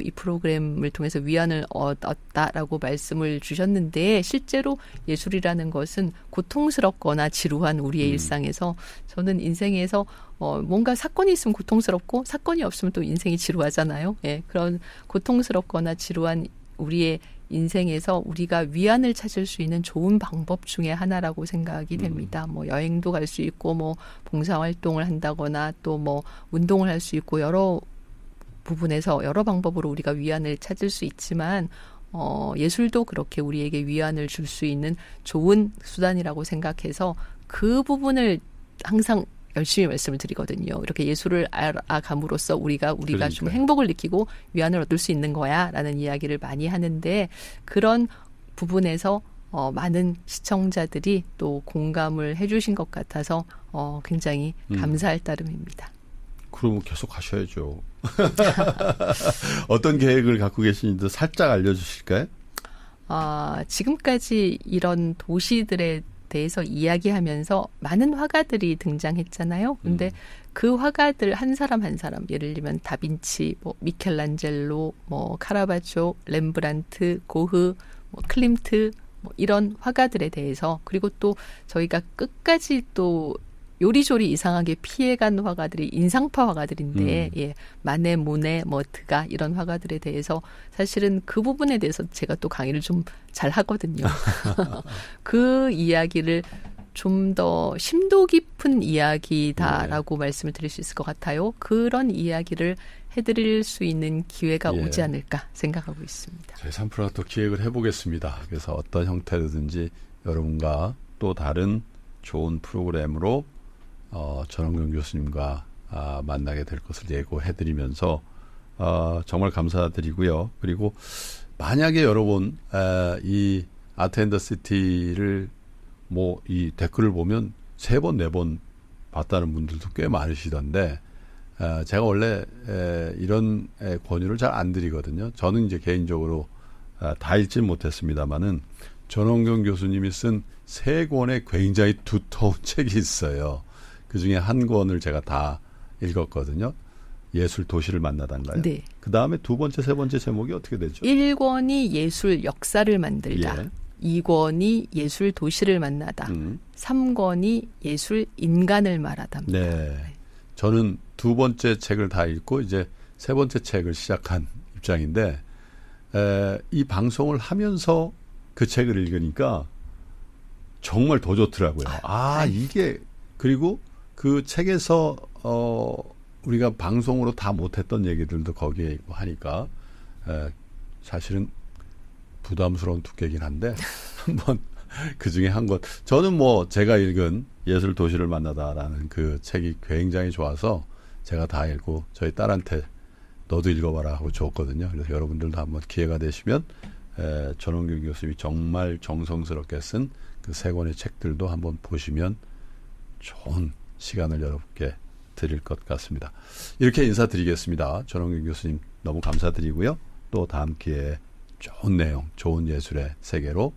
이 프로그램을 통해서 위안을 얻었다라고 말씀을 주셨는데 실제로 예술이라는 것은 고통스럽거나 지루한 우리의 일상에서 저는 인생에서 뭔가 사건이 있으면 고통스럽고 사건이 없으면 또 인생이 지루하잖아요. 예, 그런 고통스럽거나 지루한 우리의 인생에서 우리가 위안을 찾을 수 있는 좋은 방법 중에 하나라고 생각이 됩니다. 뭐 여행도 갈 수 있고 뭐 봉사활동을 한다거나 또 뭐 운동을 할 수 있고 여러 부분에서 여러 방법으로 우리가 위안을 찾을 수 있지만 예술도 그렇게 우리에게 위안을 줄 수 있는 좋은 수단이라고 생각해서 그 부분을 항상 열심히 말씀을 드리거든요. 이렇게 예술을 알아감으로써 우리가 좀 행복을 느끼고 위안을 얻을 수 있는 거야라는 이야기를 많이 하는데 그런 부분에서 많은 시청자들이 또 공감을 해주신 것 같아서 굉장히 감사할 따름입니다.
그러면 계속 하셔야죠. 어떤 계획을 갖고 계신지도 살짝 알려주실까요?
지금까지 이런 도시들에 대해서 이야기하면서 많은 화가들이 등장했잖아요. 근데 그 화가들 한 사람 한 사람, 예를 들면 다빈치, 뭐 미켈란젤로, 뭐 카라바조, 렘브란트, 고흐, 뭐 클림트, 뭐 이런 화가들에 대해서 그리고 또 저희가 끝까지 또 요리조리 이상하게 피해간 화가들이 인상파 화가들인데 마네, 모네, 뭐 드가 이런 화가들에 대해서 사실은 그 부분에 대해서 제가 또 강의를 좀 잘 하거든요. 그 이야기를 좀 더 심도 깊은 이야기다라고 말씀을 드릴 수 있을 것 같아요. 그런 이야기를 해드릴 수 있는 기회가 오지 않을까 생각하고 있습니다.
저희 3프로가 또 기획을 해보겠습니다. 그래서 어떤 형태로든지 여러분과 또 다른 좋은 프로그램으로 전원경 교수님과 만나게 될 것을 예고해드리면서 정말 감사드리고요. 그리고 만약에 여러분 이 아트앤더시티를 뭐 이 댓글을 보면 3번, 4번 봤다는 분들도 꽤 많으시던데 제가 원래 이런 권유를 잘 안 드리거든요. 저는 이제 개인적으로 다 읽진 못했습니다만은 전원경 교수님이 쓴 3권의 굉장히 두터운 책이 있어요. 그 중에 한 권을 제가 다 읽었거든요. 예술 도시를 만나다인가요?
네.
그 다음에 2번째, 3번째 제목이 어떻게 되죠?
1권이 예술 역사를 만들다. 2권이 예술 도시를 만나다. 3권이 예술 인간을 말하답니다.
네. 저는 2번째 책을 다 읽고 이제 3번째 책을 시작한 입장인데 이 방송을 하면서 그 책을 읽으니까 정말 더 좋더라고요. 이게 그리고 그 책에서 우리가 방송으로 다 못했던 얘기들도 거기에 있고 하니까 사실은 부담스러운 두께긴 한데 한번 그 중에 한 권 저는 뭐 제가 읽은 예술 도시를 만나다라는 그 책이 굉장히 좋아서 제가 다 읽고 저희 딸한테 너도 읽어봐라 하고 줬거든요. 그래서 여러분들도 한번 기회가 되시면 전원경 교수님이 정말 정성스럽게 쓴 그 3권의 책들도 한번 보시면 좋은 시간을 여러분께 드릴 것 같습니다. 이렇게 인사드리겠습니다. 전원균 교수님 너무 감사드리고요. 또 다음 기회에 좋은 내용, 좋은 예술의 세계로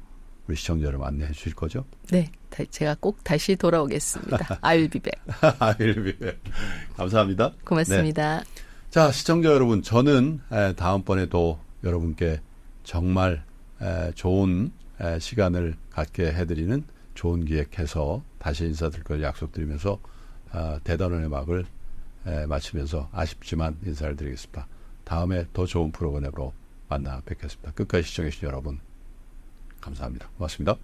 우리 시청자 여러분 안내해 주실 거죠?
네, 제가 꼭 다시 돌아오겠습니다. I will be back.
감사합니다.
고맙습니다.
네. 자, 시청자 여러분, 저는 다음번에도 여러분께 정말 좋은 시간을 갖게 해드리는 좋은 기획해서 다시 인사드릴 걸 약속드리면서 대단원의 막을 마치면서 아쉽지만 인사를 드리겠습니다. 다음에 더 좋은 프로그램으로 만나 뵙겠습니다. 끝까지 시청해 주신 여러분 감사합니다. 고맙습니다.